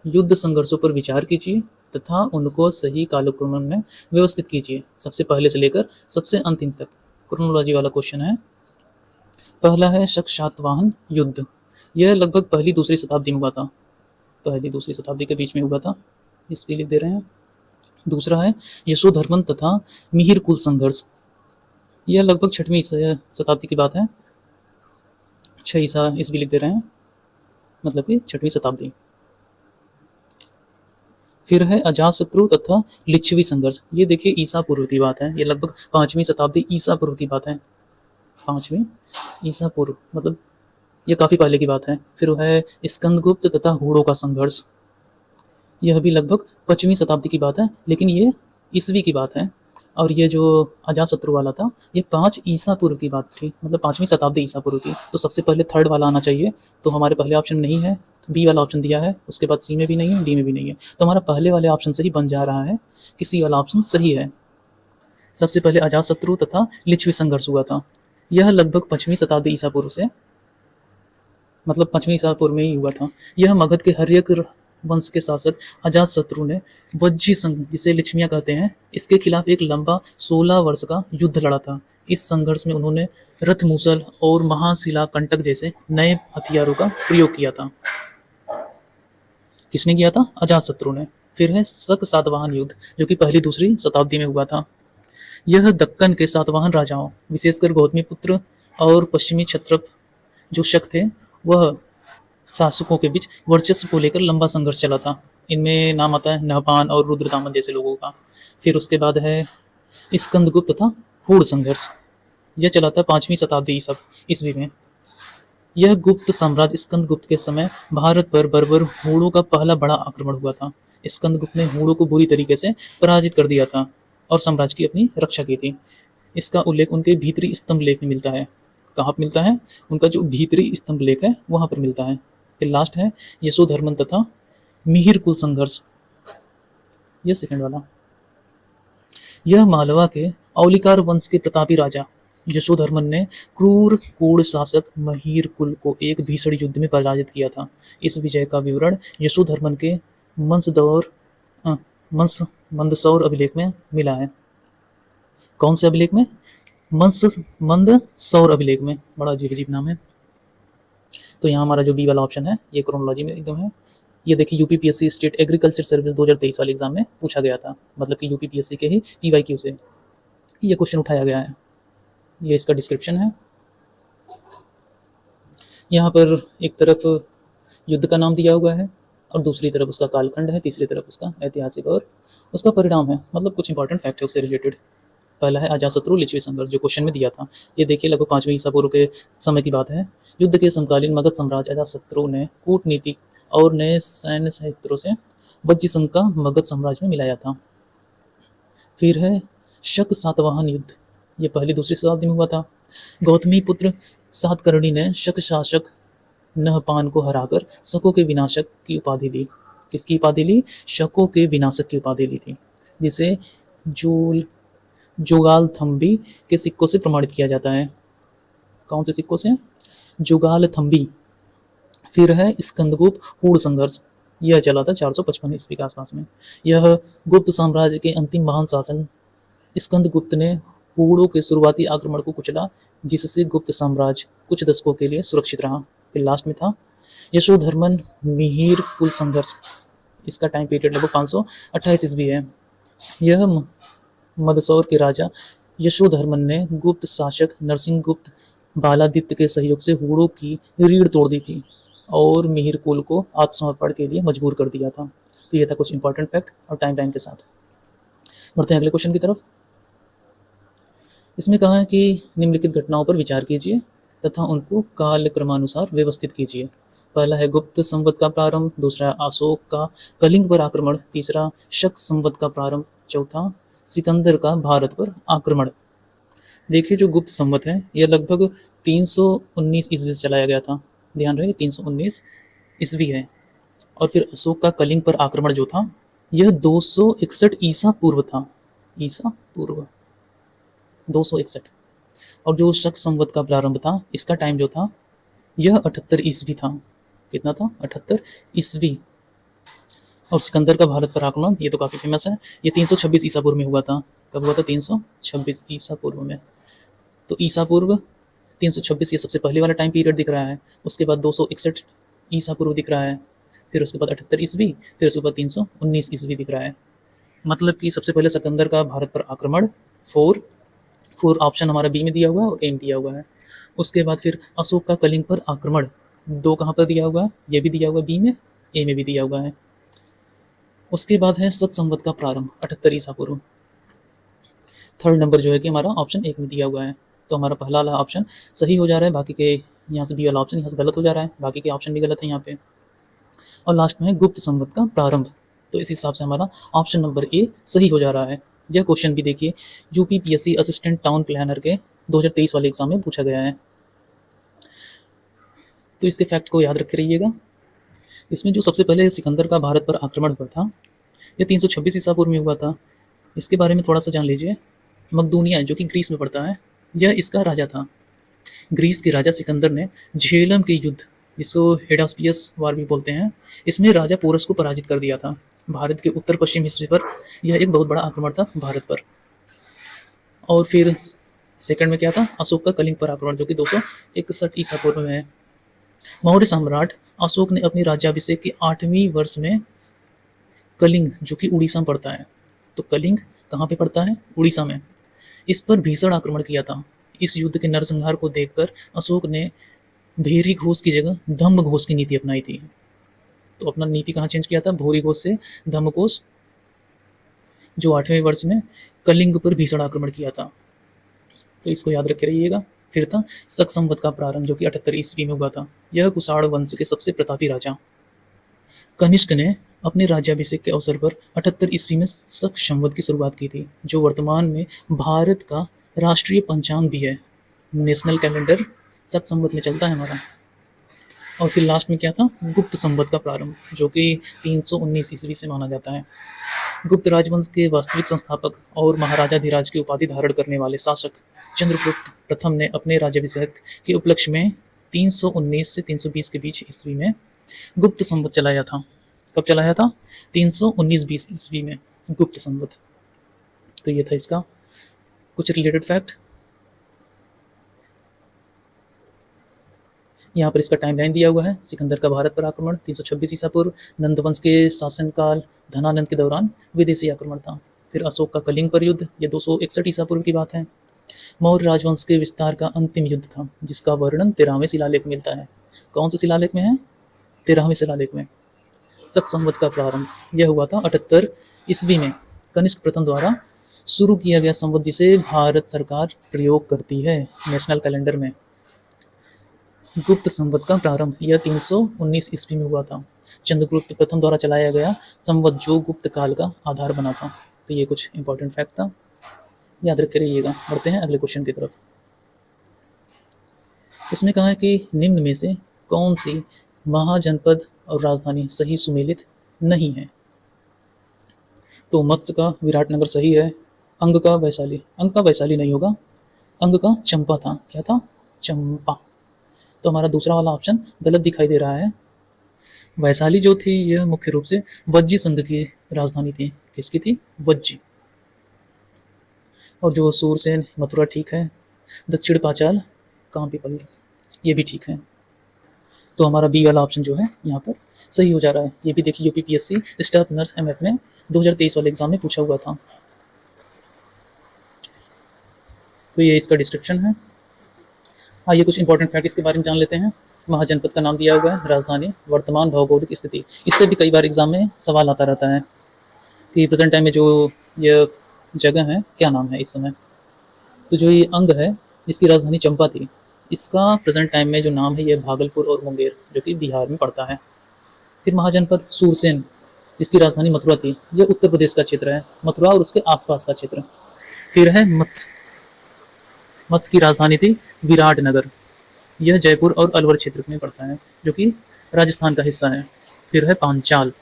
युद्ध संघर्षों पर विचार कीजिए तथा उनको सही कालक्रम में व्यवस्थित कीजिए, सबसे पहले से लेकर सबसे अंतिम तक। क्रोनोलॉजी वाला क्वेश्चन है। पहला है शक सातवाहन युद्ध। यह लगभग पहली दूसरी शताब्दी में हुआ था। पहली दूसरी शताब्दी के बीच में हुआ था, इसलिए लिख दे रहे हैं। दूसरा है यशोधर्मन तथा मिहिर कुल संघर्ष। यह लगभग 6वीं शताब्दी की बात है। 6 ईसा ईस्वी लिख दे रहे हैं, मतलब कि 6वीं शताब्दी। फिर है अजातशत्रु तथा लिच्छवी संघर्ष। ये देखिए ईसा पूर्व की बात है, ये लगभग 5वीं शताब्दी ईसा पूर्व की बात है। 5वीं ईसा पूर्व मतलब ये काफी पहले की बात है। फिर है स्कंदगुप्त तथा हूणों का संघर्ष। यह भी लगभग 5वीं शताब्दी की बात है, लेकिन ये ईस्वी की बात है। और ये जो अजातशत्रु वाला था ये 5 ईसा पूर्व की बात थी, मतलब 5वीं शताब्दी ईसा पूर्व की। तो सबसे पहले थर्ड वाला आना चाहिए, तो हमारे पहले ऑप्शन नहीं है, बी वाला ऑप्शन दिया है, उसके बाद सी में भी नहीं है, डी में भी नहीं है। तो हमारा पहले वाले ऑप्शन से ही बन जा रहा है कि सी वाला ऑप्शन सही है। सबसे पहले अजातशत्रु तथा लिच्छवी संघर्ष हुआ था। यह लगभग 5वीं शताब्दी ईसा पूर्व से, मतलब 5वीं ईसा पूर्व में ही हुआ था। यह मगध के हर्यक वंश के शासक अजातशत्रु ने वज्जी संघ, जिसे लिच्छवियां कहते हैं, इसके खिलाफ एक लंबा 16 वर्ष का युद्ध लड़ा था। इस संघर्ष में उन्होंने रथ मूसल और महाशिला कंटक जैसे नए हथियारों का प्रयोग किया था। किसने किया था? अजातशत्रु ने। फिर है शक सातवाहन युद्ध, जो कि पहली दूसरी शताब्दी में हुआ था। यह दक्कन के सातवाहन राजाओं, विशेषकर गौतमीपुत्र और पश्चिमी क्षत्रप जो शक थे, वह शासकों के बीच वर्चस्व को लेकर लंबा संघर्ष चला था। इनमें नाम आता है नहपान और रुद्रदामन जैसे लोगों का। फिर उसके बाद है स्कंदगुप्त तथा हूण संघर्ष। यह चला था 5वीं शताब्दी ईस्वी में। यह गुप्त साम्राज्य स्कंदगुप्त के समय भारत पर बर्बर हूणों का पहला बड़ा आक्रमण हुआ था। स्कंदगुप्त ने हूणों को बुरी तरीके से पराजित कर दिया था और साम्राज्य की अपनी रक्षा की थी। इसका उल्लेख उनके भीतरी स्तंभ लेख में मिलता है। कहाँ पे मिलता है? उनका जो भीतरी स्तंभ लेख है वहाँ पर मिलता है। फिर लास्ट है यशोधर्मन तथा मिहिर कुल संघर्ष, ये सेकंड वाला। यह मालवा के औलिकार वंश के प्रतापी राजा यशोधर्मन ने क्रूर कूढ़ शासक महीर कुल को एक भीषण युद्ध में पराजित किया था। इस विजय का विवरण यशोधर्मन के मंस मंदसौर अभिलेख में मिला है। कौन से अभिलेख में? मंदसौर अभिलेख में। बड़ा अजीब अजीब नाम है। तो यहाँ हमारा जो बी वाला ऑप्शन है ये क्रोनोलॉजी में एकदम है। ये देखिए यूपीपीएससी स्टेट एग्रीकल्चर सर्विस 2023 वाले एग्जाम में पूछा गया था, मतलब कि यूपीपीएससी के ही पीवाईक्यू से ये क्वेश्चन उठाया गया है। ये इसका डिस्क्रिप्शन है। यहाँ पर एक तरफ युद्ध का नाम दिया हुआ है और दूसरी तरफ उसका कालखंड है, तीसरी तरफ उसका ऐतिहासिक और उसका परिणाम है, मतलब कुछ इंपॉर्टेंट फैक्ट है उससे रिलेटेड। पहला है अजातशत्रु लिच्छवी संघर्ष, जो क्वेश्चन में दिया था। ये देखिए लगभग 5वीं ईसा पूर्व के समय की बात है। युद्ध के समकालीन मगध साम्राज्य अजातशत्रु ने कूटनीति और नए सैन्य क्षेत्रों से वज्जी संघ का मगध साम्राज्य में मिलाया था। फिर है शक सातवाहन युद्ध, ये पहली दूसरी शताब्दी में हुआ था। गौतमी पुत्र सातकर्णी ने शक शासक नहपान को हराकर शकों के विनाशक की उपाधि ली। किसकी उपाधि ली? शकों के विनाशक की उपाधि ली थी, जिसे जोगालथम्बी के सिक्कों से प्रमाणित किया जाता है। कौन से सिक्कों से? जोगालथम्बी। फिर है स्कंदगुप्त हूण संघर्ष, यह चला था 455 ईस्वी के आसपास में। यह गुप्त साम्राज्य के अंतिम महान शासन स्कंदगुप्त ने हूणों के शुरुआती आक्रमण को कुचला, जिससे गुप्त साम्राज्य कुछ दशकों के लिए सुरक्षित रहा। फिर लास्ट में था यशोधर्मन मिहिर कुल संघर्ष, इसका टाइम पीरियड लगभग 528 ईस्वी है। यह मदसौर के राजा यशोधर्मन ने गुप्त शासक नरसिंहगुप्त बालादित्य के सहयोग से हूणों की रीढ़ तोड़ दी थी और मिहिर कुल को आत्मसमर्पण के लिए मजबूर कर दिया था। तो ये था कुछ इंपॉर्टेंट फैक्ट और टाइम के साथ। बढ़ते हैं अगले क्वेश्चन की तरफ। इसमें कहा है कि निम्नलिखित घटनाओं पर विचार कीजिए तथा उनको काल क्रमानुसार व्यवस्थित कीजिए। पहला है गुप्त संवत का प्रारंभ, दूसरा अशोक का कलिंग पर आक्रमण, तीसरा शक संवत का प्रारंभ, चौथा सिकंदर का भारत पर आक्रमण। देखिए जो गुप्त संवत है यह लगभग 319 ईस्वी से चलाया गया था, ध्यान रहे 319 ईस्वी है। और फिर अशोक का कलिंग पर आक्रमण जो था यह 261 ईसा पूर्व था, ईसा पूर्व 261। और जो शक संवत का प्रारंभ था इसका टाइम जो था यह 78 ईस्वी था। कितना था? 78 ईस्वी। और सिकंदर का भारत पर आक्रमण ये तो काफ़ी फेमस है, ये 326 ईसा पूर्व में हुआ था। कब हुआ था? 326 ईसा पूर्व में। तो ईसा पूर्व 326 ये सबसे पहले वाला टाइम पीरियड दिख रहा है, उसके बाद 261 ईसा पूर्व दिख रहा है, फिर उसके बाद 78 ईस्वी, फिर उसके बाद 319 ईस्वी दिख रहा है। मतलब कि सबसे पहले सिकंदर का भारत पर आक्रमण 4 ऑप्शन हमारा बी में दिया हुआ है और ए में दिया हुआ है। उसके बाद फिर अशोक का कलिंग पर आक्रमण 2 कहाँ पर दिया हुआ है? ये भी दिया हुआ है बी में, ए में भी दिया हुआ है। उसके बाद है शक संवत का प्रारंभ 78 ईसा पूर्व। थर्ड नंबर जो है कि हमारा ऑप्शन 1 में दिया हुआ है। तो हमारा पहला वाला ऑप्शन सही हो जा रहा है, बाकी के यहाँ से बी वाला ऑप्शन यहाँ से गलत हो जा रहा है, बाकी के ऑप्शन भी गलत है यहाँ पे। और लास्ट में है गुप्त संवत का प्रारंभ, तो इस हिसाब से हमारा ऑप्शन नंबर ए सही हो जा रहा है। यह क्वेश्चन भी देखिए यूपीपीएससी असिस्टेंट टाउन प्लानर के 2023 वाले एग्जाम में पूछा गया है, तो इसके फैक्ट को याद रखे रहिएगा। इसमें जो सबसे पहले सिकंदर का भारत पर आक्रमण हुआ था यह 326 ईसा पूर्व में हुआ था। इसके बारे में थोड़ा सा जान लीजिए। मकदूनिया जो कि ग्रीस में पड़ता है, यह इसका राजा था। ग्रीस के राजा सिकंदर ने झेलम के युद्ध, जिसको हेडास्पियस वार भी बोलते हैं, इसमें राजा पोरस को पराजित कर दिया था। भारत के उत्तर पश्चिम हिस्से पर यह एक बहुत बड़ा आक्रमण था भारत पर। और फिर सेकंड में क्या था? अशोक का कलिंग पर आक्रमण जो कि 261 ईसा पूर्व में है। मौर्य सम्राट अशोक ने अपनी राज्याभिषेक के 8वें वर्ष में कलिंग जो कि उड़ीसा में पड़ता है, तो कलिंग कहाँ पे पड़ता है? उड़ीसा में। इस पर भीषण आक्रमण किया था। इस युद्ध के नरसंहार को देखकर अशोक ने भेरी घोष की जगह धम्म घोष की नीति अपनाई थी। तो अपना नीति कहाँ चेंज किया था? भोरी घोष से धम्म घोष, जो 8वें वर्ष में कलिंग पर भीषण आक्रमण किया था। तो इसको याद रखे रहिएगा। फिर था शक संवत का प्रारंभ जो कि 78 ईस्वी में हुआ था। यह कुषाण वंश के सबसे प्रतापी राजा कनिष्क ने अपने राज्याभिषेक के अवसर पर 78 ईस्वी में शक संवत की शुरुआत की थी, जो वर्तमान में भारत का राष्ट्रीय पंचांग भी है, नेशनल कैलेंडर सत संवत में चलता है हमारा। और फिर लास्ट में क्या था, गुप्त संवत का प्रारंभ, जो कि 319 ईस्वी से माना जाता है। गुप्त राजवंश के वास्तविक संस्थापक और महाराजाधिराज की उपाधि धारण करने वाले शासक चंद्रगुप्त प्रथम ने अपने राज्याभिषेक के उपलक्ष्य में 319 से 320 के बीच ईस्वी में गुप्त संवत चलाया था। कब चलाया था? 319-20 ईस्वी में गुप्त संवत। तो ये था इसका कुछ रिलेटेड फैक्ट। यहाँ पर इसका टाइमलाइन दिया हुआ है। सिकंदर का भारत पर आक्रमण 326 ईसा पूर्व, नंदवंश के शासनकाल धनानंद के दौरान विदेशी आक्रमण था। फिर अशोक का कलिंग पर युद्ध, ये 261 ईसा पूर्व की बात है। मौर्य राजवंश के विस्तार का अंतिम युद्ध था, जिसका वर्णन 13वें शिलालेख में मिलता है। कौन से शिलालेख में है? 13वें शिलालेख में। सत संवत का प्रारंभ यह हुआ था 78 ईस्वी में कनिष्क प्रथम द्वारा शुरू किया गया संवत, जिसे भारत सरकार प्रयोग करती है नेशनल कैलेंडर में। गुप्त संवत का प्रारंभ यह 319 ईस्वी में हुआ था। चंद्रगुप्त प्रथम द्वारा चलाया गया संवत, जो गुप्त काल का आधार बना था। तो ये कुछ इंपॉर्टेंट फैक्ट था, याद रख रहिएगा। बढ़ते हैं अगले क्वेश्चन की तरफ। इसमें कहा है कि निम्न में से कौन सी महाजनपद और राजधानी सही सुमेलित नहीं है? तो मत्स्य का विराटनगर सही है। अंग का वैशाली नहीं होगा। अंग का चंपा था। क्या था? चंपा। तो हमारा दूसरा वाला ऑप्शन गलत दिखाई दे रहा है। वैशाली जो थी यह मुख्य रूप से वज्जी संघ की राजधानी थी। किसकी थी? वज्जी। और जो सूरसेन, मथुरा ठीक है। दक्षिण पांचाल, कांपीपल्ली, ये भी ठीक है। तो हमारा बी वाला ऑप्शन जो है यहाँ पर सही हो जा रहा है। ये भी देखिए यूपीपीएससी स्टाफ नर्स एमएफ में 2023 वाले एग्जाम में पूछा हुआ था। तो ये इसका डिस्क्रिप्शन है। आइए कुछ इंपॉर्टेंट फैक्ट इसके बारे में जान लेते हैं। महाजनपद का नाम दिया हुआ है, राजधानी, वर्तमान भौगोलिक स्थिति। इससे भी कई बार एग्जाम में सवाल आता रहता है कि प्रेजेंट टाइम में जो ये जगह है क्या नाम है इस समय। तो जो ये अंग है इसकी राजधानी चंपा थी। इसका प्रेजेंट टाइम में जो नाम है ये भागलपुर और मुंगेर, जो कि बिहार में पड़ता है। फिर महाजनपद सूरसेन, इसकी राजधानी मथुरा थी। यह उत्तर प्रदेश का क्षेत्र है, मथुरा और उसके आसपास का क्षेत्र। फिर है मत्स्य की राजधानी थी विराटनगर। यह जयपुर और अलवर क्षेत्र में पड़ता है, जो कि राजस्थान का हिस्सा है। फिर है पांचाल,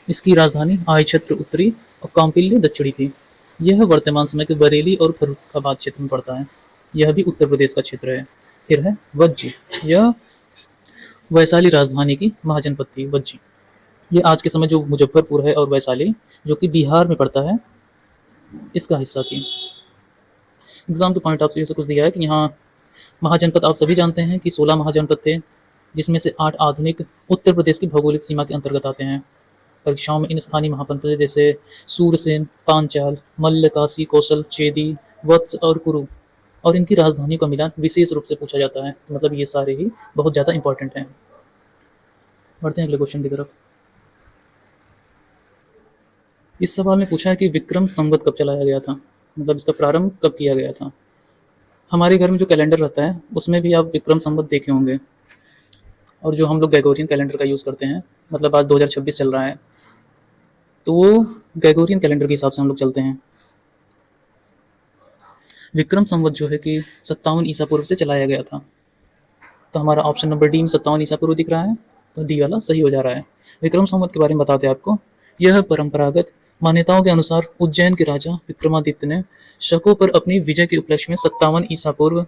इसकी राजधानी आयछत्र उत्तरी और कांपिल्य दक्षिणी थी। यह वर्तमान समय के बरेली और फर्रुखाबाद क्षेत्र में पड़ता है। यह भी उत्तर प्रदेश का क्षेत्र है। फिर है वज्जी, यह वैशाली राजधानी की महाजनपद थी वज्जी। ये आज के समय जो मुजफ्फरपुर है और वैशाली, जो कि बिहार में पड़ता है, इसका हिस्सा थी। एग्जाम के पॉइंट ऑफ व्यू से कुछ दिया है कि यहाँ महाजनपद आप सभी जानते हैं कि 16 महाजनपद थे, जिसमें से 8 आधुनिक उत्तर प्रदेश की भौगोलिक सीमा के अंतर्गत आते हैं। परीक्षाओं में इन स्थानीय महाजनपद जैसे सूरसेन, पांचाल, मल्ल, काशी, कौशल, चेदी, वत्स और कुरु और इनकी राजधानियों का मिलान विशेष रूप से पूछा जाता है। मतलब ये सारे ही बहुत ज़्यादा इंपॉर्टेंट हैं। बढ़ते हैं अगले क्वेश्चन की तरफ। इस सवाल में पूछा है कि विक्रम संवत कब चलाया गया था, मतलब इसका प्रारंभ कब किया गया था। हमारे घर में जो कैलेंडर रहता है उसमें भी आप विक्रम संवत देखे होंगे, और जो हम लोग ग्रेगोरियन कैलेंडर का यूज़ करते हैं, मतलब आज 2026 चल रहा है, तो वो ग्रेगोरियन कैलेंडर के हिसाब से हम लोग चलते हैं। विक्रम संवत जो है कि 57 ईसा पूर्व से चलाया गया था। तो हमारा ऑप्शन नंबर डी में 57 ईसा पूर्व दिख रहा है, तो डी वाला सही हो जा रहा है। विक्रम संवत के बारे में बताते हैं आपको। यह परंपरागत मान्यताओं के अनुसार उज्जैन के राजा विक्रमादित्य ने शकों पर अपनी विजय के उपलक्ष्य में 57 ईसा पूर्व,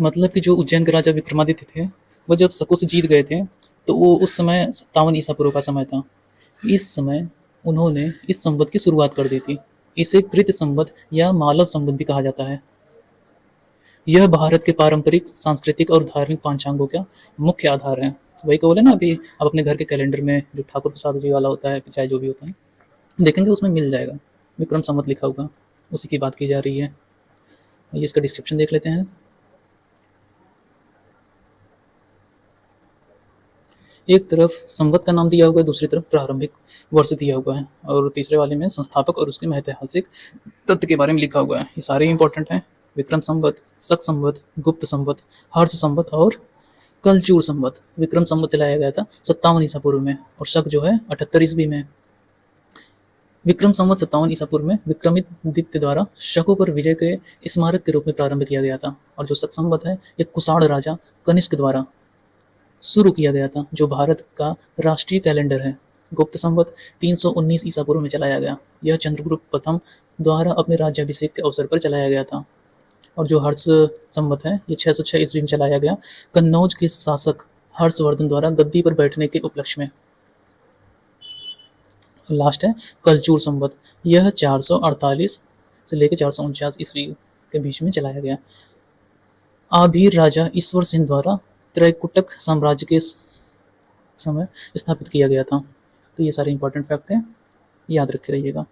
मतलब कि जो उज्जैन के राजा विक्रमादित्य थे वो जब शकों से जीत गए थे, तो वो उस समय 57 ईसा पूर्व का समय था। इस समय उन्होंने इस संवत की शुरुआत कर दी थी। इसे कृत संवत या मालव संवत भी कहा जाता है। यह भारत के पारंपरिक, सांस्कृतिक और धार्मिक पांचांगों का मुख्य आधार है। वही को बोले ना, अभी आप अपने घर के कैलेंडर में जो ठाकुर प्रसाद जी वाला होता है, चाहे जो भी होता है, देखेंगे उसमें मिल जाएगा विक्रम संवत लिखा होगा, उसी की बात की जा रही है। ये इसका डिस्क्रिप्शन देख लेते हैं। एक तरफ संवत का नाम दिया हुआ है, दूसरी तरफ प्रारंभिक वर्ष दिया हुआ है, और तीसरे वाले में संस्थापक और उसके ऐतिहासिक तथ्य के बारे में लिखा हुआ है। ये सारे इंपॉर्टेंट हैं। विक्रम संवत, शक संवत, गुप्त संवत, हर्ष संवत और कलचूर संवत। विक्रम संवत चलाया गया था 57 ईसा पूर्व में, और शक जो है 78 ईस्वी में। विक्रम संवत 57 ईसा पूर्व में विक्रमादित्य द्वारा शकों पर विजय के स्मारक के रूप में प्रारंभ किया गया था। और जो शक संवत है ये कुषाण राजा कनिष्क द्वारा शुरू किया गया था, जो भारत का राष्ट्रीय कैलेंडर है। गुप्त संवत 319 ईसा पूर्व में चलाया गया। यह चंद्रगुप्त प्रथम द्वारा अपने राज्याभिषेक के अवसर पर चलाया गया था। और जो हर्ष संवत है ये 606 ईस्वी में चलाया गया, कन्नौज के शासक हर्षवर्धन द्वारा गद्दी पर बैठने के उपलक्ष्य में। लास्ट है कलचूर संवत, यह 448 से लेकर 449 ईस्वी के बीच में चलाया गया। आभीर राजा ईश्वर सिंह द्वारा त्रैकुटक साम्राज्य के समय स्थापित किया गया था। तो ये सारे इंपॉर्टेंट फैक्ट हैं, याद रखे रहिएगा।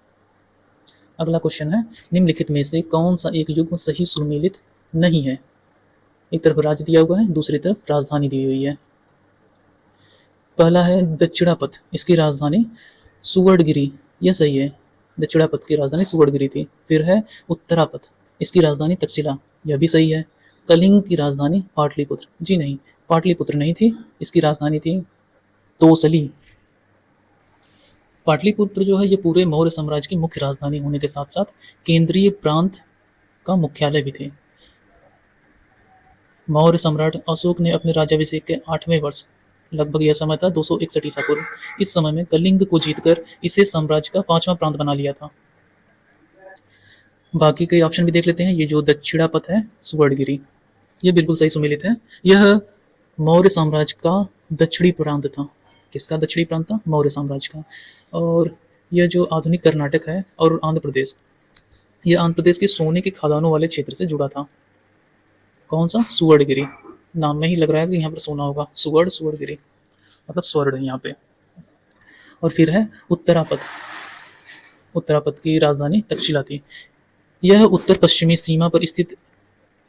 अगला क्वेश्चन है, निम्नलिखित में से कौन सा एक युग्म सही सुमेलित नहीं है? एक तरफ राज्य दिया हुआ है, दूसरी तरफ राजधानी दी हुई है। पहला है दक्षिणापथ, इसकी राजधानी सुवर्णगिरी, यह सही है। दक्षिणापथ की राजधानी सुवर्णगिरी थी। फिर है उत्तरापथ, इसकी राजधानी तक्षशिला, यह भी सही है। कलिंग की राजधानी पाटलिपुत्र, जी नहीं, पाटलिपुत्र नहीं थी, इसकी राजधानी थी तोसली। पाटलिपुत्र जो है ये पूरे मौर्य साम्राज्य की मुख्य राजधानी होने के साथ साथ केंद्रीय प्रांत का मुख्यालय भी थे। मौर्य सम्राट अशोक ने अपने राज्याभिषेक के 8वें वर्ष, लगभग यह समय था 261 ईसा पूर्व, इस समय में कलिंग को जीतकर इसे साम्राज्य का 5वां प्रांत बना लिया था। बाकी के ऑप्शन भी देख लेते हैं। ये जो दक्षिणापथ है सुवर्णगिरी, ये बिल्कुल सही सुमेलित है। यह मौर्य साम्राज्य का दक्षिणी प्रांत था। किसका दक्षिणी प्रांत था? मौर्य साम्राज्य का। और यह जो आधुनिक कर्नाटक है और आंध्र प्रदेश, यह आंध्र प्रदेश के सोने के खदानों वाले क्षेत्र से जुड़ा था। कौन सा? सुवर्णगिरी। नाम में ही लग रहा है कि यहाँ पर सोना होगा। सुवर्णगिरी मतलब स्वर्ण है यहाँ पे। और फिर है उत्तरापथ, उत्तरापथ की राजधानी तक्षशिला थी। यह उत्तर पश्चिमी सीमा पर स्थित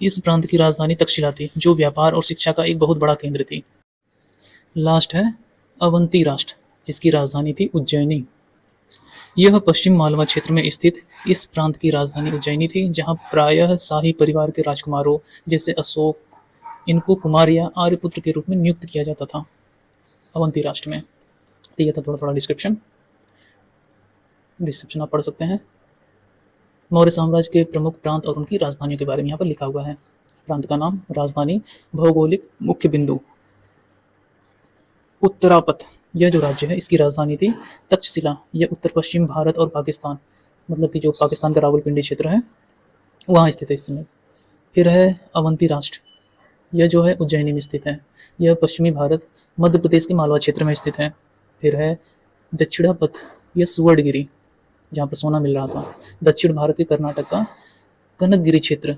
इस प्रांत की राजधानी तक्षशिला थी, जो व्यापार और शिक्षा का एक बहुत बड़ा केंद्र थी। लास्ट है अवंती राष्ट्र, जिसकी राजधानी थी उज्जैनी। यह पश्चिम मालवा क्षेत्र में स्थित इस प्रांत की राजधानी उज्जैनी थी, जहां प्रायः शाही परिवार के राजकुमारों जैसे अशोक, इनको कुमार या आर्यपुत्र के रूप में नियुक्त किया जाता था अवंती राष्ट्र में। तो यह था थोड़ा डिस्क्रिप्शन आप पढ़ सकते हैं। मौर्य साम्राज्य के प्रमुख प्रांत और उनकी राजधानियों के बारे में यहाँ पर लिखा हुआ है। प्रांत का नाम, राजधानी, भौगोलिक मुख्य बिंदु। उत्तरापथ, यह जो राज्य है इसकी राजधानी थी तक्षशिला। यह उत्तर पश्चिम भारत और पाकिस्तान, मतलब कि जो पाकिस्तान का रावलपिंडी क्षेत्र है वहाँ स्थित है इस समय। फिर है अवंती राष्ट्र, यह जो है उज्जैनी में स्थित है। यह पश्चिमी भारत, मध्य प्रदेश के मालवा क्षेत्र में स्थित है। फिर है दक्षिणापथ, यह सुवर्णगिरी, जहाँ पर सोना मिल रहा था। दक्षिण भारत के कर्नाटक का कनकगिरी क्षेत्र,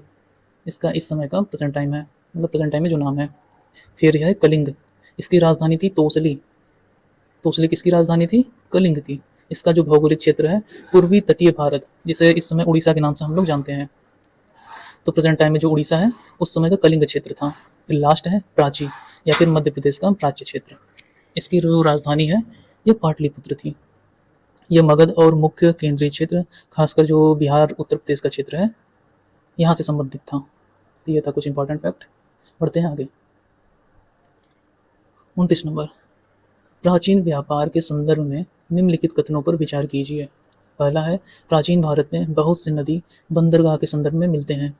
इसका इस समय का प्रेजेंट टाइम है, मतलब प्रेजेंट टाइम में जो नाम है। फिर यह है कलिंग, इसकी राजधानी थी तोसली। तोसली किसकी राजधानी थी? कलिंग की। इसका जो भौगोलिक क्षेत्र है पूर्वी तटीय भारत, जिसे इस समय उड़ीसा के नाम से हम लोग जानते हैं। तो प्रेजेंट टाइम में जो उड़ीसा है उस समय का कलिंग क्षेत्र था। फिर लास्ट है प्राची, या फिर मध्य प्रदेश का प्राच्य क्षेत्र। इसकी जो राजधानी है यह पाटलिपुत्र थी। यह मगध और मुख्य केंद्रीय क्षेत्र, खासकर जो बिहार उत्तर प्रदेश का क्षेत्र है, यहाँ से संबंधित था। तो यह था कुछ इंपॉर्टेंट फैक्ट। बढ़ते हैं आगे। 29 नंबर, प्राचीन व्यापार के संदर्भ में निम्नलिखित कथनों पर विचार कीजिए। पहला है, प्राचीन भारत में बहुत से नदी बंदरगाह के संदर्भ में मिलते हैं।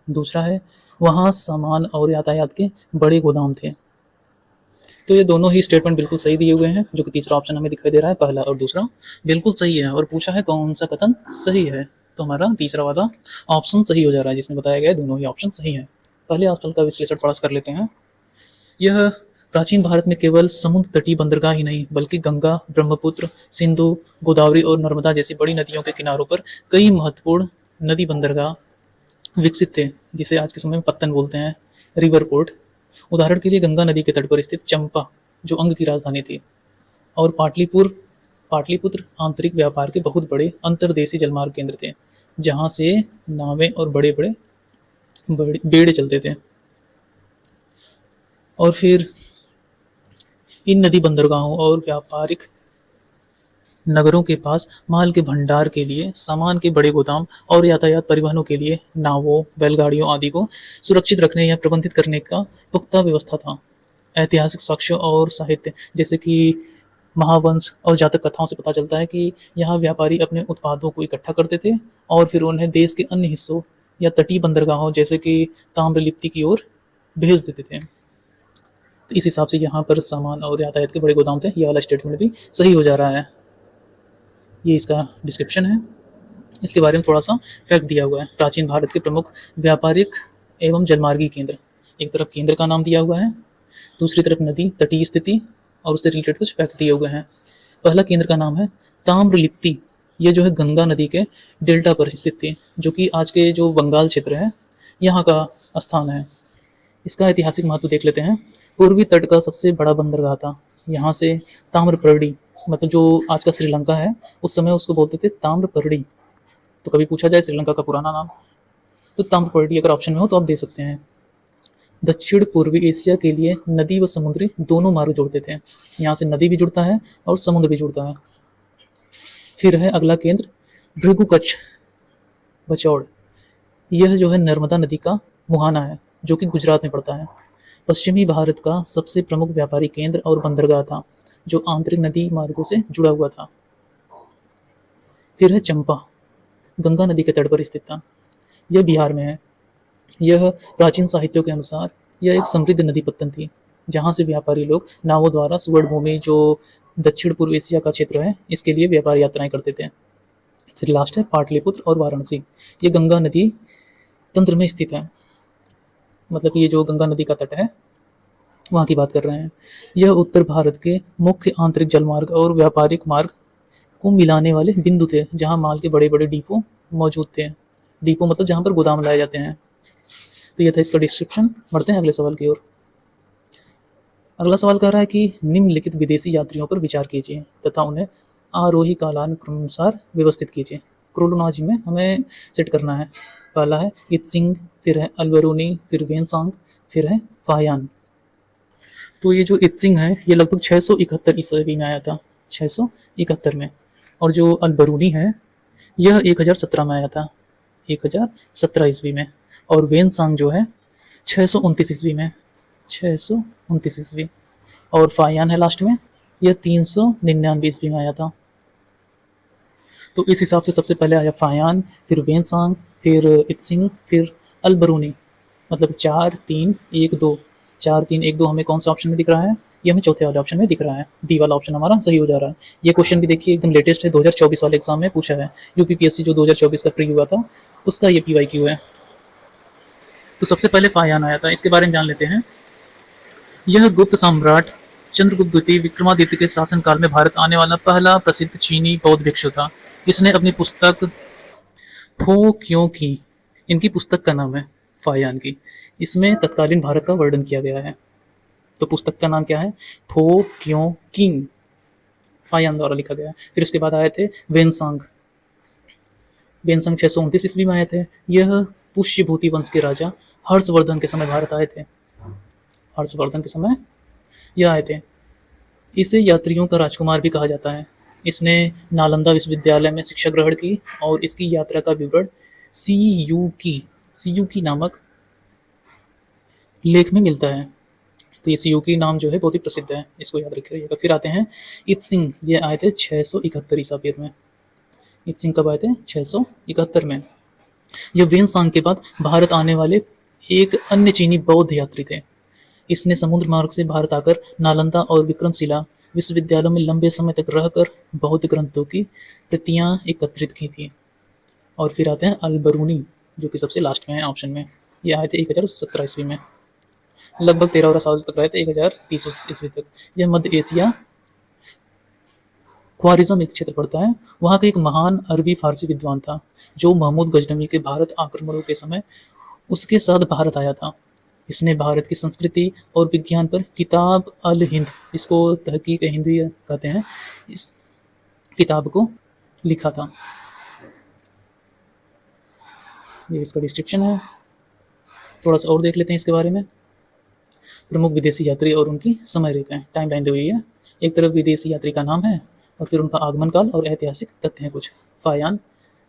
दूसरा है, वहाँ सामान और यातायात के बड़े गोदाम थे। तो ये दोनों ही स्टेटमेंट बिल्कुल सही दिए हुए हैं। जो कि तीसरा ऑप्शन हमें दिखाई दे रहा है, पहला और दूसरा बिल्कुल सही है। और पूछा है कौन सा कथन सही है, तो हमारा तीसरा वाला ऑप्शन सही हो जा रहा है, जिसमें बताया गया है दोनों ही ऑप्शन सही है। पहले आजकल का विश्लेषण थोड़ा सा कर लेते हैं। यह प्राचीन भारत में केवल समुद्र तटीय बंदरगाह ही नहीं, बल्कि गंगा, ब्रह्मपुत्र, सिंधु, गोदावरी और नर्मदा जैसी बड़ी नदियों के किनारों पर कई महत्वपूर्ण नदी बंदरगाह विकसित थे, जिसे आज के समय में पत्तन बोलते हैं, रिवर पोर्ट। उदाहरण के लिए गंगा नदी के तट पर स्थित चंपा, जो अंग की राजधानी थी, और पाटलिपुत्र आंतरिक व्यापार के बहुत बड़े अंतर्देशीय जलमार्ग केंद्र थे, जहां से नावें और बड़े बेड़े चलते थे। और फिर इन नदी बंदरगाहों और व्यापारिक नगरों के पास माल के भंडार के लिए, सामान के बड़े गोदाम और यातायात परिवहनों के लिए नावों, बैलगाड़ियों आदि को सुरक्षित रखने या प्रबंधित करने का पुख्ता व्यवस्था था। ऐतिहासिक साक्ष्य और साहित्य, जैसे कि महावंश और जातक कथाओं से पता चलता है कि यहाँ व्यापारी अपने उत्पादों को इकट्ठा करते थे और फिर उन्हें देश के अन्य हिस्सों या तटीय बंदरगाहों जैसे कि ताम्रलिप्ति की ओर भेज देते थे। तो इस हिसाब से यहाँ पर सामान और यातायात के बड़े गोदाम थे। यह वाला स्टेटमेंट भी सही हो जा रहा है। ये इसका डिस्क्रिप्शन है। इसके बारे में थोड़ा सा फैक्ट दिया हुआ है। प्राचीन भारत के प्रमुख व्यापारिक एवं जलमार्गी केंद्र, एक तरफ केंद्र का नाम दिया हुआ है, दूसरी तरफ नदी तटीय स्थिति और उससे रिलेटेड कुछ फैक्ट दिए हुए हैं। पहला केंद्र का नाम है ताम्रलिप्ति। ये जो है गंगा नदी के डेल्टा पर स्थित थी, जो कि आज के जो बंगाल क्षेत्र है यहाँ का स्थान है। इसका ऐतिहासिक महत्व देख लेते हैं। पूर्वी तट का सबसे बड़ा बंदरगाह था। यहाँ से ताम्रपर्णी, मतलब जो आज का श्रीलंका है, उस समय उसको बोलते थे ताम्रपर्णी। तो कभी पूछा जाए श्रीलंका का पुराना नाम, तो ताम्रपर्णी अगर ऑप्शन में हो तो आप दे सकते हैं। दक्षिण पूर्वी एशिया के लिए नदी व समुद्री दोनों मार्ग जोड़ते थे। यहाँ से नदी भी जुड़ता है और समुद्र भी जुड़ता है। फिर है अगला केंद्र भृगु कच्छ बचौड़। यह जो है नर्मदा नदी का मुहाना है, जो कि गुजरात में पड़ता है। पश्चिमी भारत का सबसे प्रमुख व्यापारी केंद्र और बंदरगाह था, जो आंतरिक नदी मार्गों से जुड़ा हुआ था। फिर है चंपा, गंगा नदी के तट पर स्थित था। यह बिहार में है। यह प्राचीन साहित्यों के अनुसार यह एक समृद्ध नदी पत्तन थी, जहाँ से व्यापारी लोग नावों द्वारा सुवर्णभूमि, जो दक्षिण पूर्व एशिया का क्षेत्र है, इसके लिए व्यापार यात्राएं करते थे। फिर लास्ट है पाटलिपुत्र और वाराणसी। ये गंगा नदी तंत्र में स्थित है, मतलब ये जो गंगा नदी का तट है वहाँ की बात कर रहे हैं। यह उत्तर भारत के मुख्य आंतरिक जलमार्ग और व्यापारिक मार्ग को मिलाने वाले बिंदु थे, जहाँ माल के बड़े बड़े डिपो मौजूद थे। डिपो मतलब जहाँ पर गोदाम लाए जाते हैं। तो यह था इसका डिस्क्रिप्शन। बढ़ते हैं अगले सवाल की ओर। अगला सवाल कह रहा है कि निम्नलिखित विदेशी यात्रियों पर विचार कीजिए तथा उन्हें आरोही कालानुक्रमानुसार व्यवस्थित कीजिए। क्रोनोलॉजी में हमें सेट करना है। पहला है इत्सिंग, फिर है अलबरूनी, फिर वेनसांग, फिर है फायान। तो ये जो इत्सिंग है ये लगभग 671 ईस्वी में आया था, 671 में। और जो अलबरूनी है यह 1017 में आया था, 1017 ईस्वी में। और वेनसांग जो है 629 ईस्वी में, 629 ईस्वी। और फायान है लास्ट में, यह 399 ईस्वी में आया था। तो इस हिसाब से सबसे पहले आया फायान, फिर वेनसांग, फिर इत्सिंग, फिर अलबरूनी। मतलब 4 3 1 2, 4 3 1 2 हमें कौन सा ऑप्शन में दिख रहा है? ये हमें चौथे वाले ऑप्शन में दिख रहा है। डी वाला ऑप्शन हमारा सही हो जा रहा है। ये क्वेश्चन भी देखिए एकदम लेटेस्ट है, 2024 वाले एग्जाम में पूछा है। यूपीपीएससी जो 2024 का प्री हुआ था उसका ये PYQ है। तो सबसे पहले फायान आया था, इसके बारे में जान लेते हैं। यह गुप्त सम्राट चंद्रगुप्त द्वितीय विक्रमादित्य के शासनकाल में भारत आने वाला पहला प्रसिद्ध चीनी बौद्ध भिक्षु था। इसने अपनी पुस्तक फो क्यों की, इनकी पुस्तक का नाम है फायान की, इसमें तत्कालीन भारत का वर्णन किया गया है। तो पुस्तक का नाम क्या है? फो क्यों किंग, फायान द्वारा लिखा गया है। फिर उसके बाद आए थे वेनसांग। वेनसांग 629 ईस्वी में आए थे। यह पुष्यभूति वंश के राजा हर्षवर्धन के समय भारत आए थे। हर्षवर्धन के समय यह आए थे। इसे यात्रियों का राजकुमार भी कहा जाता है। इसने नालंदा विश्वविद्यालय में शिक्षा ग्रहण की और इसकी यात्रा का विवरण सीयूकी नामक लेख में मिलता है। तो ये सीयूकी नाम जो है बहुत ही प्रसिद्ध है, इसको याद रखिएगा। फिर आते हैं इत्सिंग। ये आए थे 671 ईसापूर्व में। इत्सिंग कब आए थे? 671 में। यह वेनसांग के बाद भारत आने वाले एक अन्य चीनी बौद्ध यात्री थे। इसने समुद्र मार्ग से भारत आकर नालंदा और विक्रमशिला विश्वविद्यालयों में लंबे समय तक रहकर बौद्ध ग्रंथों की प्रतियां एकत्रित की थी। और फिर आते हैं अलबरूनी, जो कि सबसे लास्ट में है ऑप्शन में। ये आए थे 1017 ईस्वी में, लगभग 13 साल तक रहे थे, 1030 ईस्वी तक। यह मध्य एशिया ख्वारिज़म एक क्षेत्र पड़ता है। वहाँ का एक महान अरबी फारसी विद्वान था, जो महमूद गजनवी के भारत आक्रमणों के समय उसके साथ भारत आया था। इसने भारत की संस्कृति और विज्ञान पर किताब अल हिंद, इसको तहकीक हिंदी कहते हैं, इस किताब को लिखा था। ये इसका डिस्क्रिप्शन है। थोड़ा सा और देख लेते हैं इसके बारे में। प्रमुख विदेशी यात्री और उनकी समय रेखाएं, टाइम लाइन दी हुई है। एक तरफ विदेशी यात्री का नाम है और फिर उनका आगमन काल और ऐतिहासिक तथ्य हैं कुछ। फायान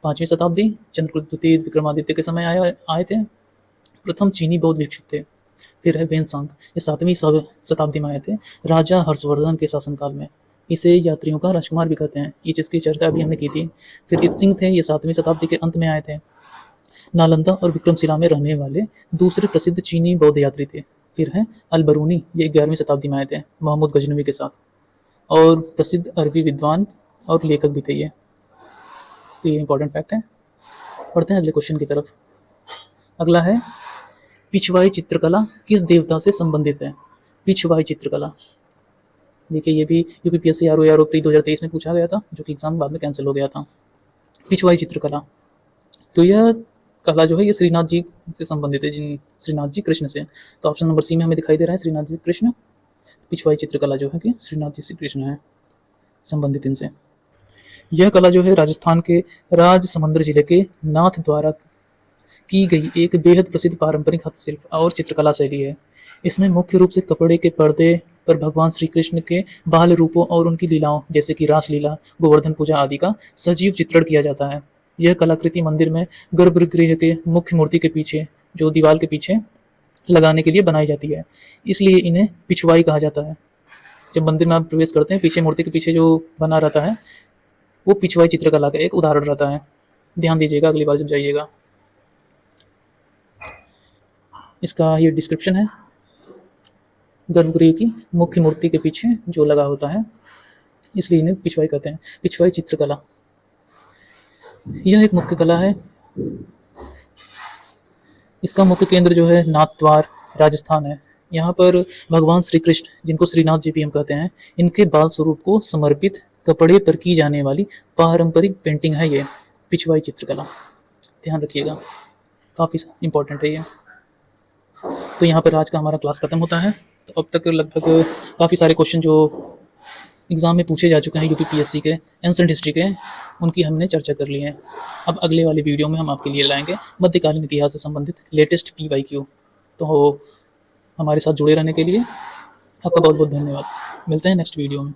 5वीं शताब्दी, चंद्रगुप्त द्वितीय विक्रमादित्य के समय आए थे, प्रथम चीनी बौद्ध भिक्षु थे। फिर है वेनसांग, ये 7वीं शताब्दी में आए थे, राजा हर्षवर्धन के शासनकाल में। इसे यात्रियों का राजकुमार भी कहते हैं। ये जिसकी चर्चा अभी हमने की थी। फिर इत सिंह थे, ये 7वीं शताब्दी के अंत में आए थे। नालंदा और विक्रमशिला में रहने वाले दूसरे प्रसिद्ध चीनी बौद्ध यात्री थे। फिर हैं अल बरूनी, ये 11वीं शताब्दी में आए थे मोहम्मद गजनवी के साथ, और प्रसिद्ध अरबी विद्वान और लेखक भी थे ये। तो ये इंपॉर्टेंट फैक्ट है। पढ़ते हैं अगले क्वेश्चन की तरफ। अगला है, पिछवाई चित्रकला किस देवता से संबंधित है? पिछवाई चित्रकला, देखिए ये भी यूपीपीएससी आरओ प्री 2023 में पूछा गया था, जो कि एग्जाम बाद में कैंसिल हो गया था। पिछवाई चित्रकला, तो यह कला जो है ये श्रीनाथ जी से संबंधित है, जिन श्रीनाथ जी कृष्ण से। तो ऑप्शन नंबर सी में हमें दिखाई दे रहा है श्रीनाथ जी कृष्ण। तो पिछवाई चित्रकला जो है कि श्रीनाथ जी से कृष्ण है संबंधित इनसे। यह कला जो है राजस्थान के राजसमंद जिले के नाथ द्वारा की गई एक बेहद प्रसिद्ध पारंपरिक हस्तशिल्प और चित्रकला शैली है। इसमें मुख्य रूप से कपड़े के पर्दे पर भगवान श्री कृष्ण के बाल रूपों और उनकी लीलाओं जैसे कि रासलीला, गोवर्धन पूजा आदि का सजीव चित्रण किया जाता है। यह कलाकृति मंदिर में गर्भगृह के मुख्य मूर्ति के पीछे, जो दीवार के पीछे लगाने के लिए बनाई जाती है, इसलिए इन्हें पिछवाई कहा जाता है। जब मंदिर में आप प्रवेश करते हैं, पीछे मूर्ति के पीछे जो बना रहता है वो पिछवाई चित्रकला का एक उदाहरण रहता है। ध्यान दीजिएगा अगली बार जब जाइएगा। इसका ये डिस्क्रिप्शन है, गर्भगृह की मुख्य मूर्ति के पीछे जो लगा होता है, इसलिए इन्हें पिछवाई कहते हैं। पिछवाई चित्रकला यह एक मुख्य कला है। इसका मुख्य केंद्र जो है नाथद्वार राजस्थान है। यहाँ पर भगवान श्री कृष्ण, जिनको श्रीनाथ जी भी हम कहते हैं, इनके बाल स्वरूप को समर्पित कपड़े पर की जाने वाली पारंपरिक पेंटिंग है ये पिछवाई चित्रकला। ध्यान रखिएगा, काफ़ी इंपॉर्टेंट है ये। तो यहाँ पर आज का हमारा क्लास खत्म होता है। तो अब तक लगभग काफ़ी सारे क्वेश्चन जो एग्ज़ाम में पूछे जा चुके हैं यूपीपीएससी के एंसेंट हिस्ट्री के, उनकी हमने चर्चा कर ली है। अब अगले वाले वीडियो में हम आपके लिए लाएंगे मध्यकालीन इतिहास से संबंधित लेटेस्ट PYQ। तो हमारे साथ जुड़े रहने के लिए आपका बहुत बहुत धन्यवाद। मिलते हैं नेक्स्ट वीडियो में।